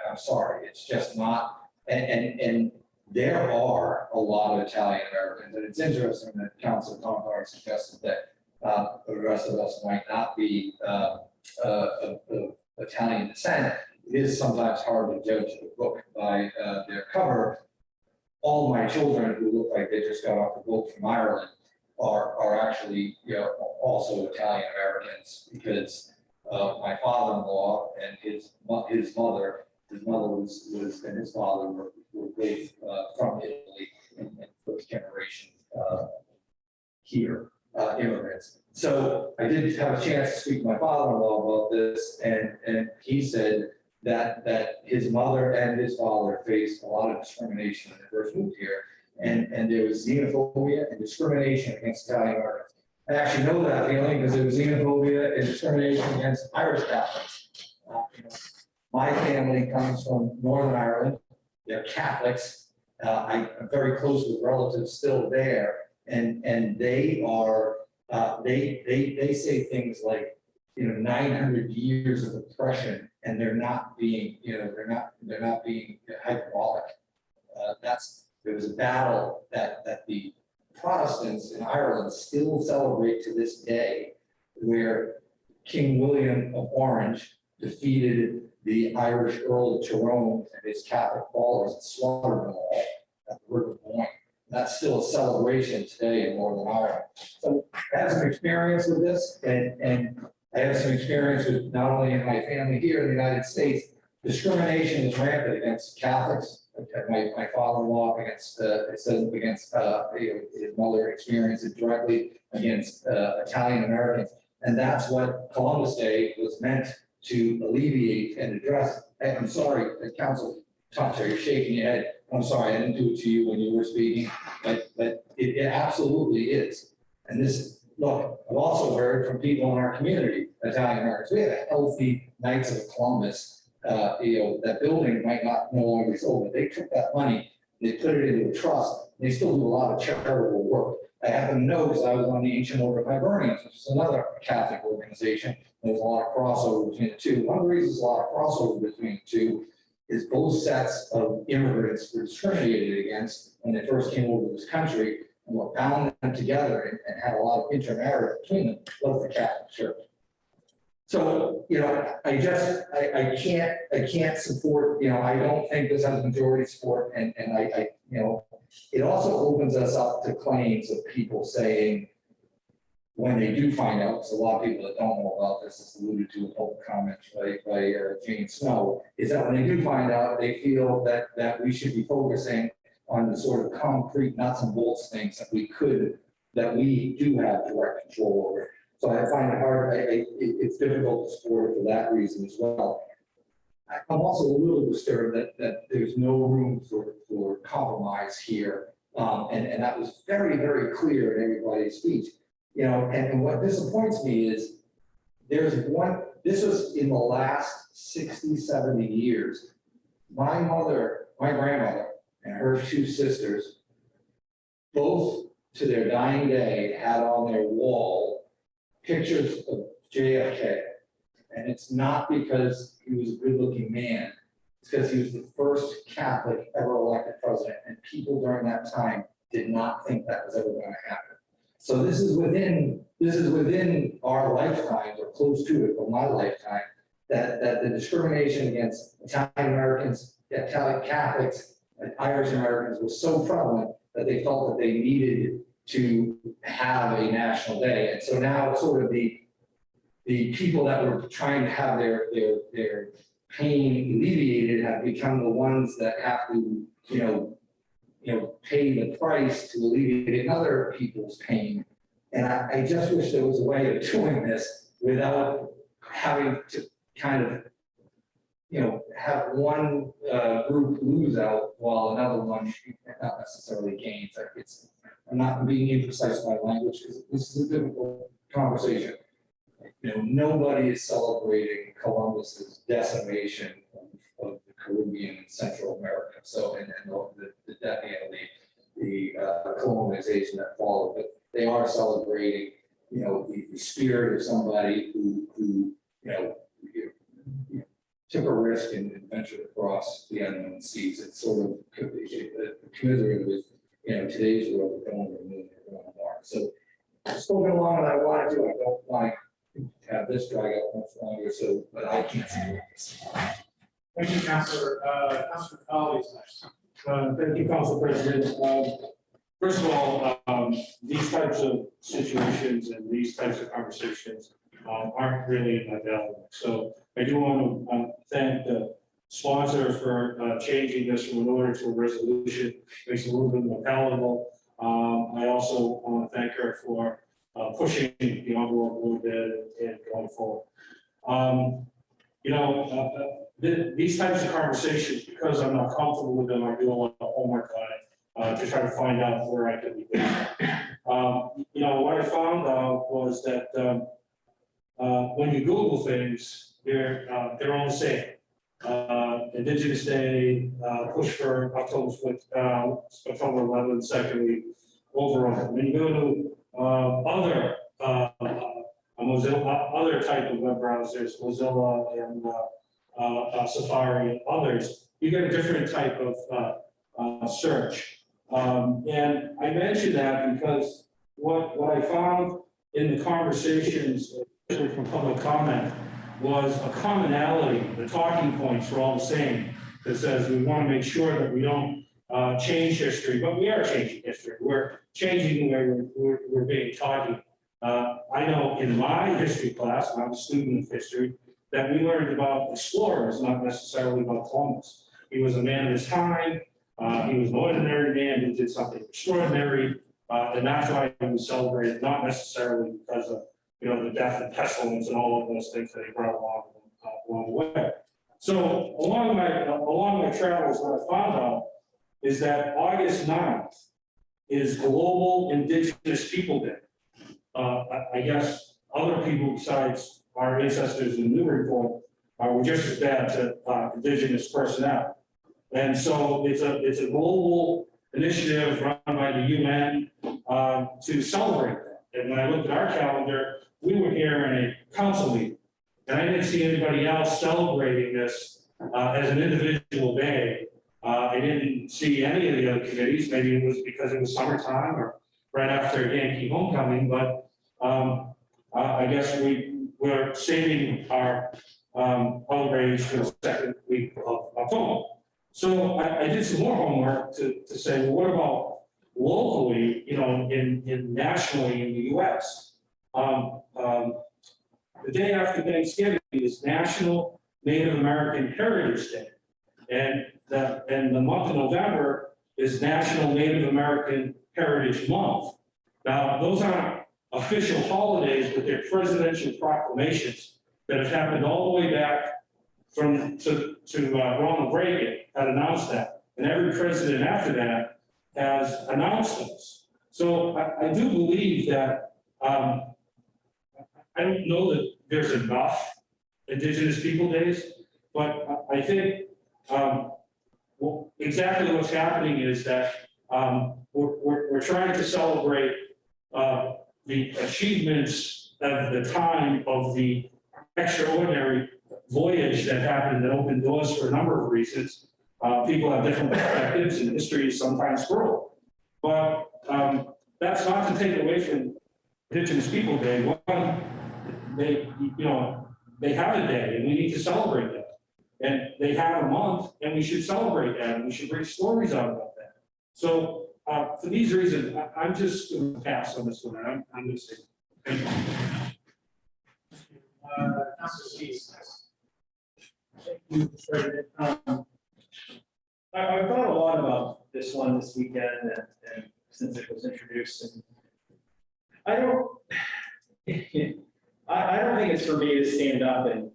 I'm sorry, it's just not. And there are a lot of Italian Americans, and it's interesting that Councilor Carpenter suggested that the rest of us might not be of Italian descent. It is sometimes hard to judge a book by their cover. all my children who look like they just got off the boat from Ireland are actually, also Italian Americans, because my father-in-law and his mother was and his father were both from Italy and first generation here, immigrants. So I did have a chance to speak to my father-in-law about this, and he said that his mother and his father faced a lot of discrimination when they first moved here, and there was xenophobia and discrimination against Italian Americans. I actually know that feeling because there was xenophobia and discrimination against Irish Catholics. My family comes from Northern Ireland. They're Catholics. I'm very close with relatives still there, and they are they say things like 900 years of oppression, and they're not being they're not being hyperbolic. There was a battle that the Protestants in Ireland still celebrate to this day, where King William of Orange defeated the Irish Earl of Tyrone and his Catholic followers and slaughtered them all at the River Boyne. That's still a celebration today in Northern Ireland. So I have some experience with this, and I have some experience with not only in my family here in the United States. Discrimination is rampant against Catholics. My father-in-law against his mother experienced it directly against Italian Americans, and that's what Columbus Day was meant to alleviate and address. I'm sorry, Council Thompson, you're shaking your head. I'm sorry, I didn't do it to you when you were speaking, but it absolutely is. And this, look, I've also heard from people in our community, Italian Americans, we have a healthy Knights of Columbus. That building might not no longer be sold, but they took that money, they put it into a trust, and they still do a lot of charitable work. I happen to know because I was on the Ancient Order of Hibernians, which is another Catholic organization. There's a lot of crossover between the two. One of the reasons there's a lot of crossover between the two is both sets of immigrants were discriminated against when they first came over to this country, and what bound them together and had a lot of intermarriage between them was the Catholic Church. So, I can't support, I don't think this has majority support, and it also opens us up to claims of people saying, when they do find out, because a lot of people that don't know about this, is alluded to in public comments by Jane Snow, is that when they do find out, they feel that we should be focusing on the sort of concrete nuts and bolts things that we do have direct control over. So I find it hard, it's difficult to support it for that reason as well. I'm also a little disturbed that there's no room for compromise here. And that was very, very clear in everybody's speech. And what disappoints me is this was in the last 60, 70 years. My grandmother and her two sisters, both to their dying day, had on their wall pictures of JFK. And it's not because he was a good-looking man. It's because he was the first Catholic ever elected president, and people during that time did not think that was ever going to happen. So this is within our lifetime, or close to it, or my lifetime, that the discrimination against Italian Americans, Italian Catholics, and Irish Americans was so prevalent that they felt that they needed to have a national day. And so now sort of the people that were trying to have their pain alleviated have become the ones that have to, pay the price to alleviate other people's pain. And I just wish there was a way of doing this without having to kind of, have one group lose out while another one not necessarily gains. I'm not being imprecise by language because this is a difficult conversation. Nobody is celebrating Columbus's decimation of the Caribbean and Central America. So, and the colonization that followed, but they are celebrating, the spirit of somebody who took a risk and ventured across the unknown seas. It's sort of commiserative with, today's world, we're going to the moon, we're going to Mars. So I've spoken longer than I wanted to. I don't want to have this drag out much longer, but I can't support this. Thank you, Councilor. Councilor Colley is next. Thank you, Council President. First of all, these types of situations and these types of conversations aren't really in my element. So I do want to thank the sponsor for changing this from an order to a resolution, makes it a little bit more palatable. I also want to thank her for pushing the envelope a little bit and going forward. These types of conversations, because I'm not comfortable with them, I do a lot of homework on it to try to find out where I can be better. What I found out was that when you Google things, they're all the same. Indigenous Day, push for October 11th, second week, overall. When you go to other Mozilla, other type of web browsers, Mozilla and Safari and others, you get a different type of search. And I mention that because what I found in the conversations from public comment was a commonality. The talking points were all the same. That says we want to make sure that we don't change history, but we are changing history. We're changing the way we're being taught. I know in my history class, and I'm a student of history, that we learned about explorers, not necessarily about Columbus. He was a man of his time. He was an ordinary man who did something extraordinary, and that's why we celebrate it, not necessarily because of the death and pestilence and all of those things that he brought along the way. So along my travels, what I found out is that August 9th is Global Indigenous People Day. I guess other people besides our ancestors in Newburyport were just as bad to Indigenous personnel. And so it's a global initiative run by the UN to celebrate that. And when I looked at our calendar, we were here in a council meeting, and I didn't see anybody else celebrating this as an individual day. I didn't see any of the other committees. Maybe it was because it was summertime or right after Yankee homecoming, but I guess we're saving our outrage for the second week of October. So I did some more homework to say, well, what about locally, in nationally in the US? The day after Thanksgiving is National Native American Heritage Day. And the month of November is National Native American Heritage Month. Now, those aren't official holidays, but they're presidential proclamations that have happened all the way back to Ronald Reagan had announced that. And every president after that has announced this. So I do believe that I don't know that there's enough Indigenous People Days, but I think exactly what's happening is that we're trying to celebrate the achievements of the time of the extraordinary voyage that happened that opened doors for a number of reasons. People have different perspectives, and history is sometimes cruel. But that's not to take away from Indigenous People Day. One, they have a day, and we need to celebrate that. And they have a month, and we should celebrate that, and we should bring stories out about that. So for these reasons, I'm just going to pass on this one. I'm going to say thank you. Councilor Keys. Thank you, Mr. President. I've thought a lot about this one this weekend and since it was introduced, and I don't think it's for me to stand up and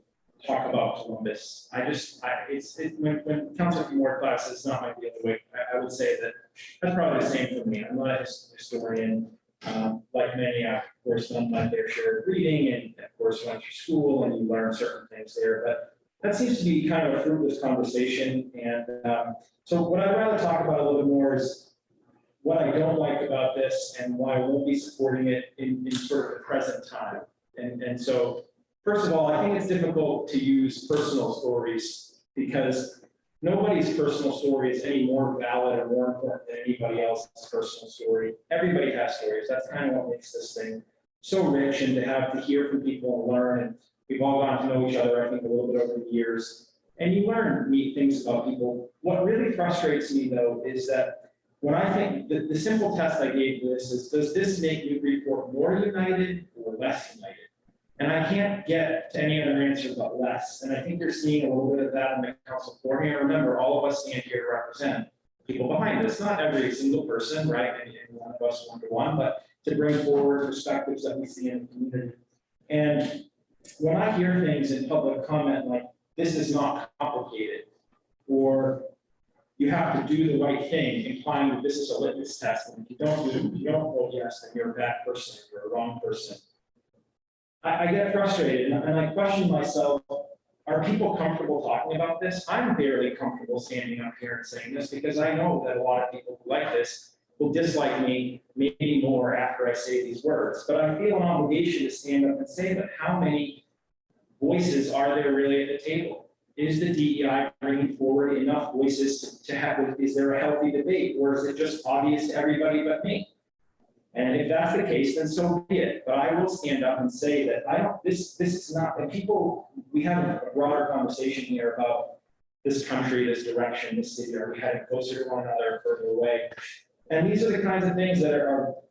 talk about Columbus. When Councilor from work class, it's not my daily way. I would say that that's probably the same for me. I'm not a historian. Like many, I've of course done my fair share of reading, and of course went to school, and you learn certain things there. But that seems to be kind of a fruitless conversation. And so what I'd rather talk about a little bit more is what I don't like about this and why I won't be supporting it in sort of the present time. And so, first of all, I think it's difficult to use personal stories because nobody's personal story is any more valid or more important than anybody else's personal story. Everybody has stories. That's kind of what makes this thing so rich, and to have to hear from people and learn. And we've all gotten to know each other, I think, a little bit over the years. and you learn neat things about people. What really frustrates me though is that when I think the simple test I gave this is, does this make Newburyport more united or less united? And I can't get to any other answer but less. And I think you're seeing a little bit of that in the council floor. And remember, all of us stand here to represent people behind us, not every single person, right? And one of us one-to-one, but to bring forward perspectives that we see in the community. And when I hear things in public comment like, this is not complicated, or you have to do the right thing, implying that this is a litmus test, and if you don't do it, you don't vote yes, then you're a bad person, you're a wrong person. I get frustrated and I question myself, are people comfortable talking about this? I'm barely comfortable standing up here and saying this because I know that a lot of people who like this will dislike me maybe more after I say these words, but I feel an obligation to stand up and say that how many voices are there really at the table? Is the DEI bringing forward enough voices to have, is there a healthy debate, or is it just obvious to everybody but me? And if that's the case, then so be it. But I will stand up and say that this is not, and people, we have a broader conversation here about this country, this direction, this city, are we heading closer to one another, further away? And these are the kinds of things that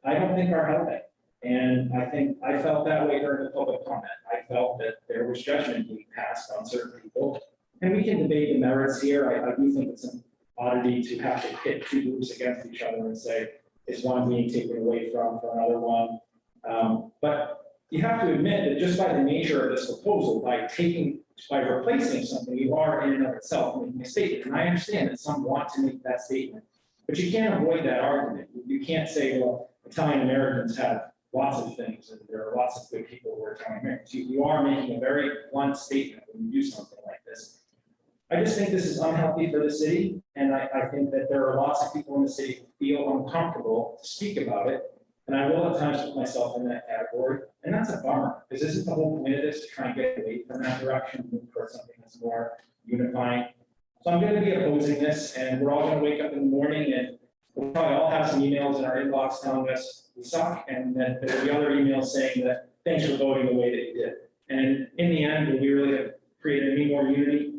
I don't think are helping. And I think I felt that way during the public comment. I felt that there was judgment being passed on certain people. And we can debate the merits here. I do think it's an oddity to have to pit two groups against each other and say, is one being taken away from another one? But you have to admit that just by the nature of this proposal, by replacing something, you are in and of itself making a statement. And I understand that some want to make that statement, but you can't avoid that argument. You can't say, well, Italian Americans have lots of things, and there are lots of good people who are Italian Americans. You are making a very blunt statement when you do something like this. I just think this is unhealthy for the city, and I think that there are lots of people in the city who feel uncomfortable to speak about it, and I will at times put myself in that category, and that's a bummer, because isn't the whole point of this to try and get away from that direction, move towards something that's more unifying? So I'm going to be opposing this, and we're all going to wake up in the morning, and we'll probably all have some emails in our inbox telling us we suck, and then there'll be other emails saying that thanks for voting the way that you did. And in the end, will we really have created any more unity?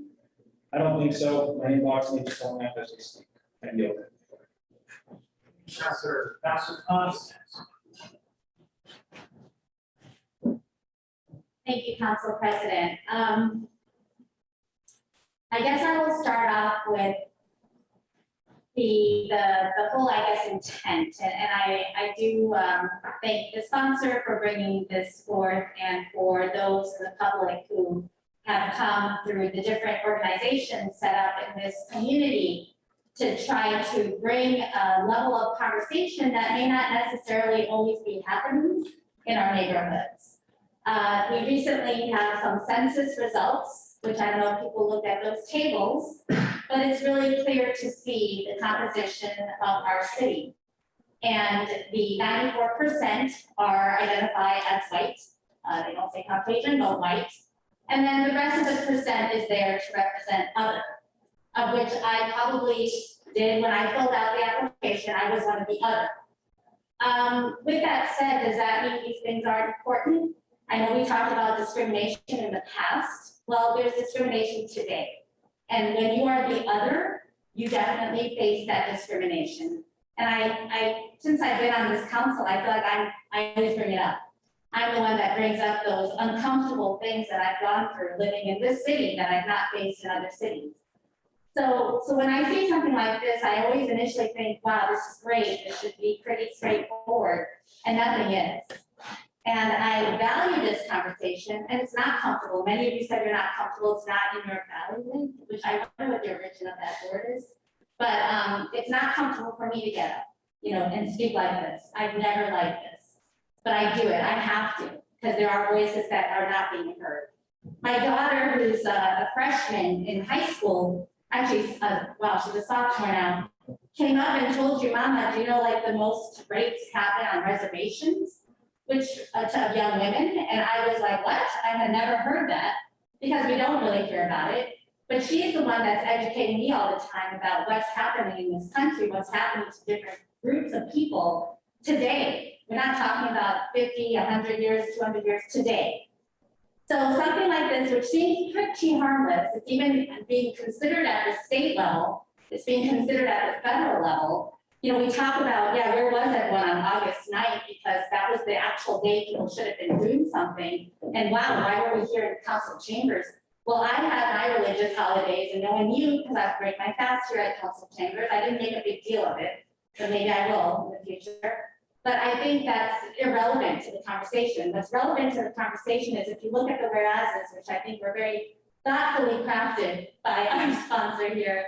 I don't think so. My inbox may be filling up as we speak. Thank you. Councilor Constance. Thank you, Council President. I guess I will start off with the whole, I guess, intent. And I do thank the sponsor for bringing this forth, and for those in the public who have come through the different organizations set up in this community to try to bring a level of conversation that may not necessarily always be happening in our neighborhoods. We recently have some census results, which I don't know if people looked at those tables, but it's really clear to see the composition of our city. And the 94% are identified as white. They don't say Caucasian, but white. And then the rest of the percent is there to represent other, of which I probably did when I filled out the application. I was one of the other. With that said, does that mean these things aren't important? I know we talked about discrimination in the past. Well, there's discrimination today. And when you are the other, you definitely face that discrimination. And I since I've been on this council, I feel like I always bring it up. I'm the one that brings up those uncomfortable things that I've gone through living in this city that I've not faced in other cities. So when I see something like this, I always initially think, wow, this is great. This should be pretty straightforward, and nothing is. And I value this conversation, and it's not comfortable. Many of you said you're not comfortable. It's not in your value, which I wonder what the origin of that word is. But it's not comfortable for me to get up, and speak like this. I've never liked this. But I do it, I have to, because there are voices that are not being heard. My daughter, who's a freshman in high school, actually, she's a sophomore now, came up and told you, Mama, do you know like the most rapes happen on reservations, which of young women? And I was like, what? I had never heard that, because we don't really hear about it. But she's the one that's educating me all the time about what's happening in this country, what's happening to different groups of people today. We're not talking about 50, 100 years, 200 years, today. So something like this, which seems pretty harmless, it's even being considered at the state level, it's being considered at the federal level. You know, we talk about, yeah, where was everyone on August 9th? Because that was the actual day people should have been doing something. And wow, why were we here in council chambers? Well, I had my religious holidays and no one knew because I break my fast here at council chambers. I didn't make a big deal of it, but maybe I will in the future. But I think that's irrelevant to the conversation. What's relevant to the conversation is if you look at the whereases, which I think were very thoughtfully crafted by our sponsor here,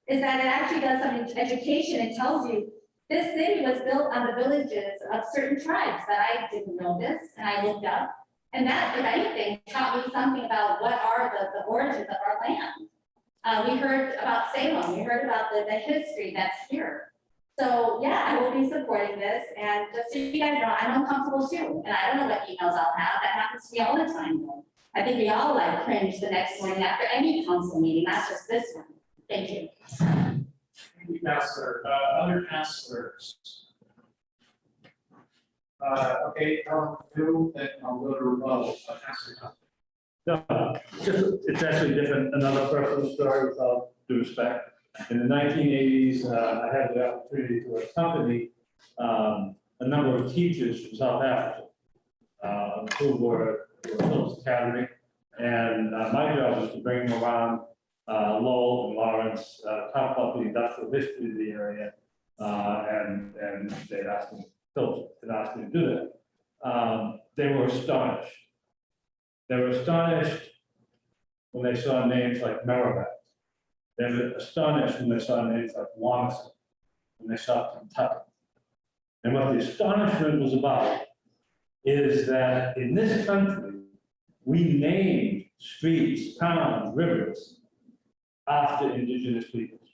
is that it actually does some education and tells you this city was built on the villages of certain tribes that I didn't know this and I looked up. And that, if anything, taught me something about what are the origins of our land. We heard about Salem, we heard about the history that's here. So yeah, I will be supporting this, and just so you guys know, I'm uncomfortable too, and I don't know what emails I'll have. That happens to me all the time though. I think we all like cringe the next morning after any council meeting, not just this one. Thank you. Thank you, Counselor. Other counselors? Okay, two, then I'll go to rebuttal. Counselor. No, it's actually different, another personal story with all due respect. In the 1980s, I had the opportunity to accompany a number of teachers from South Africa who were Phillips Academy. And my job was to bring them around Lowell and Lawrence, talk about the industrial history of the area. And they asked me, Phillips had asked me to do that. They were astonished. They were astonished when they saw names like Merrimack. They were astonished when they saw names like Wamson, when they saw Kentucky. And what the astonishment was about is that in this country, we named streets, towns, rivers after indigenous peoples.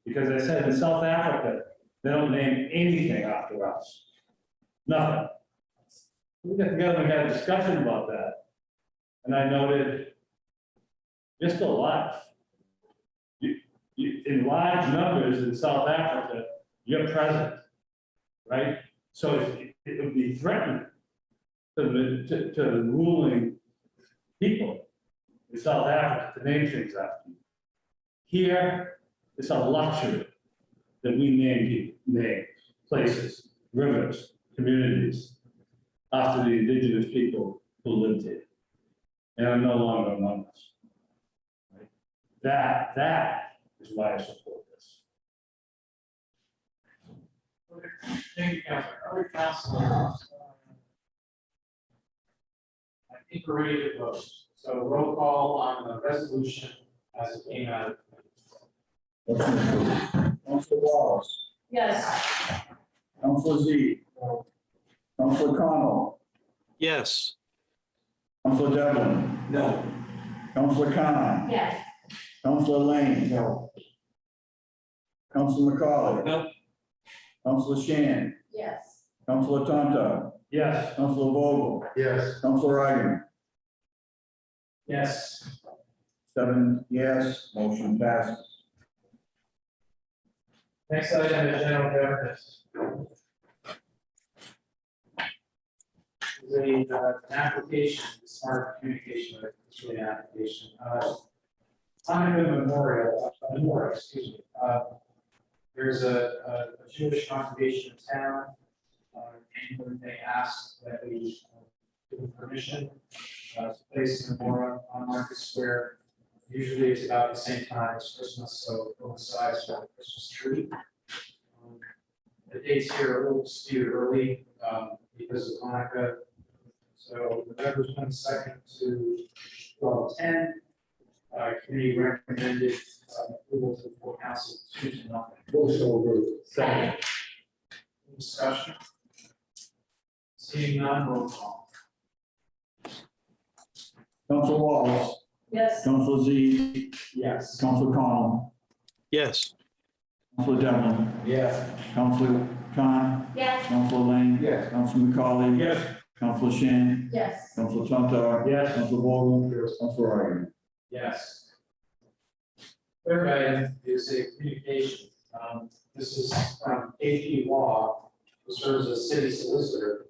Because they said in South Africa, they don't name anything after us. Nothing. We got together and had a discussion about that. And I noted, you're still alive. In large numbers in South Africa, you're present, right? So it would be threatening to the ruling people in South Africa to name things after you. Here, it's a luxury that we name places, rivers, communities after the indigenous people who lived here and are no longer among us. Right? That is why I support this. Thank you, Counselor. Other counselors? I think we're ready to vote. So roll call on the resolution as it came out. Councilor Wallace, Yes. Councilor Z, Councilor Connell, Yes. Councilor Devlin. No. Councilor Khan, Yes. Councilor Lane. No. Councilor McCauley. No. Councilor Shan, Yes. Councilor Tonto, Yes. Councilor Vogel, Yes. Councilor Reigen. Yes. 7 yes, motion passes. Next item is general governance. Is an application, smart communication, it's really an application. Hanukkah memorial, excuse me. There's a Jewish congregation in town, and they asked that we give them permission to place a memorial on Market Square. Usually it's about the same time as Christmas, so it coincides with the Christmas tree. The dates here are a little skewed early because of Hanukkah. So November 22nd to 12/10. Committee recommended approval to the full council Tuesday night. Motion approved. Second. Discussion. Seeing none, roll call. Councilor Wallace, Yes. Councilor Z, Yes. Councilor Connell, Yes. Councilor Devlin, Yes. Councilor Khan, Yes. Councilor Lane. Yes. Councilor McCauley. Yes. Councilor Shan, Yes. Councilor Tonto. Yes. Councilor Vogel. Councilor Reigen. Yes. Third item is a communication. This is from AP Law, who serves as city solicitor,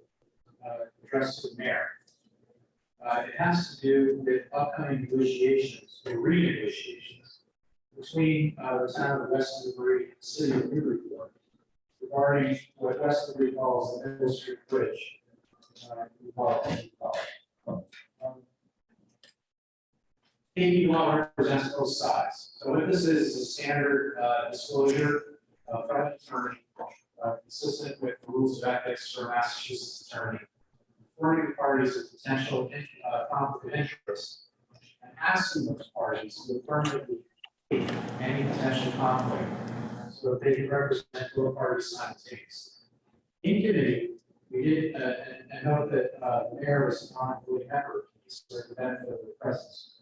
addressed to the mayor. It has to do with upcoming negotiations, or renegotiations, between the town of West Newbury and the city of Newburyport regarding what West Newbury calls the Middle Street Bridge. We call it KP law represents both sides. So what this is a standard disclosure from an attorney, consistent with the rules of ethics for a Massachusetts attorney, informing the parties of potential conflict of interest and asking those parties to affirmatively state any potential conflict so that they can represent both parties simultaneously. In committee, we did and note that the mayor was a non-voting member for the benefit of the presence.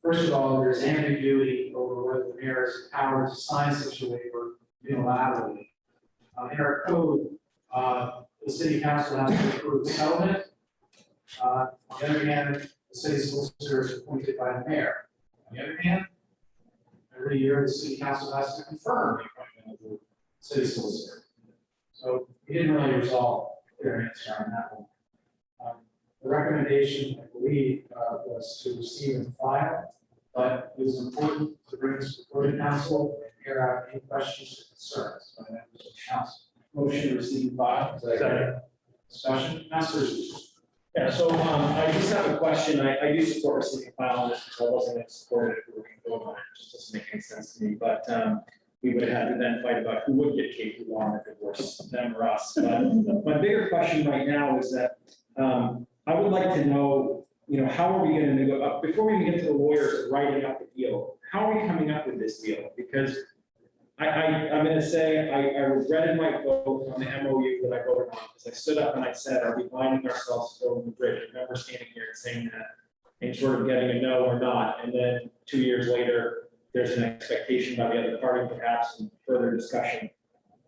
First of all, there's ambiguity over whether the mayor is empowered to sign such a waiver unilaterally. In our code, the city council has to approve the settlement. On the other hand, the city solicitor is appointed by the mayor. On the other hand, every year the city council has to confirm the appointment of the city solicitor. So we didn't really resolve their answer on that one. The recommendation, I believe, was to receive and file, but it was important to bring this before the council and hear out any questions or concerns by members of the council. Motion to receive and file. Second. Discussion. Councilors. Yeah, so I just have a question. I do support receiving file on this because I wasn't going to support it if we were going to vote on it. It just doesn't make any sense to me. But we would have had to then fight about who would get KP Law if it was them or us. But my bigger question right now is that I would like to know, how are we going to go before we even get to the lawyers writing up the deal? How are we coming up with this deal? Because I'm going to say I regretted my vote on the MOU that I voted on because I stood up and I said, are we binding ourselves to building the bridge? I remember standing here and saying that and sort of getting a no or not. And then 2 years later, there's an expectation by the other party, perhaps, and further discussion.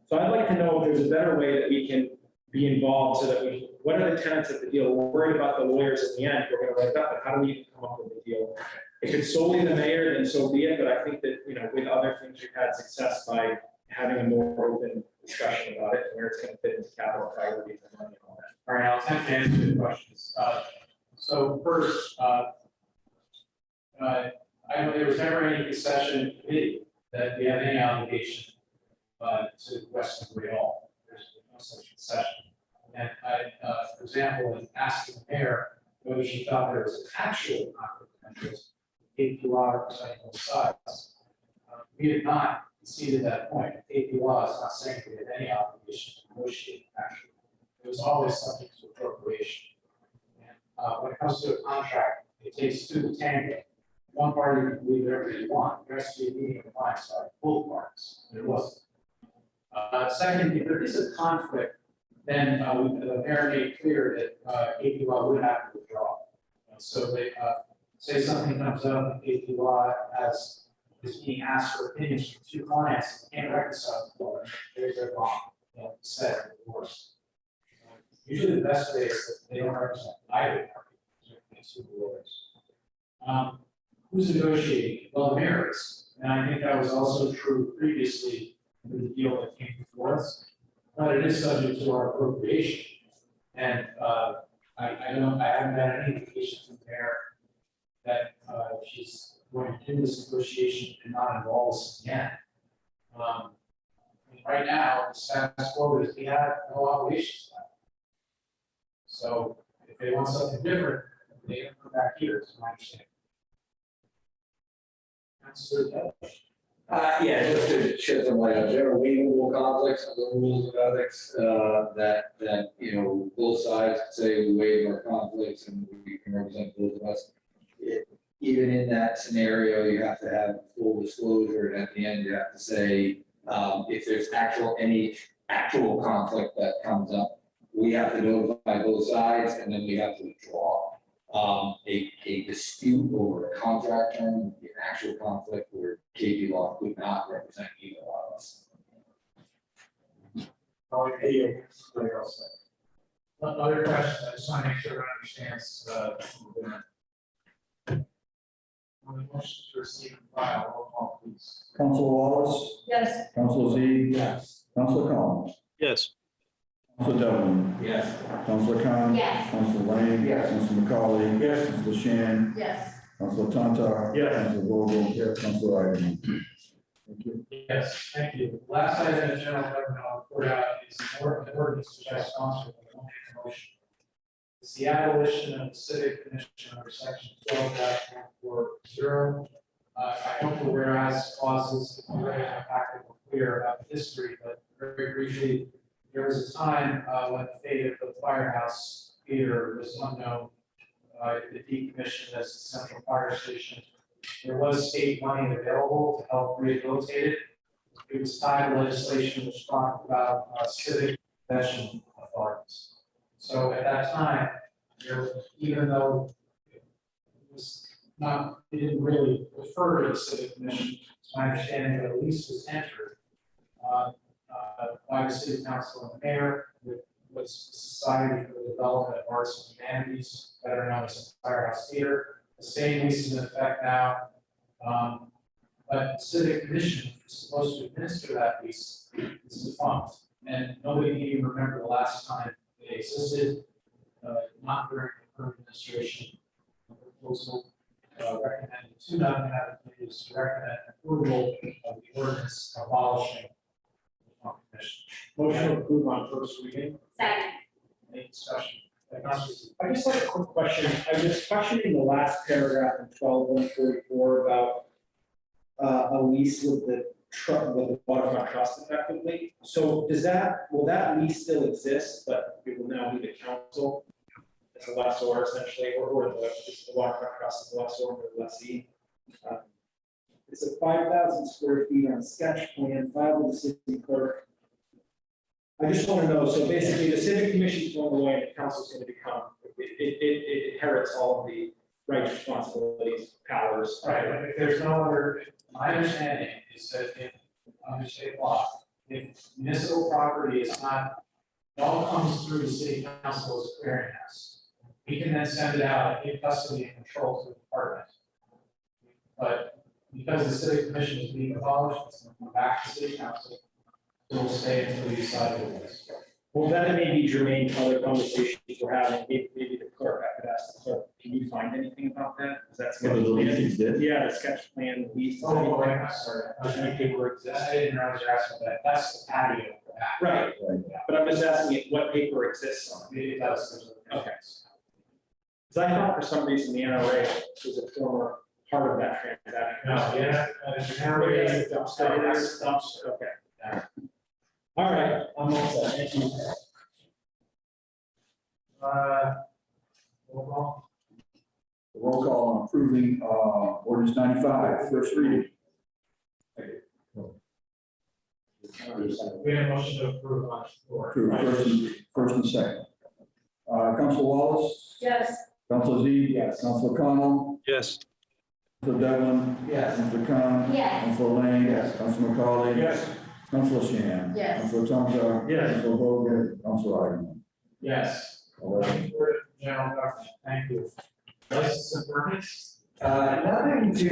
So I'd like to know if there's a better way that we can be involved so that what are the tenets of the deal? We're worried about the lawyers in the end. We're going to write it up, but how do we even come up with a deal? If it's solely the mayor, then so be it. But I think that, with other things, we've had success by having a more open discussion about it and where it's going to fit into capital priorities and money and all that. All right, I'll attempt to answer the questions. So first, I don't know there was never any concession committee that we have any obligation to West Newbury at all. There's no such concession. And for example, in asking the mayor whether she thought there was an actual conflict of interest, KP Law representing both sides. We did not concede at that point. KP Law is not saying we had any obligation to negotiate actually. It was always subject to appropriation. And when it comes to a contract, it takes two to tango. One party can believe whatever they want. There has to be a meeting of minds by both parties. There wasn't. Second, if there is a conflict, then the mayor made clear that KP Law would have to withdraw. So they say something comes up and KP Law is being asked for opinions from two clients, can't reconcile the they're wrong. Said or worse. Usually the best way is that they don't represent either party. Two lawyers. Who's negotiating? Well, the mayor is. And I think that was also true previously with the deal that came before us. But it is subject to our appropriation. And I haven't had any indication from the mayor that she's going to do this negotiation and not involve us again. Right now, the status quo is we have no obligations left. So if they want something different, they can come back here, is my understanding. Yeah, just to shed some light on, there are waivable conflicts under the rules of ethics that both sides say we waive our conflicts and we can represent both of us. Even in that scenario, you have to have full disclosure, and at the end, you have to say if there's any actual conflict that comes up, we have to notify both sides, and then we have to withdraw. A dispute over a contract term would be an actual conflict where KP Law could not represent either one of us. Other questions? I just want to make sure everyone understands. On the motion to receive and file, roll call, please. Council Wallace, Yes. Council Z, Yes. Council Collins, Yes. Council Devlin. Yes. Council Khan. Yes. Council Lane. Yes. Council McCauley. Yes. Council Shan. Yes. Council Tontar. Yes. Council Vogel. Yes. Council Ivan. Thank you. Yes, thank you. Last item in the general government I'll report out is an ordinance which I sponsored, but I won't make a motion. It's the abolition of the civic commission under section 12-140. I hope the whereas clauses in the packet were clear about the history, but very briefly, there was a time when the fate of the firehouse theater was unknown. The decommissioned as the central fire station. There was state money available to help rehabilitate it. It was tied to legislation which talked about civic possession authorities. So at that time, even though it was not, it didn't really refer to the civic commission, it's my understanding that a lease was entered by the city council and the mayor with what's Society for the Development of Arts and Humanities, better known as Firehouse Theater. The same lease is in effect now. But the civic commission is supposed to administer that lease is defunct. And nobody can even remember the last time they existed, not during the current administration. The proposal recommended to non-cabinet committees to recommend approval of the ordinance abolishing the defunct commission. Motion to approve on first reading. Second. Any discussion? I just have a quick question. I was questioning the last paragraph in 12-144 about a lease with the waterfront trust effectively. So will that lease still exist, but it will now be the council as a lessor essentially, or the waterfront trust as the lessor or the lessee? It's a 5,000 square feet on a sketch plan filed with the city clerk. I just want to know, so basically the civic commission is going away and the council is going to become, it inherits all of the rights, responsibilities, powers. Right, but if there's no other, my understanding is that under state law, if municipal property is not, it all comes through the city council as a clearinghouse. We can then send it out in custody and control to the department. But because the civic commission is being abolished, it's going to come back to city council. Will stay until we decide what it is. Well, then it may be germane to other conversations we're having. Maybe the clerk, I could ask the clerk, can you find anything about that? Is that Whether the lease did? Yeah, the sketch plan, the lease. Oh, I'm sorry. Any paper exists? I didn't realize you're asking that. That's the patio. Right, but I'm just asking it what paper exists on it. It does. Okay. Because I thought for some reason the NRA was a former part of that transaction. No, yeah, NRA dumpster. Okay. All right, I'm all set. Thank you. Roll call. Roll call on approving ordinance 95, first reading. We have a motion to approve on floor. Approve first and second. Council Wallace. Yes. Council Z. Yes. Council O'Connell. Yes. Council Devlin. Yes. Council Khan. Yes. Council Lane. Yes. Council McCauley. Yes. Council Shan. Yes. Council Tontar. Yes. Council Vogel. Council Ivan. Yes. General government, thank you. License and permits? Nothing to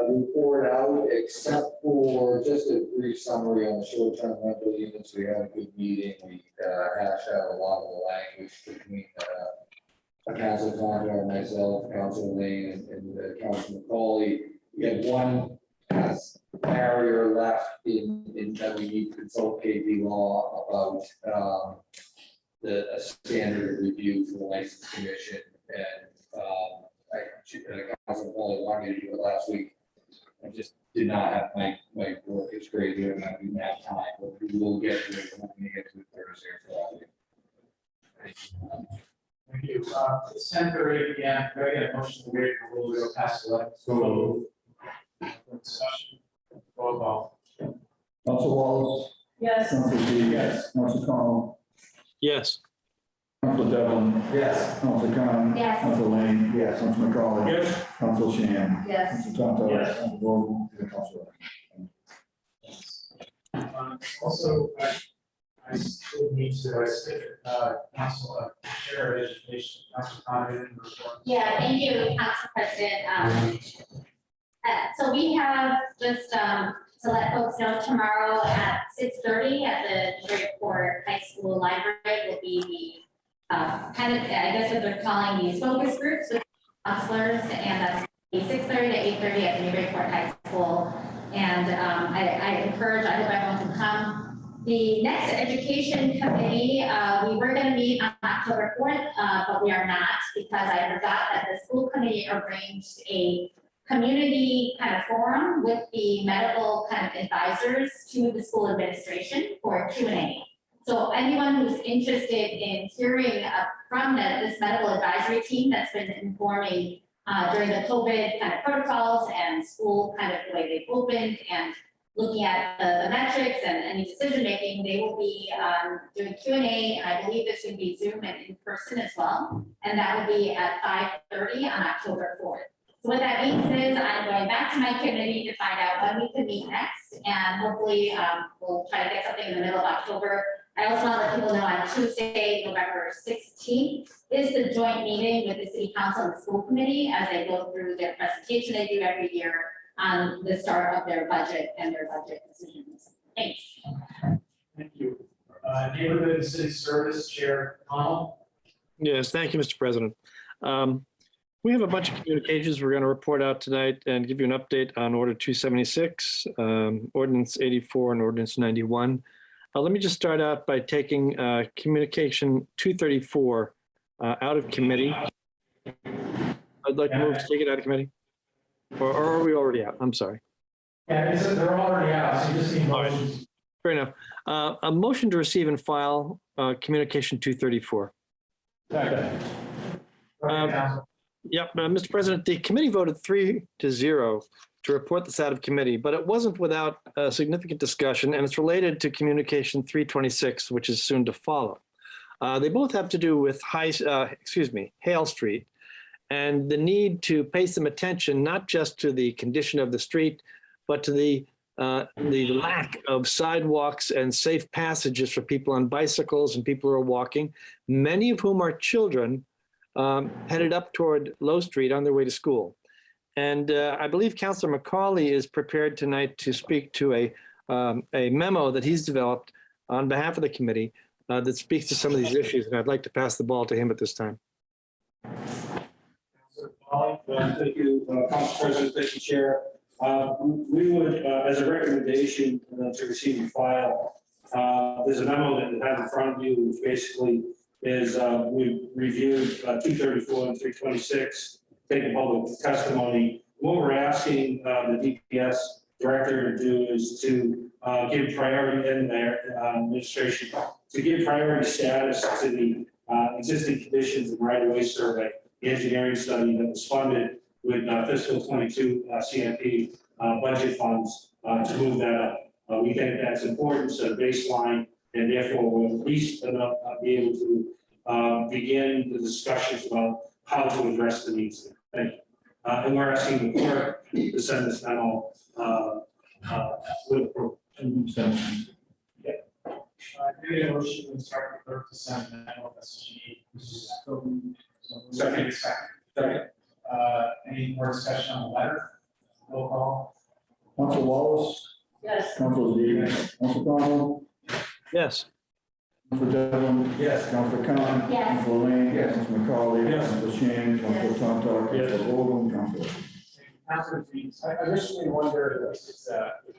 report out except for just a brief summary on the short-term rental units. We had a good meeting. We hashed out a lot of the language between Council Carpenter and myself, Council Lane and Council McCauley. We had one barrier left in that we need to consult KP Law about a standard review for the license commission, and Council Paul wanted me to do it last week. I just did not have my work. It's great here and I didn't have time, but we will get to it when we get to it Thursday or Friday. Thank you. It's 10:30 again. Can I get a motion to waive the rule to go past 11? So discussion. Roll call. Council Wallace. Yes. Council Z. Yes. Council O'Connell. Yes. Council Devlin. Yes. Council Khan. Yes. Council Lane. Yes. Council McCauley. Yes. Council Shan. Yes. Council Tontar. Yes. Council Vogel. Council Ivan. Also, I still need to, Council Chair of Education, Council Condon. Yeah, thank you, Council President. So we have just to let folks know tomorrow at 6:30 at the Newburyport High School. school library will be the kind of, I guess what they're calling these focus groups with counselors, and that's 6:30 to 8:30 at Newburyport High School. And I encourage, I hope everyone can come. The next education committee, we were going to meet on October 4th, but we are not, because I forgot that the school committee arranged a community kind of forum with the medical kind of advisors to the school administration for Q&A. So anyone who's interested in hearing from this medical advisory team that's been informing during the COVID kind of protocols and school kind of the way they've opened and looking at the metrics and any decision making, they will be doing Q&A, and I believe this would be Zoom and in person as well. And that will be at 5:30 on October 4th. So what that means is I'm going back to my committee to find out when we can meet next, and hopefully we'll try to get something in the middle of October. I also want to let people know on Tuesday, November 16th is the joint meeting with the City Council and the School Committee as they go through their presentation they do every year on the start of their budget and their budget decisions. Thanks. Thank you. Neighborhood and City Service Chair Connell. Yes, thank you, Mr. President. We have a bunch of communications we're going to report out tonight and give you an update on Order 276, Ordinance 84, and Ordinance 91. Let me just start out by taking Communication 234 out of committee. I'd like to move to take it out of committee. Or are we already out? I'm sorry. Yeah, they're already out, so you just need motions. Right. Fair enough. A motion to receive and file Communication 234. Yep, Mr. President, the committee voted 3-0 to report this out of committee, but it wasn't without significant discussion, and it's related to Communication 326, which is soon to follow. They both have to do with Hale Street, and the need to pay some attention not just to the condition of the street, but to the lack of sidewalks and safe passages for people on bicycles and people who are walking, many of whom are children headed up toward Low Street on their way to school. And I believe Councilor McCauley is prepared tonight to speak to a memo that he's developed on behalf of the committee that speaks to some of these issues, and I'd like to pass the ball to him at this time. Thank you, Council President, thank you, Chair. We would, as a recommendation to receive and file, there's a memo that you have in front of you, which basically is we reviewed 234 and 326, taking public testimony. What we're asking the DPS director to do is to give priority in their administration, to give priority status to the existing conditions and right-of-way survey, the engineering study that was funded with fiscal 22 CNP budget funds to move that up. We think that's important, so baseline, and therefore we'll at least be able to begin the discussions about how to address the needs there. Thank you. And we're asking the clerk to send this memo with approval. Yeah. Maybe a motion to start the clerk to send the memo SG. Second. Any more discussion on the letter? Roll call. Council Wallace, Yes. Council Z, Council Connell, Yes. Council Devlin. Yes. Council Khan. Yes. Council Lane. Yes. Council McCauley. Yes. Council Shan. Council Tonto. Yes. Council Vogel. Council. Councilor Deeds, I originally wondered if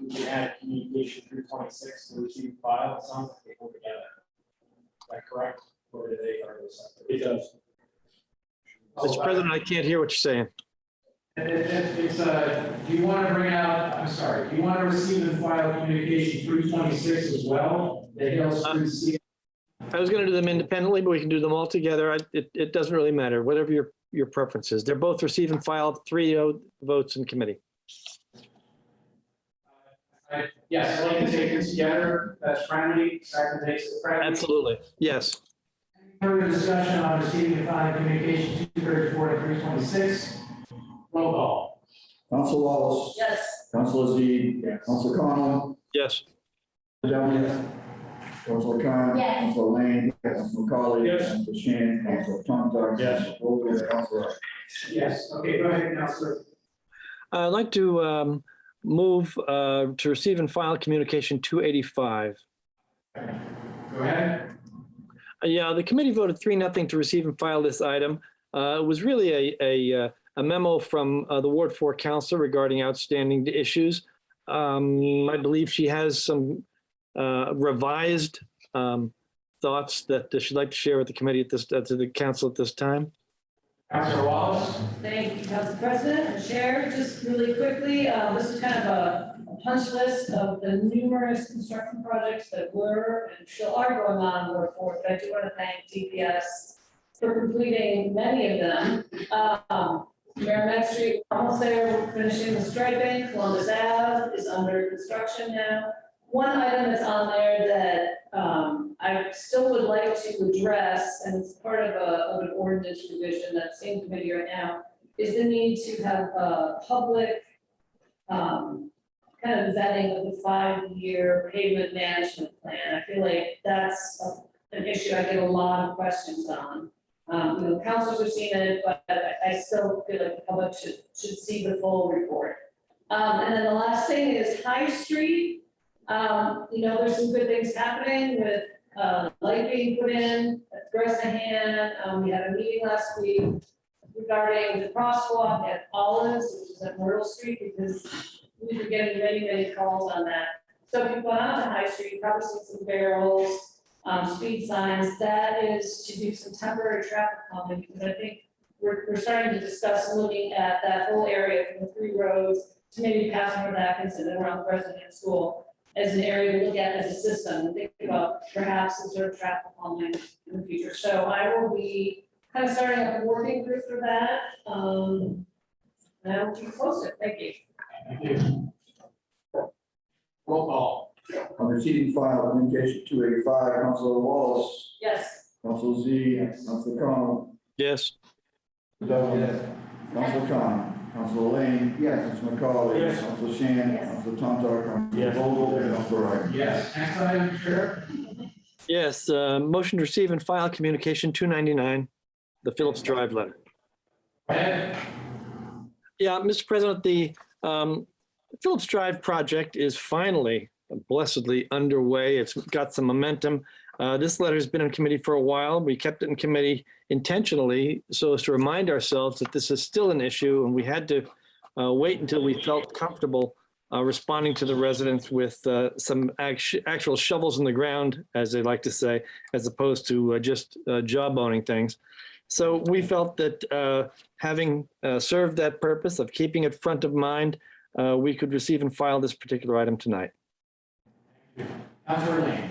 we could add Communication 326 to receive file. It sounds like they go together. Is that correct? Or do they, are they separate? It does. Mr. President, I can't hear what you're saying. It's, do you want to bring out, I'm sorry, do you want to receive and file Communication 326 as well? The Hale Street. I was going to do them independently, but we can do them all together. It doesn't really matter, whatever your preference is. They're both receive and file, 3-0 votes in committee. Yes, I'd like to take this together. That's friendly. Second takes the friendly. Absolutely, yes. Further discussion on receiving and filing Communication 234 to 326. Roll call. Council Wallace. Yes. Council Z. Yes. Council Connell. Yes. Devlin. Council Khan. Yes. Council Lane. Council McCauley. Yes. Council Shan. Council Tonto. Yes. Council Vogel. Council Wright. Yes. Okay, go ahead, Councilor. I'd like to move to receive and file Communication 285. Go ahead. Yeah, the committee voted 3-0 to receive and file this item. It was really a memo from the Ward 4 Council regarding outstanding issues. I believe she has some revised thoughts that she'd like to share with the committee at this, to the council at this time. Councilor Wallace? Thank you, Council President and Chair. Just really quickly, this is kind of a punch list of the numerous construction projects that were and still are going on in Ward 4. But I do want to thank DPS for completing many of them. Merrimack Street, almost there, we're finishing the striping. Columbus Ave is under construction now. One item that's on there that I still would like to address, and it's part of an ordinance revision that's in committee right now, is the need to have a public kind of vetting of the 5-year pavement management plan. I feel like that's an issue I get a lot of questions on. Councils have seen it, but I still feel like the public should see the full report. And then the last thing is High Street. There's some good things happening with light being put in at Bresnahan. We had a meeting last week regarding the crosswalk at Olives, which is at Myrtle Street, because we've been getting many calls on that. So if you've gone out to High Street, probably seen some barrels, speed signs. That is to do some temporary traffic calming, because I think we're starting to discuss looking at that whole area from the 3 roads to maybe past North Atkinson and around the President School as an area to look at as a system and think about perhaps some sort of traffic calming in the future. So I will be kind of starting up a working group for that. And I will keep you posted. Thank you. Thank you. Roll call. On receiving file communication 285, Councilor Wallace, Yes. Councilor Z, Councilor Connell, Yes. Councilor Khan, Councilor Lane, yes, Councilor McCauley, Yes. Councilor Shan, Councilor Tontar, Councilor Yes. Vogel, and Councilor Wright. Yes. Next item, Chair? Yes, motion to receive and file communication 299, the Phillips Drive letter. Ed? Yeah, Mr. President, the Phillips Drive project is finally blessedly underway. It's got some momentum. This letter has been in committee for a while. We kept it in committee intentionally so as to remind ourselves that this is still an issue, and we had to wait until we felt comfortable responding to the residents with some actual shovels in the ground, as they like to say, as opposed to just jawboning things. So we felt that having served that purpose of keeping it front of mind, we could receive and file this particular item tonight. Councilor Lane?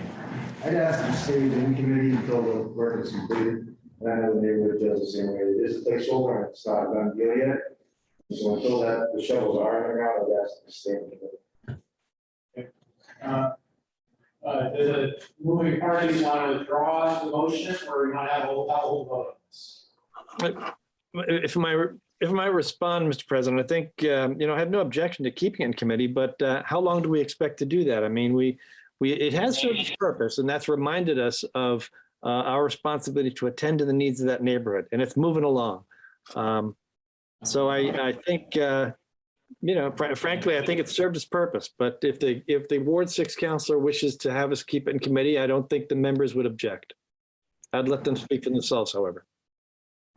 I'd ask you to stay in committee until the work is completed. And I know the neighborhood feels the same way. It is a placeholder, and it's not a done deal yet. So until the shovels are in the ground, I'd ask you to stay in committee. Does the moving parties want to withdraw the motion, or you want to have a whole vote on this? If I might respond, Mr. President, I think, I have no objection to keeping it in committee, but how long do we expect to do that? I mean, it has served its purpose, and that's reminded us of our responsibility to attend to the needs of that neighborhood, and it's moving along. So I think, frankly, I think it's served its purpose, but if the Ward 6 councilor wishes to have us keep it in committee, I don't think the members would object. I'd let them speak for themselves, however.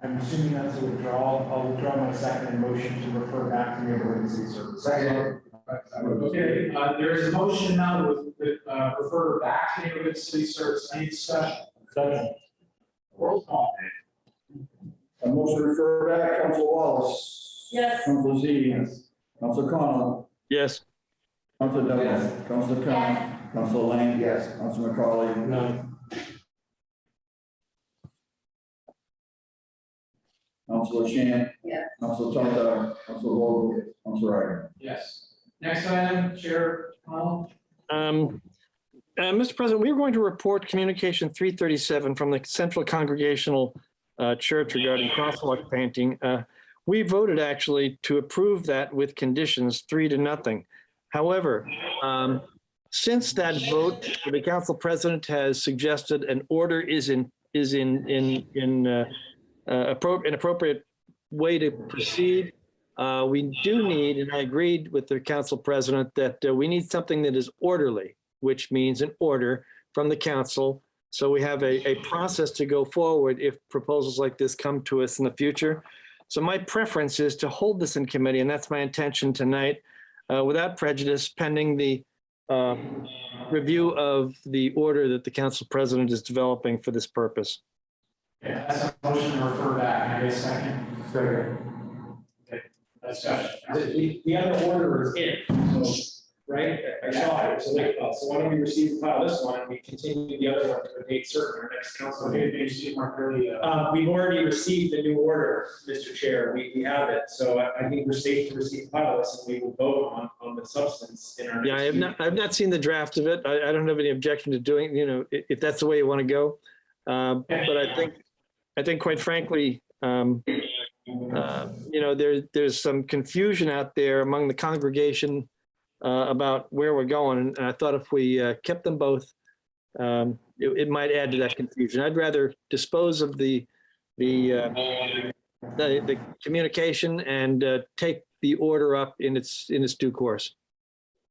I'm assuming that's a withdrawal. I'll withdraw my second motion to refer back to neighborhood and city services. Second. Okay, there is a motion now to refer back to neighborhood city service. Any discussion? Second. Roll call. A motion to refer back, Councilor Wallace. Yes. Councilor Z, yes. Councilor Connell, Yes. Councilor Devlin, Councilor Khan, Councilor Lane, yes, Councilor McCauley. No. Councilor Shan. Yes. Councilor Tontar, Councilor Vogel, Councilor Wright. Yes. Next item, Chair Connell. Mr. President, we are going to report communication 337 from the Central Congregational Church regarding crosswalk painting. We voted actually to approve that with conditions 3-0. However, since that vote, the council president has suggested an order is an appropriate way to proceed. We do need, and I agreed with the council president, that we need something that is orderly, which means an order from the council So we have a process to go forward if proposals like this come to us in the future. So my preference is to hold this in committee, and that's my intention tonight, without prejudice, pending the review of the order that the council president is developing for this purpose. Yeah, that's a motion to refer back. Can I get a second? Second. Okay, discussion. The other order is in, so, right? I saw it, so like, so why don't we receive and file this one, and we continue the other one to a date certain, our next council meeting. We've already received the new order, Mr. Chair, we have it, so I think we're safe to receive and file this, and we will vote on the substance in our next. Yeah, I've not seen the draft of it. I don't have any objection to doing, if that's the way you want to go. But I think quite frankly, there's some confusion out there among the congregation about where we're going. And I thought if we kept them both, it might add to that confusion. I'd rather dispose of the communication and take the order up in its due course.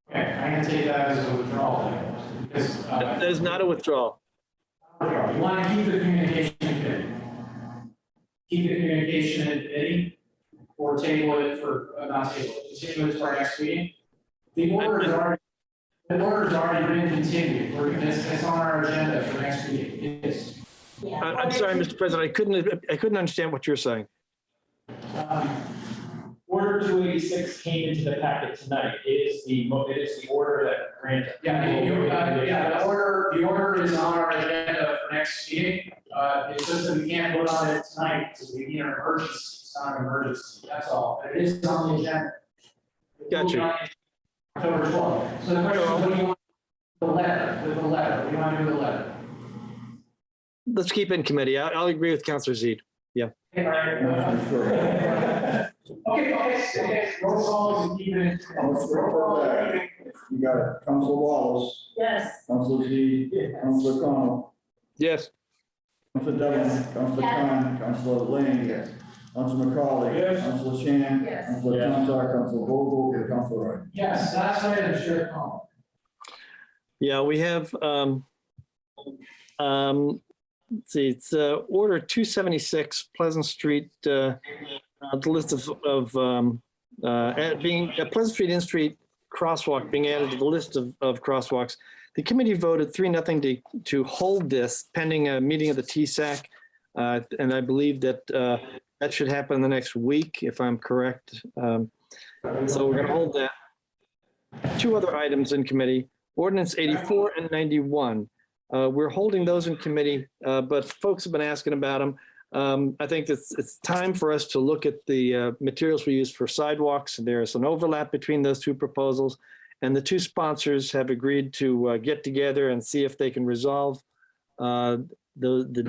Okay, I'm going to take that as a withdrawal. Then, because, That is not a withdrawal. you want to keep the communication in committee. Keep the communication in committee, or table it for, not table it, continue it for our next meeting. The order has already been continued. It's on our agenda for next meeting. It is. I'm sorry, Mr. President, I couldn't understand what you're saying. Order 286 came into the packet tonight. It is the order that granted. Yeah, the order is on our agenda for next meeting. It's just that we can't vote on it tonight because we need an emergency. It's not an emergency, that's all. But it is on the agenda. Gotcha. October 12th. So the question is, what do you want with the letter? With the letter, what do you want to do with the letter? Let's keep it in committee. I'll agree with Councilor Zede. Yeah. Okay, all right. Okay. Roll call is even. You got it. Councilor Wallace. Yes. Councilor Z. Councilor Connell. Yes. Councilor Devlin. Councilor Khan. Councilor Lane. Yes. Councilor McCauley. Yes. Councilor Shan. Yes. Councilor Tontar. Councilor Vogel. And Councilor Wright. Yes, that's right, I'm sure. Yeah, we have, let's see, it's order 276 Pleasant Street, the list of being a Pleasant Street in-street crosswalk being added to the list of crosswalks. The committee voted 3-0 to hold this pending a meeting of the TSAC. And I believe that that should happen in the next week, if I'm correct. So we're going to hold that. Two other items in committee, ordinance 84 and 91. We're holding those in committee, but folks have been asking about them. I think it's time for us to look at the materials we use for sidewalks. There's an overlap between those two proposals, and the two sponsors have agreed to get together and see if they can resolve the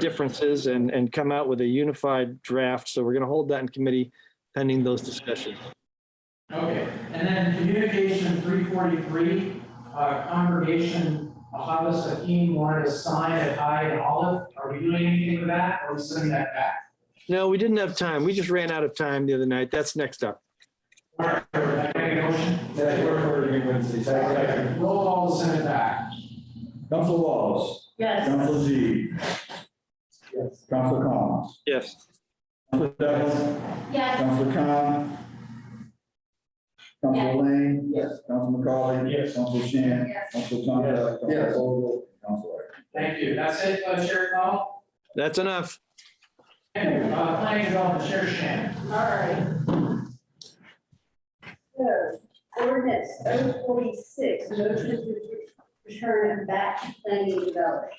differences and come out with a unified draft. So we're going to hold that in committee pending those discussions. Okay, and then communication 343, congregation Ahavas Hakeem wanted a sign at High and Olive. Are we doing anything with that, or are we sending that back? No, we didn't have time. We just ran out of time the other night. That's next up. All right, can I make a motion? Roll call to send it back. Councilor Wallace. Yes. Councilor Z. Yes. Councilor Collins. Yes. Councilor Devlin. Yes. Councilor Khan. Councilor Lane. Yes. Councilor McCauley. Yes. Councilor Shan. Yes. Councilor Tontar. Councilor Vogel. Councilor Wright. Thank you. That's it, Chair Connell? That's enough. Thank you. Planning Development, Chair Shan. All right. So, ordinance 046, motion to return it back to planning and development.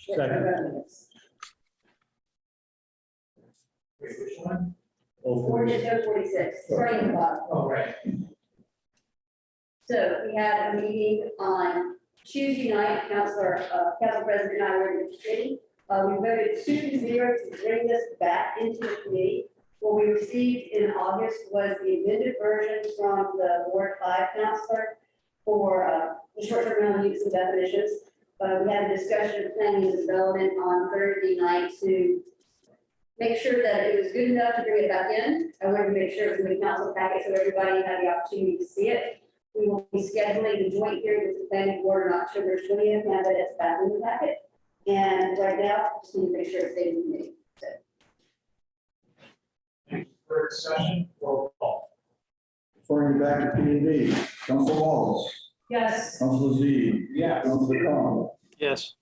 Wait, which one? Ordinance 046, starting at the bottom. Oh, right. So we had a meeting on Tuesday night, Council President and I were in the committee. We voted 2-0 to bring this back into the committee. What we received in August was the amended version from the Ward 5 counselor for the short-term rental use and definitions. We had a discussion of planning and development on Thursday night to make sure that it was good enough to bring it back in. I wanted to make sure it was in the council packet so everybody had the opportunity to see it. We will be scheduling the joint hearing with the planning board on October 20th, now that it's back in the packet. And right now, just need to make sure it's staying with me. For discussion, roll call. Referring you back to P and D, Council Wallace, Yes. Council Z, Yeah. Council Con, Yes.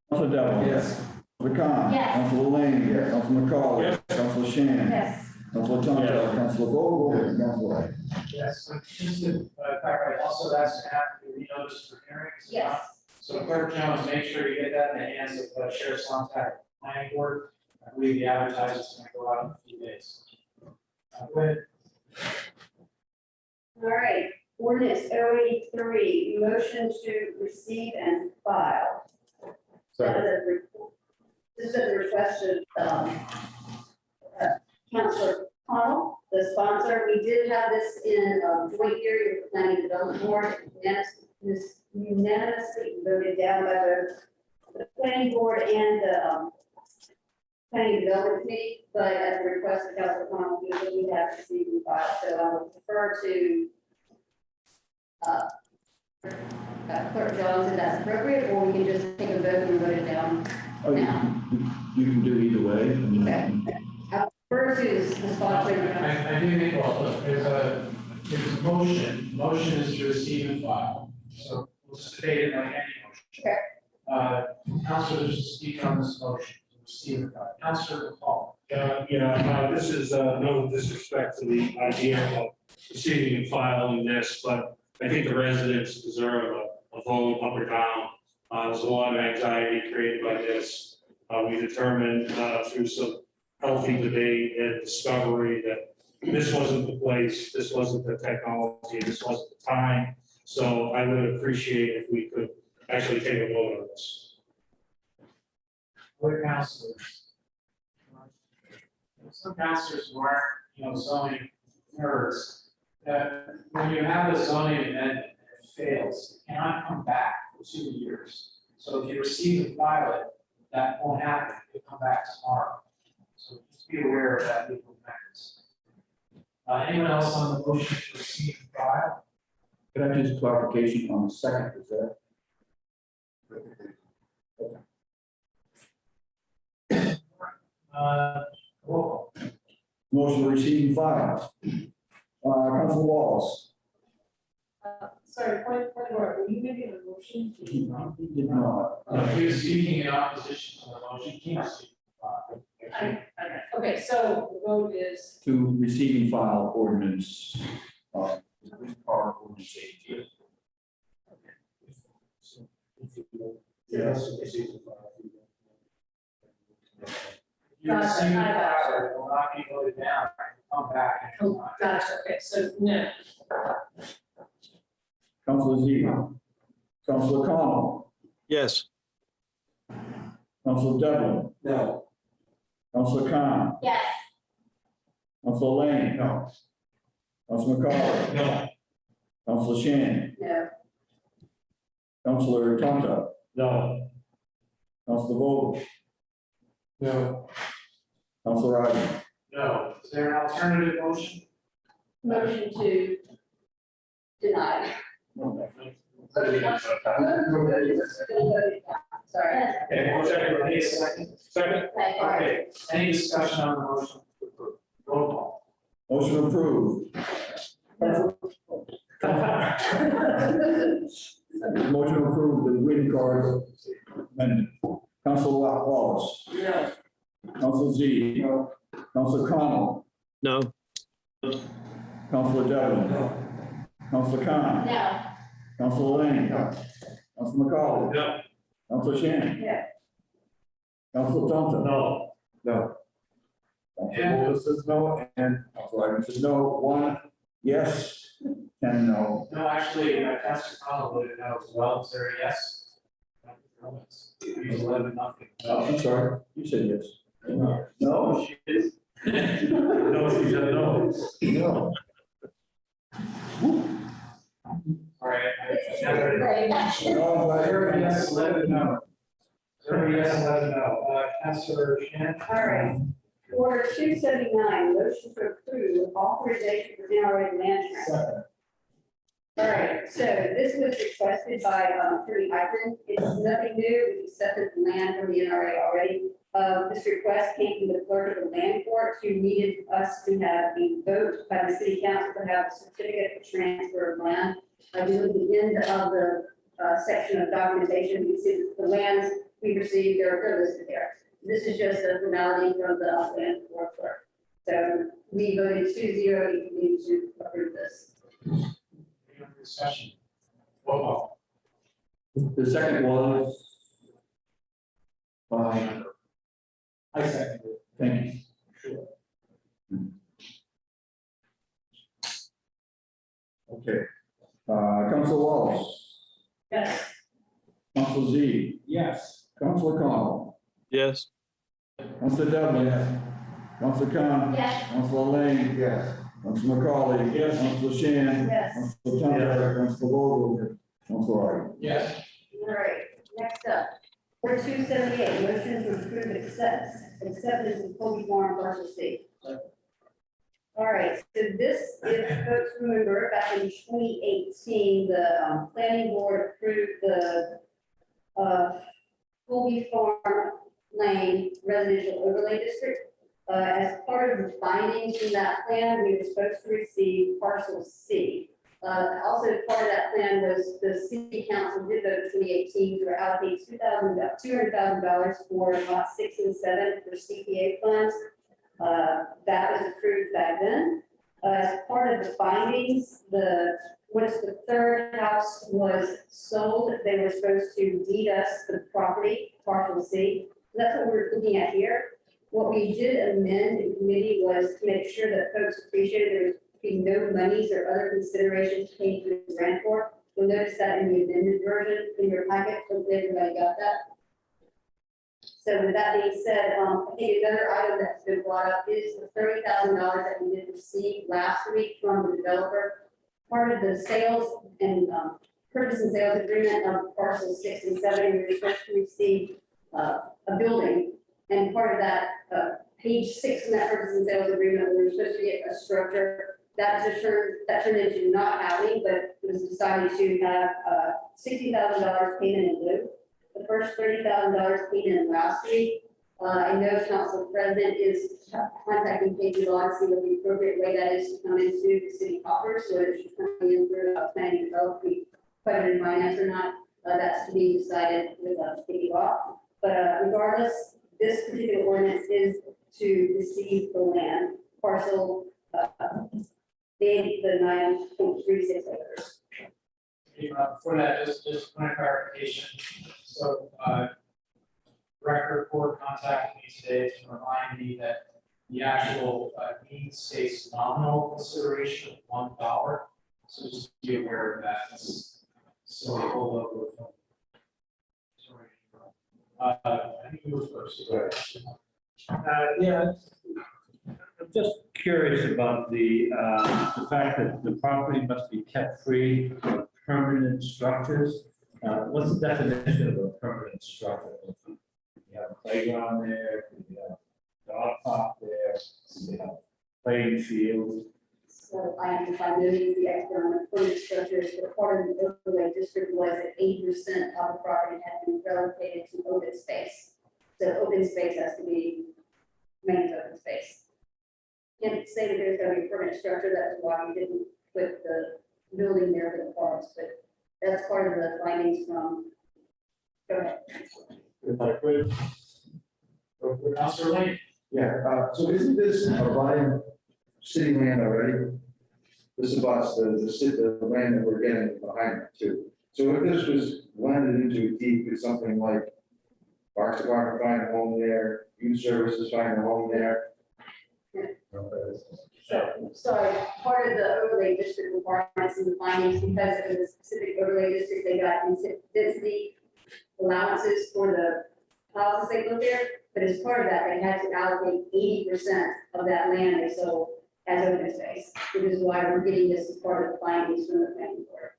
Council Devlin. Yes. Council Con. Yes. Council Lane. Yes. Council McCollum. Yes. Council Shan. Yes. Council Tonto. Council Vogel. And Council Wright. Yes, so just to clarify, also that's to have to be renoticed for hearings. Yes. So Clerk Jones, make sure you get that in the hands of Sheriff Sonntag, planning board. I believe the advertising is going to go out in a few days. Go ahead. All right, ordinance 083, motion to receive and file. This is a request of Councilor Connell, the sponsor. We did have this in joint hearing with the Planning and Development Board, unanimously voted down by the Planning Board and the Planning and Development Committee, but at the request of Councilor Connell, we have received and filed. So I will defer to Clerk Jones if that's appropriate, or we can just take a vote and vote it down. Oh, you can do either way. I mean, Versus the sponsor. I do think, well, look, there's a motion is to receive and file. So we'll just debate it like any motion. Councilor, just speak on this motion, to receive and file. Councilor Paul. This is no disrespect to the idea of receiving and filing this, but I think the residents deserve a vote up or down. There's a lot of anxiety created by this. We determined through some healthy debate and discovery that this wasn't the place, this wasn't the technology, this wasn't the time. So I would appreciate if we could actually take a vote on this. Other councilors. Some councilors who aren't, zoning nerds, that when you have a zoning amendment and it fails, it cannot come back for 2 years. So if you receive and file it, that won't happen, it'll come back tomorrow. So just be aware of that legal practice. Anyone else on the motion to receive and file? Can I just clarification on the second, is that? Roll call. Motion to receive and file. Council Wallace. Sorry, point of order, were you making a motion? He did not. He was speaking in opposition to the motion, he can't speak. Okay, so the vote is, To receive and file ordinance. Ordinance 18. Yes. You receive and file, it will not be voted down, it will come back. And gotcha, okay, so no. Council Z. Council Connell. Yes. Council Devlin. No. Council Khan. Yes. Council Lane. No. Council McCollum. No. Council Shan. No. Councilor Tonto. No. Council Vogel. No. Council Ryder. No. Is there an alternative motion? Motion to deny. Sorry. Okay, second, second. Second. Okay, any discussion on the motion? Roll call. Motion approved. Motion approved, the green card amendment. Council Wallace. No. Council Z. No. Council Connell. No. Council Devlin. No. Council Khan. No. Council Lane. No. Council McCollum. No. Council Shan. Yeah. Council Tonto. No. No. Council Vogel says no, and Council Ryder says no. 1 yes, 10 no. No, actually, Councilor Connell voted no as well. Is there a yes? It's 11-0. Oh, I'm sorry, you said yes. No. No? She is. No, she said no. No. All right. Very much. Zero yes, 11 no. 0 yes, 11 no. Councilor Shan. All right. Order 279, motion to approve authorization for generated management. All right, so this was requested by Attorney Eisen. It's nothing new. We accepted the land from the NRA already. This request came from the clerk of the land court who needed us to have a vote by the city council to have a certificate of transfer of land. I do at the end of the section of documentation, you see the lands we received, they're listed there. This is just a formality from the land court clerk. So we voted 2-0, you need to approve this. Any other discussion? Roll call. The second was. I second it. Thank you. Sure. Okay. Council Wallace, Yes. Council Z, Yes. Council Connell, Yes. Council Devlin, Council Khan. Yes. Council Lane. Yes. Council McCauley. Yes. Council Shan. Yes. Council Tonto. Council Vogel. Council Wright. Yes. All right, next up, Order 278, motion to approve acceptance of Colby Farm parcel C. All right, so this, if folks remember, back in 2018, the planning board approved the Colby Farm Lane residential overlay district. As part of the findings from that plan, we were supposed to receive parcel C. Also, part of that plan was the city council did vote in 2018 to allocate $200,000 for lot 6 and 7 for CPA funds. That was approved back then. As part of the findings, once the third house was sold, they were supposed to deed us the property, parcel C. That's what we're looking at here. What we did amend in committee was to make sure that folks appreciated there was be no monies or other considerations paid to the grant for. You'll notice that in the amended version in your packet. Hopefully everybody got that. So with that being said, I think another item that's been brought up is the $30,000 that we did receive last week from the developer. Part of the sales and purchase and sales agreement of parcel 6 and 7, we were supposed to receive a building. And part of that, page 6 in that purchase and sales agreement, we were supposed to get a structure. That turned into not having, but it was decided to have $60,000 payment in lieu. The first $30,000 paid in last week. I know Council President is contacting KP Law to see what the appropriate way that is to come into the city coffers, so it should come in through planning and development, budget and finance or not. That's to be decided with KP Law. But regardless, this particular ordinance is to receive the land parcel. The 9.36 acres. For that, just point of clarification. So, record report contacted me today to remind me that the actual need states nominal consideration of $1. So just be aware of that. It's so a hold up. I think you were first. Yeah, I'm just curious about the fact that the property must be kept free of permanent structures. What's the definition of a permanent structure? You have a playground there, you have a dog park there, you have playing field. So I know the external permanent structures, but part of the overlay district was that 8% of the property had been relocated to open space. So open space has to be main open space. Can't say that there's going to be a permanent structure, that's why we didn't put the building there for the parks, but that's part of the findings from. Go ahead. If I could. Councilor Lane. Yeah, so isn't this a buying city land already? This is about the land that we're getting behind it too. So if this was landed into a deed with something like Parks Department find a home there, youth services find a home there. So, sorry, part of the overlay district requirements and the findings, because of the specific overlay district, they got density allowances for the houses they built there. But as part of that, they had to allocate 80% of that land they sold as open space, which is why we're getting this as part of the findings from the planning board.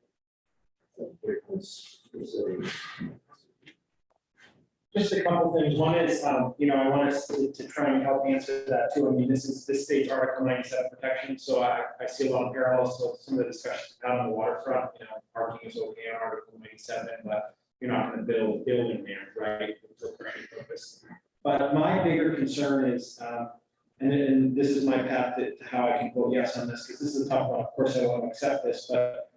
Just a couple things. One is, you know, I want us to try and help answer that too. I mean, this state's Article 97 protection, so I see a lot of parallels to some of the discussions out on the waterfront. You know, parking is okay on Article 97, but you're not going to build a building there, right, for any purpose. But my bigger concern is, and this is my path to how I can vote yes on this, because this is a tough one. Of course, I want to accept this, but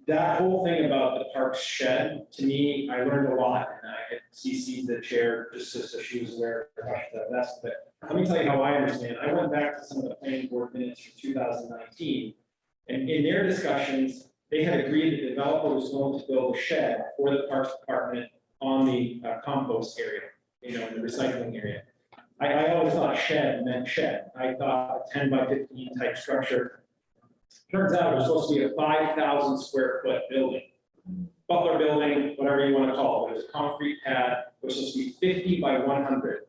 that whole thing about the park shed, to me, I learned a lot, and I had CC'd the chair just so she was aware of that. But let me tell you how I understand. I went back to some of the planning board minutes from 2019, and in their discussions, they had agreed the developer was going to build a shed for the parks department on the compost area, you know, in the recycling area. I always thought shed meant shed. I thought a 10 by 15 type structure. Turns out it was supposed to be a 5,000 square foot building. Butler building, whatever you want to call it. It was a concrete pad. It was supposed to be 50 by 100,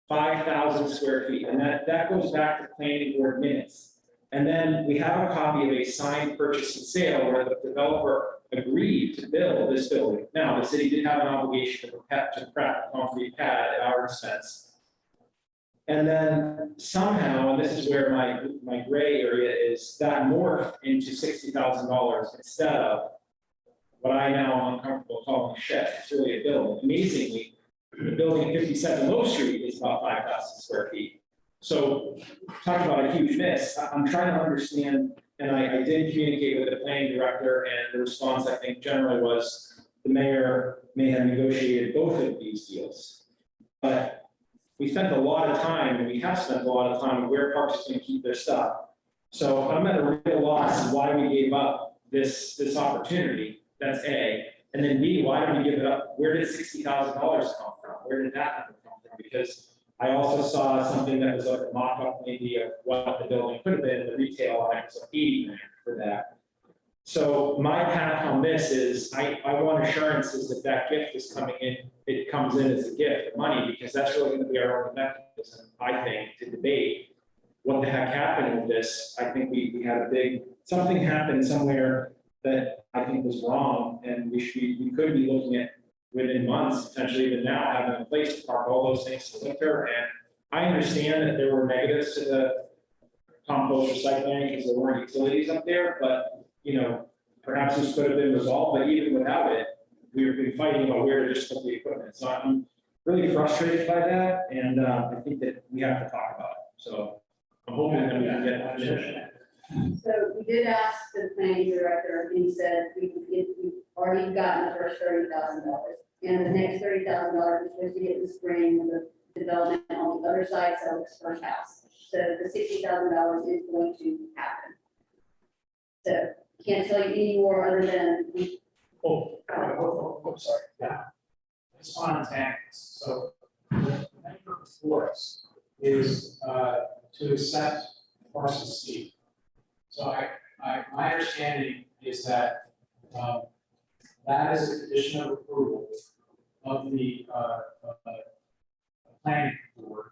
5,000 square feet. And that goes back to planning board minutes. And then we have a copy of a signed purchase and sale where the developer agreed to build this building. Now, the city did have an obligation to prep the concrete pad at our expense. And then somehow, and this is where my gray area is, that morphed into $60,000 instead of what I now am uncomfortable calling a shed. It's really a building. Amazingly, the building at 57 Low Street is about 5,000 square feet. So talk about a huge miss. I'm trying to understand, and I did communicate with the planning director, and the response I think generally was the mayor may have negotiated both of these deals. But we spent a lot of time, and we have spent a lot of time on where Parks is going to keep their stuff. So I'm at a real loss why we gave up this opportunity. That's A. And then B, why did we give it up? Where did $60,000 come from? Where did that number come from? Because I also saw something that was like a mock-up maybe of what the building could have been, the retail, and it was like $80 million for that. So my path on this is I want assurances that that gift is coming in, it comes in as a gift of money, because that's really going to be our only mechanism, I think, to debate what the heck happened with this. I think we had a big, something happened somewhere that I think was wrong, and we could be looking at within months, potentially even now, having a place to park all those things in the winter. And I understand that there were negatives to the compost recycling because there weren't utilities up there, but you know, perhaps this could have been resolved, but even without it, we've been fighting about where to just put the equipment. So I'm really frustrated by that, and I think that we have to talk about it. So I'm hoping that we can get that solution. So we did ask the planning director, and he said we've already gotten the first $30,000, and the next $30,000 is supposed to get in the spring with the development on the other side, so it's first house. So the $60,000 is going to happen. So can't tell you any more other than sorry. Yeah. It's spontaneous. So the thing before us is to accept parcel C. So my understanding is that that is a condition of approval of the planning board.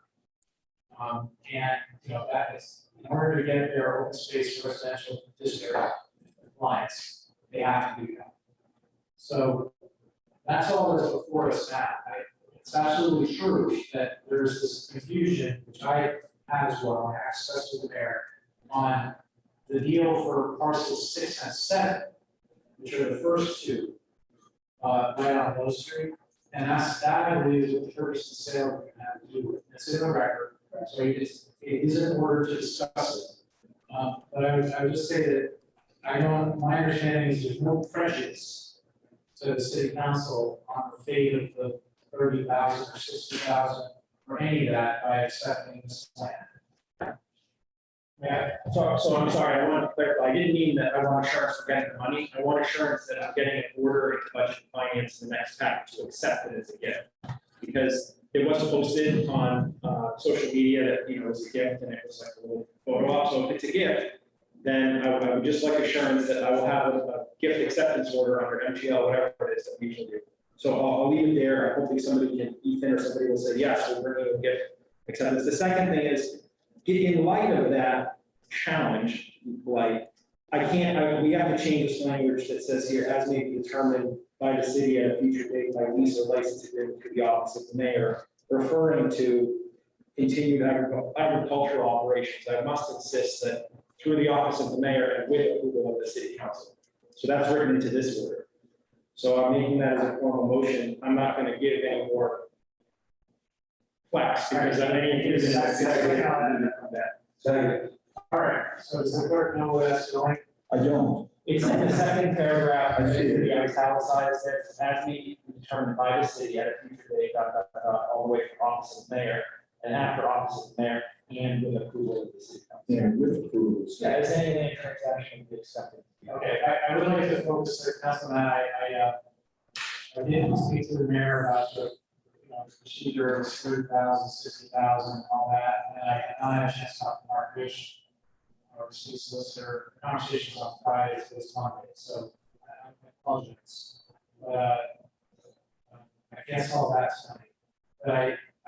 And you know, that is in order to get their open space residential district compliance, they have to do that. So that's all that's before us now. It's absolutely true that there's this confusion, which I had as well, and access to the mayor, on the deal for parcels 6 and 7, which are the first two, right on Low Street. And that I believe is what the purchase and sale are going to have to do with. It's in the record, so it is in order to discuss it. But I would just say that I know my understanding is there's no prejudice to the city council on the fate of the 30,000 or 60,000 or any of that by accepting this plan. Yeah, so I'm sorry, I want to clarify. I didn't mean that I want assurance for getting the money. I want assurance that I'm getting an order in budget and finance in the next package to accept it as a gift. Because it was posted on social media that, you know, it was a gift and it was like a little photo op. So if it's a gift, then I would just like assurance that I will have a gift acceptance order under MGL, whatever it is that we usually do. So I'll leave it there. Hopefully somebody can, Ethan or somebody will say, yes, we'll bring you a gift acceptance. The second thing is, in light of that challenge, like, we have to change this language that says here, as may be determined by the city at a future date by lease or license agreement to the office of the mayor, referring to continued agricultural operations. I must insist that through the office of the mayor and with approval of the city council. So that's written into this order. So I'm making that as a formal motion. I'm not going to give any more flax because I think it is. All right, so does the clerk know what that's going? I don't. It's in the second paragraph, I think the italicized there, as may be determined by the city at a future date, all the way from office of mayor and after office of mayor and with approval of the city council. Yeah, with approval. Yeah, is any transaction be accepted? Okay, I would like to focus, Councilman, I did speak to the mayor about the, procedure of 30,000, 60,000, all that, and I had not had a chance to talk to Mark Fish, our city solicitor. Conversations on Friday, this Monday, so I apologize. I can't solve that tonight, but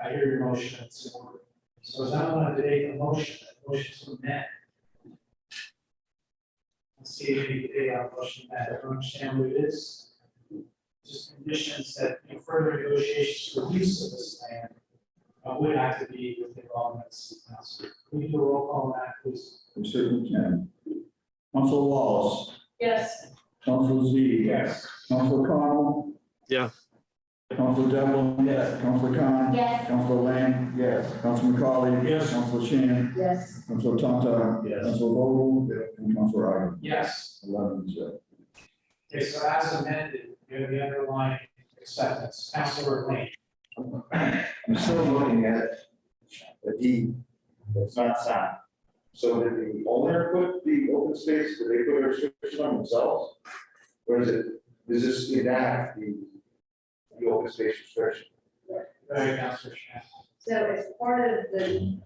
I hear your motion and support it. So as I want to debate the motion to amend. Let's see if we can debate our motion that I don't understand what it is. Just conditions that further negotiations for use of this land would have to be with the involvement of the city council. Can we do a roll call on that, please? We certainly can. Council Wallace. Yes. Council Z. Yes. Council Connell. Yeah. Council Devlin. Yes. Council Khan. Yes. Council Lang. Yes. Council McCauley. Yes. Council Shan. Yes. Council Tonto. Yes. Council Vogel. And Council Ivan. Yes. 11-0. Okay, so as amended, you have the underlying acceptance. Councilor Lane. I'm still looking at the deed that's not signed. So did the owner put the open space, did they put a restriction on themselves? Or is this enact the open space restriction? Right, Councilor Shan. So as part of the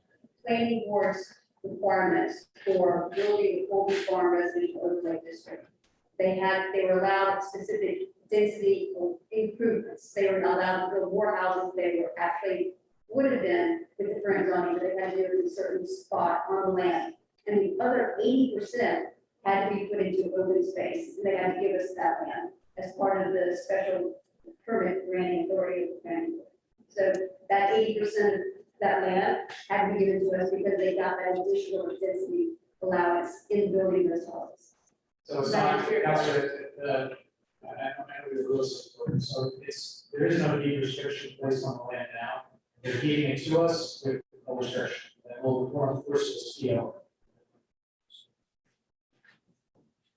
planning board's requirements for building a Colby Farm residential overlay district, they were allowed specific density improvements. They were not allowed to build more houses. They were actually would have been with the current zoning, but they had to do it in a certain spot on the land. And the other 80% had to be put into open space, and they had to give us that land as part of the special permit granting authority of the planning board. So that 80% of that land had to be given to us because they got that additional density allowance in building those houses. So it's not, Councilor, I know you're real supportive, so there is no deed restriction placed on the land now. They're giving it to us with a restriction that will enforce this deal.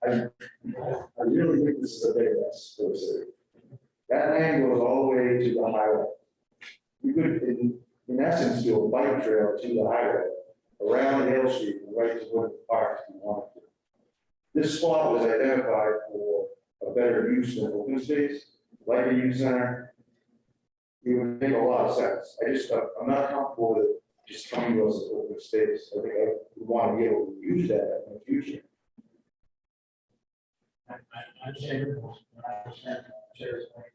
I really think this is a big mess for the city. That land goes all the way to the highway. We could, in essence, do a bike trail to the highway, around Hill Street, and right to Woodland Park if you wanted to. This spot was identified for a better use than open space, like a youth center. It would make a lot of sense. I'm not comfortable with just coming to us as open space. I think I would want to be able to use that in the future. I understand your point. I understand Chair's point.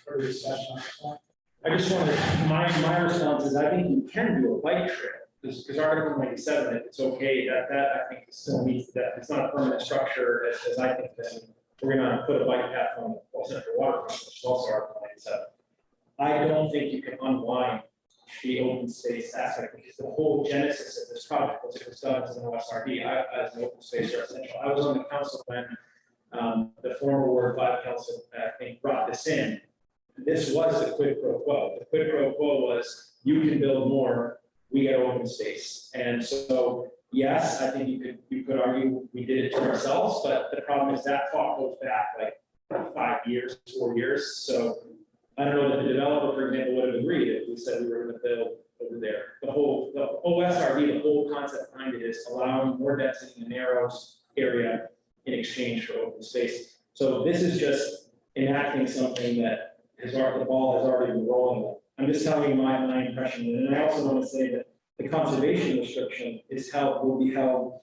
Further discussion on this one? I just wanted, my response is I think you can do a bike trail, because Article 97, if it's okay, that I think still meets that. It's not a permanent structure as I think, then we're gonna put a bike path on the Central Waterfront, which is also Article 97. I don't think you can unwind the open space aspect, because the whole genesis of this project was it was done as an OSRD, as an open space residential. I was on the council when the former Ward 5 council, I think, brought this in. This was the quid pro quo. The quid pro quo was you can build more, we get open space. And so, yes, I think you could argue we did it to ourselves, but the problem is that clock goes back like 5 years, 4 years. So I don't know that the developer, for example, would have agreed if we said we were going to build over there. The OSRD, the whole concept behind it is allowing more density in the narrows area in exchange for open space. So this is just enacting something that the ball has already been rolling. I'm just telling you my impression. And I also want to say that the conservation restriction will be held,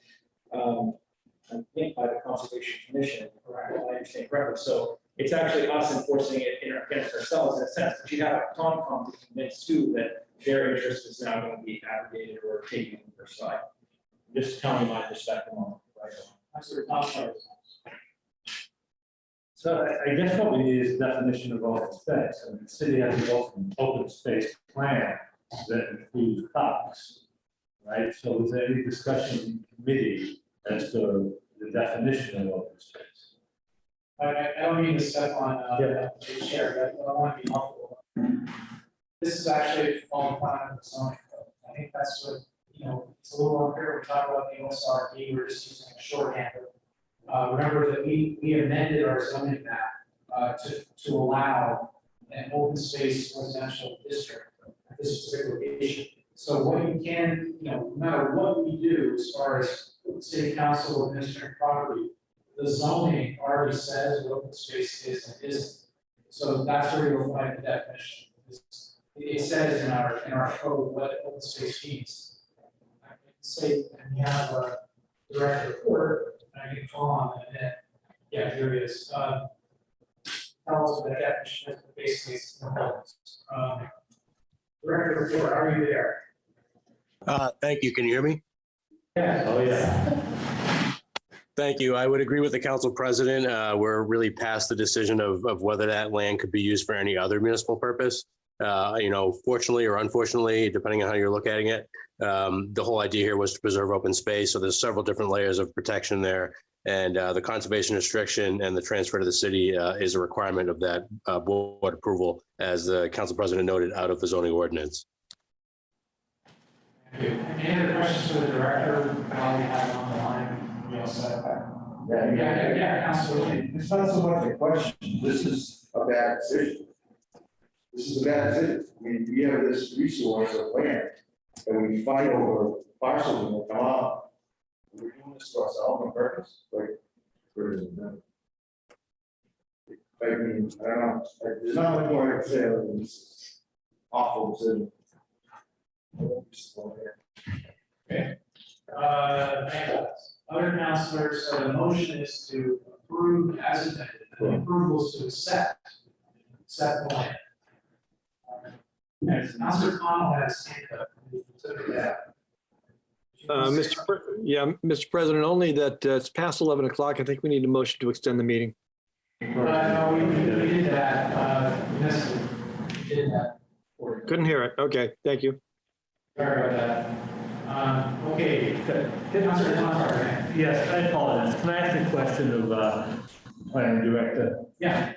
I think, by the Conservation Commission, if I understand correctly. So it's actually us enforcing it against ourselves in a sense, but you have a Concom to convince too that their interest is now going to be abrogated or taken on their side. Just telling you my perspective on it. Right? Councilor Thompson. So I guess what we need is definition of open space. And the city has an open space plan that includes parks, right? So is there any discussion in committee as to the definition of open space? I don't mean to step on the chair, but I want to be helpful. This is actually falling behind the zoning code. I think that's what, it's a little unclear. We talk about the OSRD, we're just using a shorthand. Remember that we amended our zoning map to allow an open space residential district at this particular location. So what you can, no matter what we do as far as city council administering property, the zoning already says what open space is and isn't. So that's where you'll find the definition. It says in our code what open space means. I can say, and we have a direct report, and I can call on and then, yeah, here it is. Tell us what that definition is, but basically it's direct report, are you there? Thank you. Can you hear me? Yeah. Oh, yeah. Thank you. I would agree with the council president. We're really past the decision of whether that land could be used for any other municipal purpose. Fortunately or unfortunately, depending on how you're looking at it, the whole idea here was to preserve open space. So there's several different layers of protection there. And the conservation restriction and the transfer to the city is a requirement of that board approval, as the council president noted, out of the zoning ordinance. Thank you. Any other questions for the director while we have him on the line? We all set? Yeah, absolutely. It's not so much a question, this is a bad decision. This is a bad decision. I mean, we have this resource of land, and we fight over parcels and we'll come out. We're doing this to ourselves on purpose, like, where is it now? I mean, I don't know, there's not much more I can say other than this is awful decision. Okay. Other councilors, so the motion is to approve as amended, the approval is to accept the plan. Councilor Connell has hand up. Mr. President, only that it's past 11 o'clock. I think we need a motion to extend the meeting. No, we did that. Yes, we did that. Couldn't hear it. Okay, thank you. Sorry about that. Okay, Councilor Thompson. Yes, I apologize. Can I ask a question of planning director? Yeah.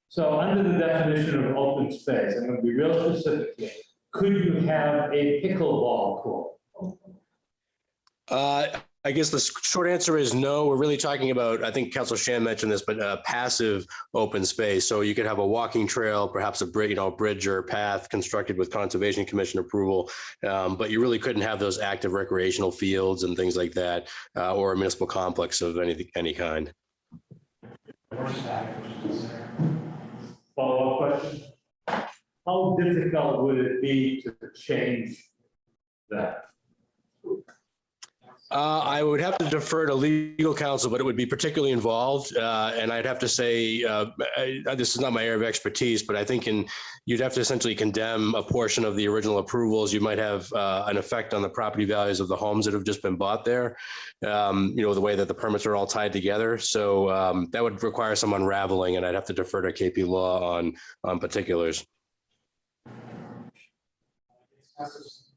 So under the definition of open space, I'm going to be real specific here. Could you have a pickleball court? I guess the short answer is no. We're really talking about, I think Councilor Shan mentioned this, but passive open space. So you could have a walking trail, perhaps a bridge or path constructed with Conservation Commission approval, but you really couldn't have those active recreational fields and things like that, or a municipal complex of any kind. Follow-up question. How difficult would it be to change that? I would have to defer to legal counsel, but it would be particularly involved. And I'd have to say, this is not my area of expertise, but I think you'd have to essentially condemn a portion of the original approvals. You might have an effect on the property values of the homes that have just been bought there, the way that the permits are all tied together. So that would require some unraveling, and I'd have to defer to KP Law on particulars.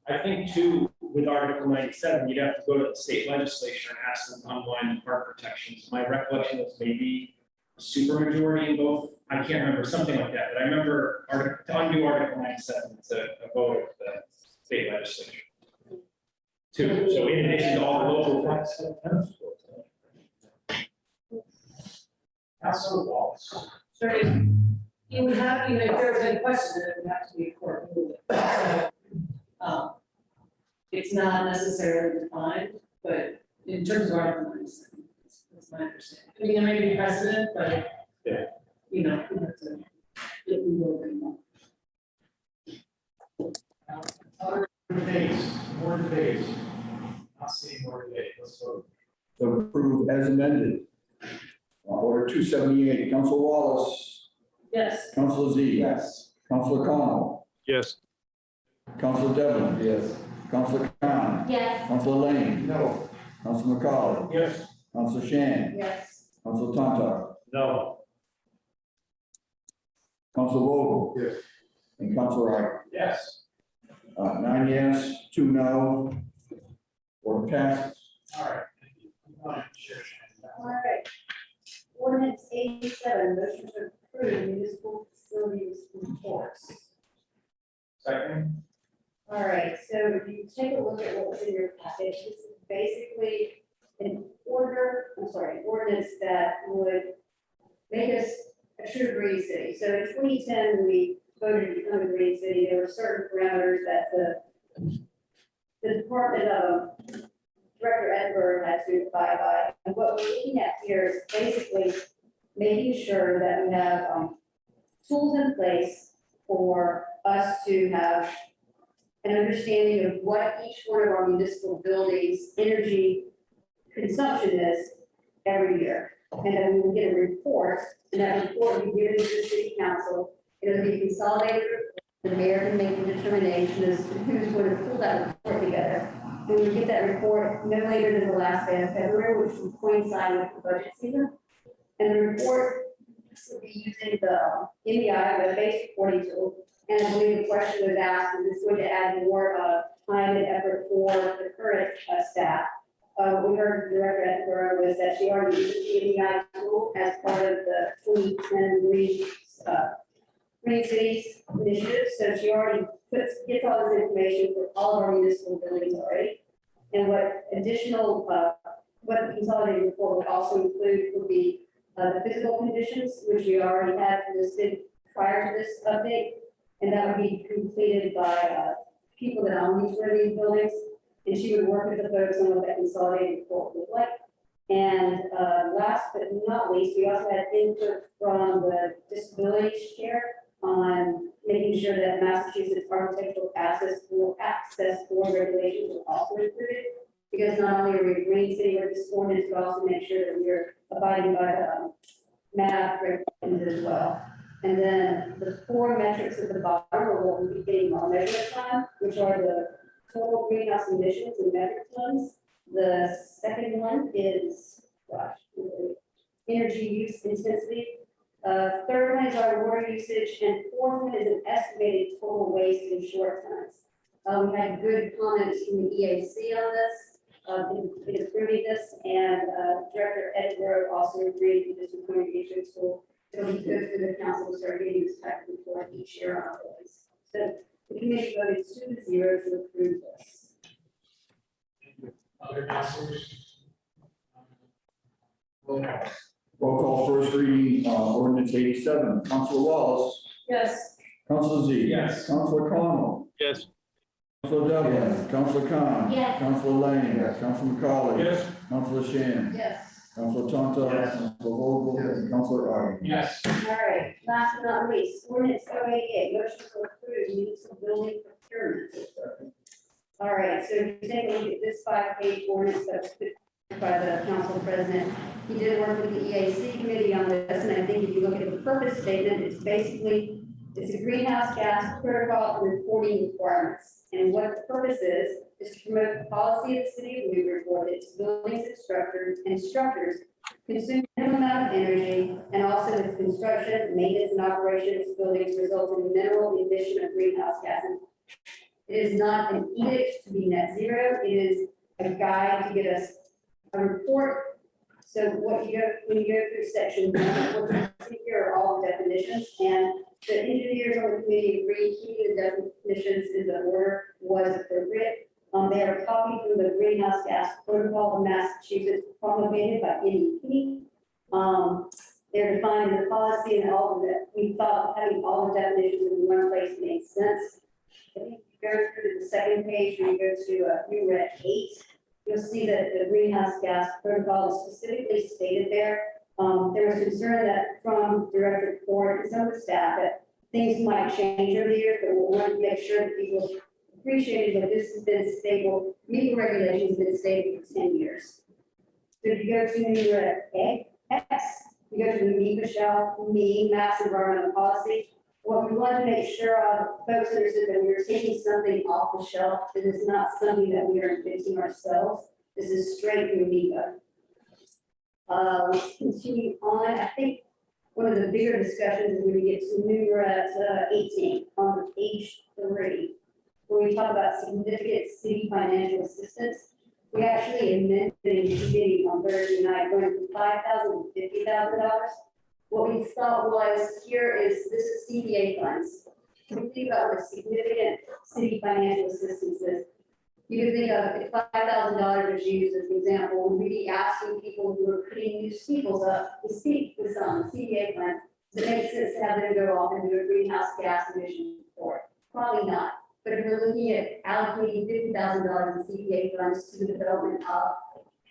I think too, with Article 97, you'd have to go to the state legislature and ask them to unwind the park protections. My recollection was maybe a supermajority in both. I can't remember, something like that. But I remember to undo Article 97, it's a vote of the state legislature. Too. So in addition to all the local. Councilor Wallace. Sorry, you would have, if there was any question, it would have to be a court ruling. It's not necessarily defined, but in terms of Article 97, that's my understanding. I mean, there may be precedent, but yeah, we have to get the ruling. Other debates, more debates. Not seeing more debate. Let's vote. So approved as amended. Order 278, Councilor Wallace. Yes. Councilor Z. Yes. Councilor Connell. Yes. Councilor Devlin. Yes. Councilor Khan. Yes. Councilor Lane. No. Council McCauley. Yes. Council Shan. Yes. Council Tonto. No. Council Vogel. Yes. And Council Wright. Yes. 9 yes, 2 no. Order passes. All right. Thank you. Sure. All right. Ordinance 87, motion to approve municipal facilities reports. Second. All right, so if you take a look at what was in your package, this is basically an ordinance that would make us a true green city. So in 2010, when we voted to become a green city, there were certain parameters that the Department of Director Edinburgh had to abide by. And what we're looking at here is basically making sure that we have tools in place for us to have an understanding of what each one of our municipal buildings' energy consumption is every year. And then we will get a report, and that report will be given to the city council. It'll be consolidated. The mayor can make the determination as to who's going to pull that report together. And we get that report no later than the last day of February, which will coincide with the budget season. And the report will be using the NEI web-based reporting tool. And I believe the question was asked, is this going to add more time and effort for the current staff? What we heard from Director Edinburgh was that she already used the NEI tool as part of the 2010 Green Cities initiative. So she already gets all this information for all of our municipal buildings already. And what additional, what the consolidated report would also include would be the physical conditions, which we already had listed prior to this update. And that would be completed by people that own these buildings. And she would work with the folks on what that consolidated report would look like. And last but not least, we also had input from the disability chair on making sure that Massachusetts architectural access board regulations are also included. Because not only are we a green city or this ordinance, but also make sure that we're abiding by the MAP regulations as well. And then the 4 metrics at the bottom are what we'll be getting our measurement on, which are the total greenhouse emissions in metric tons. The second one is, energy use intensity. Third one is our water usage, and fourth one is an estimated total waste in short tons. We had good comments from the EAC on this, in approving this, and Director Edinburgh also agreed with this communication tool. It'll be good for the council to start getting this type of report each year on our buildings. So the committee voted 2-0 to approve this. Other councilors? Roll call first reading, ordinance 87. Council Wallace. Yes. Council Z. Yes. Council Connell. Yes. Council Devlin. Council Khan. Yes. Council Lane. Council McCauley. Yes. Council Shan. Yes. Council Tonto. Yes. Council Vogel. And Council Wright. Yes. All right, last but not least, ordinance 088, motion to approve municipal building procurement. All right, so if you take a look at this 5-page ordinance that was put by the council president, he did work with the EAC committee on this, and I think if you look at the purpose statement, it's basically, it's a greenhouse gas protocol and reporting requirements. And what the purpose is to promote the policy of the city of Newburyport, its buildings and structures consume minimum amount of energy, and also the construction, maintenance, and operation of its buildings result in minimal emission of greenhouse gases. It is not an edict to be net zero. It is a guide to get us a report. So what you go, when you go through section 1, what you see here are all the definitions, and the engineers on the committee agreed keeping the definitions in the order was appropriate. They are copied from the Greenhouse Gas Protocol of Massachusetts promulgated by NEP. They're defined in the policy, and all of that. We thought having all the definitions in one place made sense. I think if you go through to the second page, when you go to New Red 8, you'll see that the Greenhouse Gas Protocol is specifically stated there. There was concern that from Director Ford and some of the staff that things might change over the years, but we wanted to make sure that people appreciated that this has been stable. NEPA regulations have been stable for 10 years. So if you go to New Red X, you go to the NEPA shall mean Mass Environmental Policy. What we wanted to make sure of, folks understood that we were taking something off the shelf, that it's not something that we are inventing ourselves. This is straight from NEPA. Let's continue on. I think one of the bigger discussions is when we get to number 18 on page 3, where we talk about significant city financial assistance. We actually amended in committee on Thursday night, going from $5,000 to $50,000. What we thought was, this is CPA funds. We think about what significant city financial assistance is. You can think of if $5,000 was used as an example, we'd be asking people who are putting new steeples up to speak with some CPA funds. Does it make sense to have them go off and do a greenhouse gas emission report? Probably not. But if we're looking at allocating $50,000 in CPA funds to the development of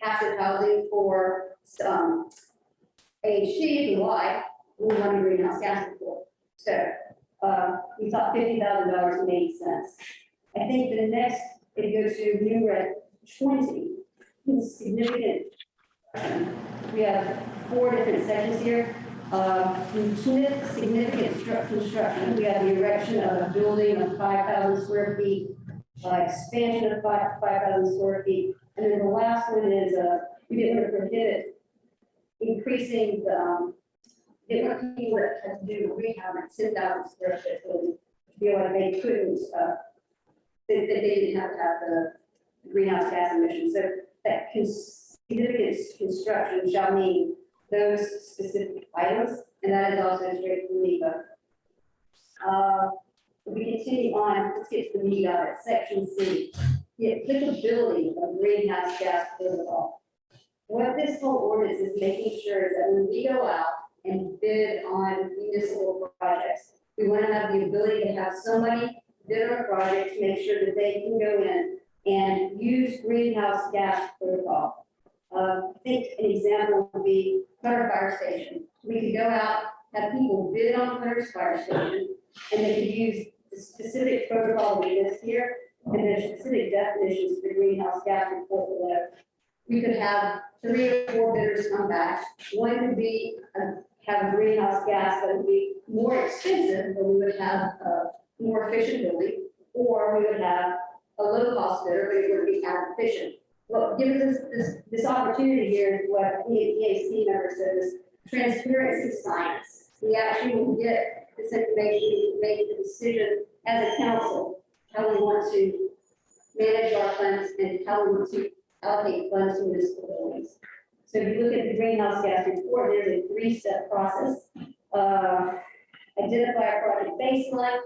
passive housing for AHC and Y, we want a greenhouse gas report. So we thought $50,000 made sense. I think the next, if you go to number 20, is significant. We have 4 different sections here. Significant construction. We have the erection of a building of 5,000 square feet, expansion of 5,000 square feet. And then the last one is we didn't want to prohibit increasing the, didn't want people that had to do rehab at 10,000 square foot building to be able to, they couldn't, they didn't have to have the greenhouse gas emissions. So that significant construction shall mean those specific items, and that is also straight from NEPA. If we continue on, let's get to the meat of it, section C, the applicability of greenhouse gas protocol. What this whole ordinance is making sure is that when we go out and bid on municipal projects, we want to have the ability to have somebody bid on a project to make sure that they can go in and use greenhouse gas protocol. I think an example would be Cutter Fire Station. We could go out, have people bid on Cutter's Fire Station, and they could use the specific protocol we list here, and there's specific definitions for greenhouse gas report below. We could have 3 or 4 bidders come back. One would be have a greenhouse gas that would be more expensive, but we would have a more efficient building, or we would have a low cost bidder, but it would be as efficient. What gives us this opportunity here is what EAC member says, transparency science. We actually will get this information to make the decision as a council, how we want to manage our funds and how we want to allocate funds to municipal buildings. So if you look at the greenhouse gas report, there's a 3-step process. Identify a project baseline.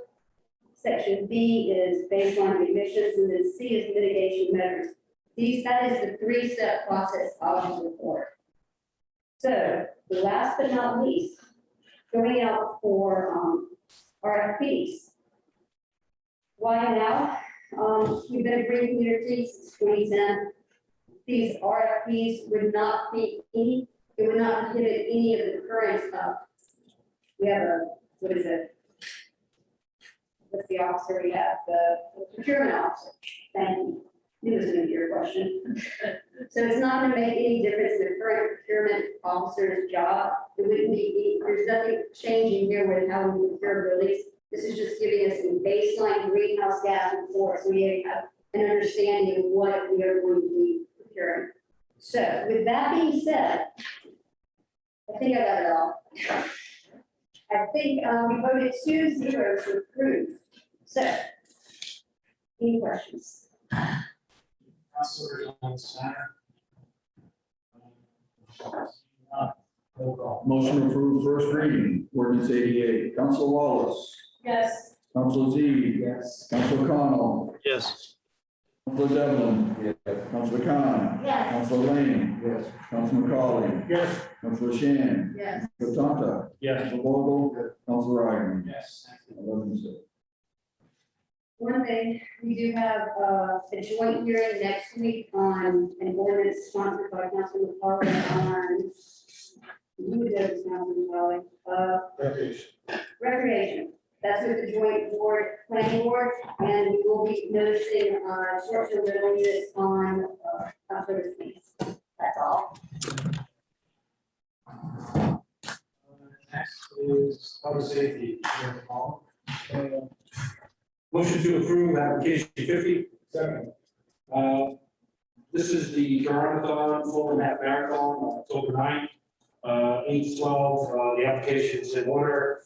Section B is baseline emissions, and then C is mitigation measures. That is the 3-step process of the report. So last but not least, going out for RFPs. Why now? We've been a green community since 2010. These RFPs would not be it would not prohibit any of the current stuff. We have what is it? What's the officer we have? The procurement officer. Thank you. It was going to be your question. So it's not going to make any difference in the current procurement officer's job. It wouldn't be, there's nothing changing here with how we procure buildings. This is just giving us a baseline greenhouse gas report, so we have an understanding of what we are going to be procuring. So with that being said, I think I got it all. I think we voted 2-0 to approve. So, any questions? Councilors on the center. Motion approved first reading, ordinance 88. Council Wallace. Yes. Council Z. Yes. Council Connell. Yes. Council Devlin. Yes. Council Khan. Yes. Council Lane. Yes. Council McCauley. Yes. Council Shan. Yes. Council Tonto. Yes. Council Vogel. Yes. Council Ryder. Yes. 11-6. One thing, we do have a joint hearing next week on an ordinance sponsored by Councilman McCauley on recreation. That's with the joint board, planning board, and we will be noticing short-term rental units on October 20th. That's all. Next is public safety. Motion to approve application 50. Second. This is the Durathon Full Half Marathon on October 9th. 8/12, the application's in order.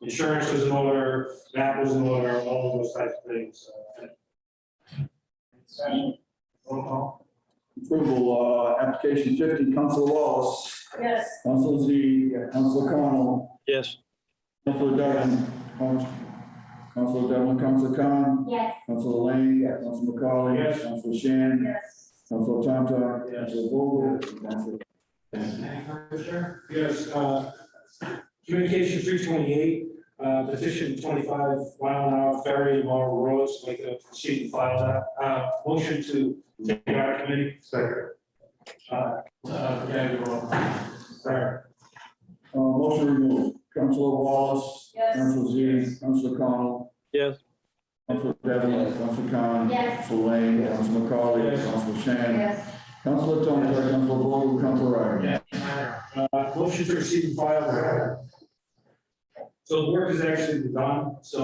Insurance was in order, map was in order, all of those types of things. Roll call. Approval, application 50, Council Wallace. Yes. Council Z, Council Connell, Yes. Council Devlin, Council Devlin, Council Khan, Yes. Council Lane, Council McCauley, Yes. Council Shan, Yes. Council Tonto, Council Vogel, Council. Yes, communication 328, petition 25 mile an hour ferry Laurel Roads, like a proceed and file that. Motion to take it out of committee. Second. Motion removed. Council Wallace. Yes. Council Z, Council Connell, Yes. Council Devlin, Council Khan. Yes. Council Lane, Council McCauley, Yes. Council Shan. Yes. Council Tonto, Council Vogel, Council Ryder. Motion to receive and file. So the work is actually been done, so.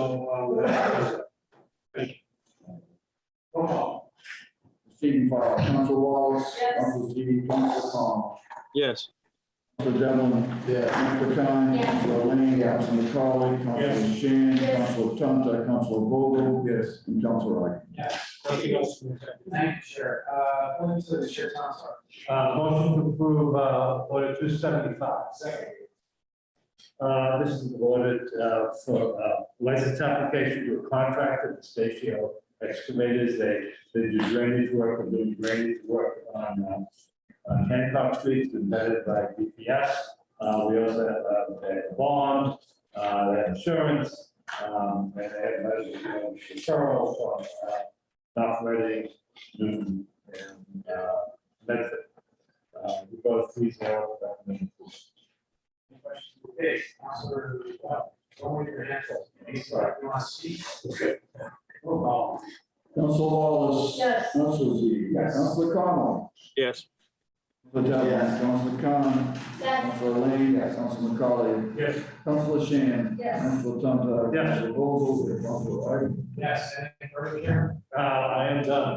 Thank you. Roll call. Receive file. Council Wallace. Yes. Council Z, Council Connell. Yes. Council Devlin. Yeah. Council Khan. Yes. Council Lane, Council McCauley, Council Shan, Council Tonto, Council Vogel. Yes. And Council Ryder. Anything else? Thank you, Chair. Going to the Chair Thompson. Motion to approve, order 275. Second. This is awarded for license application to a contractor, the Statio Excavators. They do drainage work, they're doing drainage work on Hancock Street, it's been vetted by DPS. We also have a bond, they have insurance, and they have referral from North Reading, Newton, and Medford. We both please now recommend. Okay, Councilor, don't wave your hand up. Sorry, you want to speak? Okay. Roll call. Council Wallace. Yes. Council Z. Yes. Council Connell. Yes. Council Devlin. Council Khan. Yes. Council Lane. Council McCauley. Yes. Council Shan. Yes. Council Tonto. Yes. Council Vogel. Council Ryder. Yes, anything further, Chair? I am done.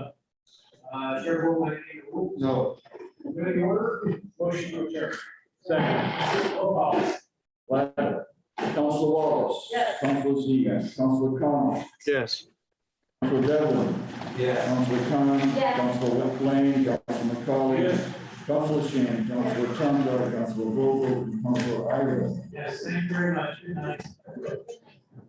Chair Vogel, anything to move? No. Good order, motion to adjourn. Second. Roll call. Ryder. Council Wallace. Yes. Council Z. Council Connell. Yes. Council Devlin. Yeah. Council Khan. Yes. Council Lane. Council McCauley. Yes. Council Shan. Council Tonto. Council Vogel. Council Ryder. Yes, thank you very much. Good night.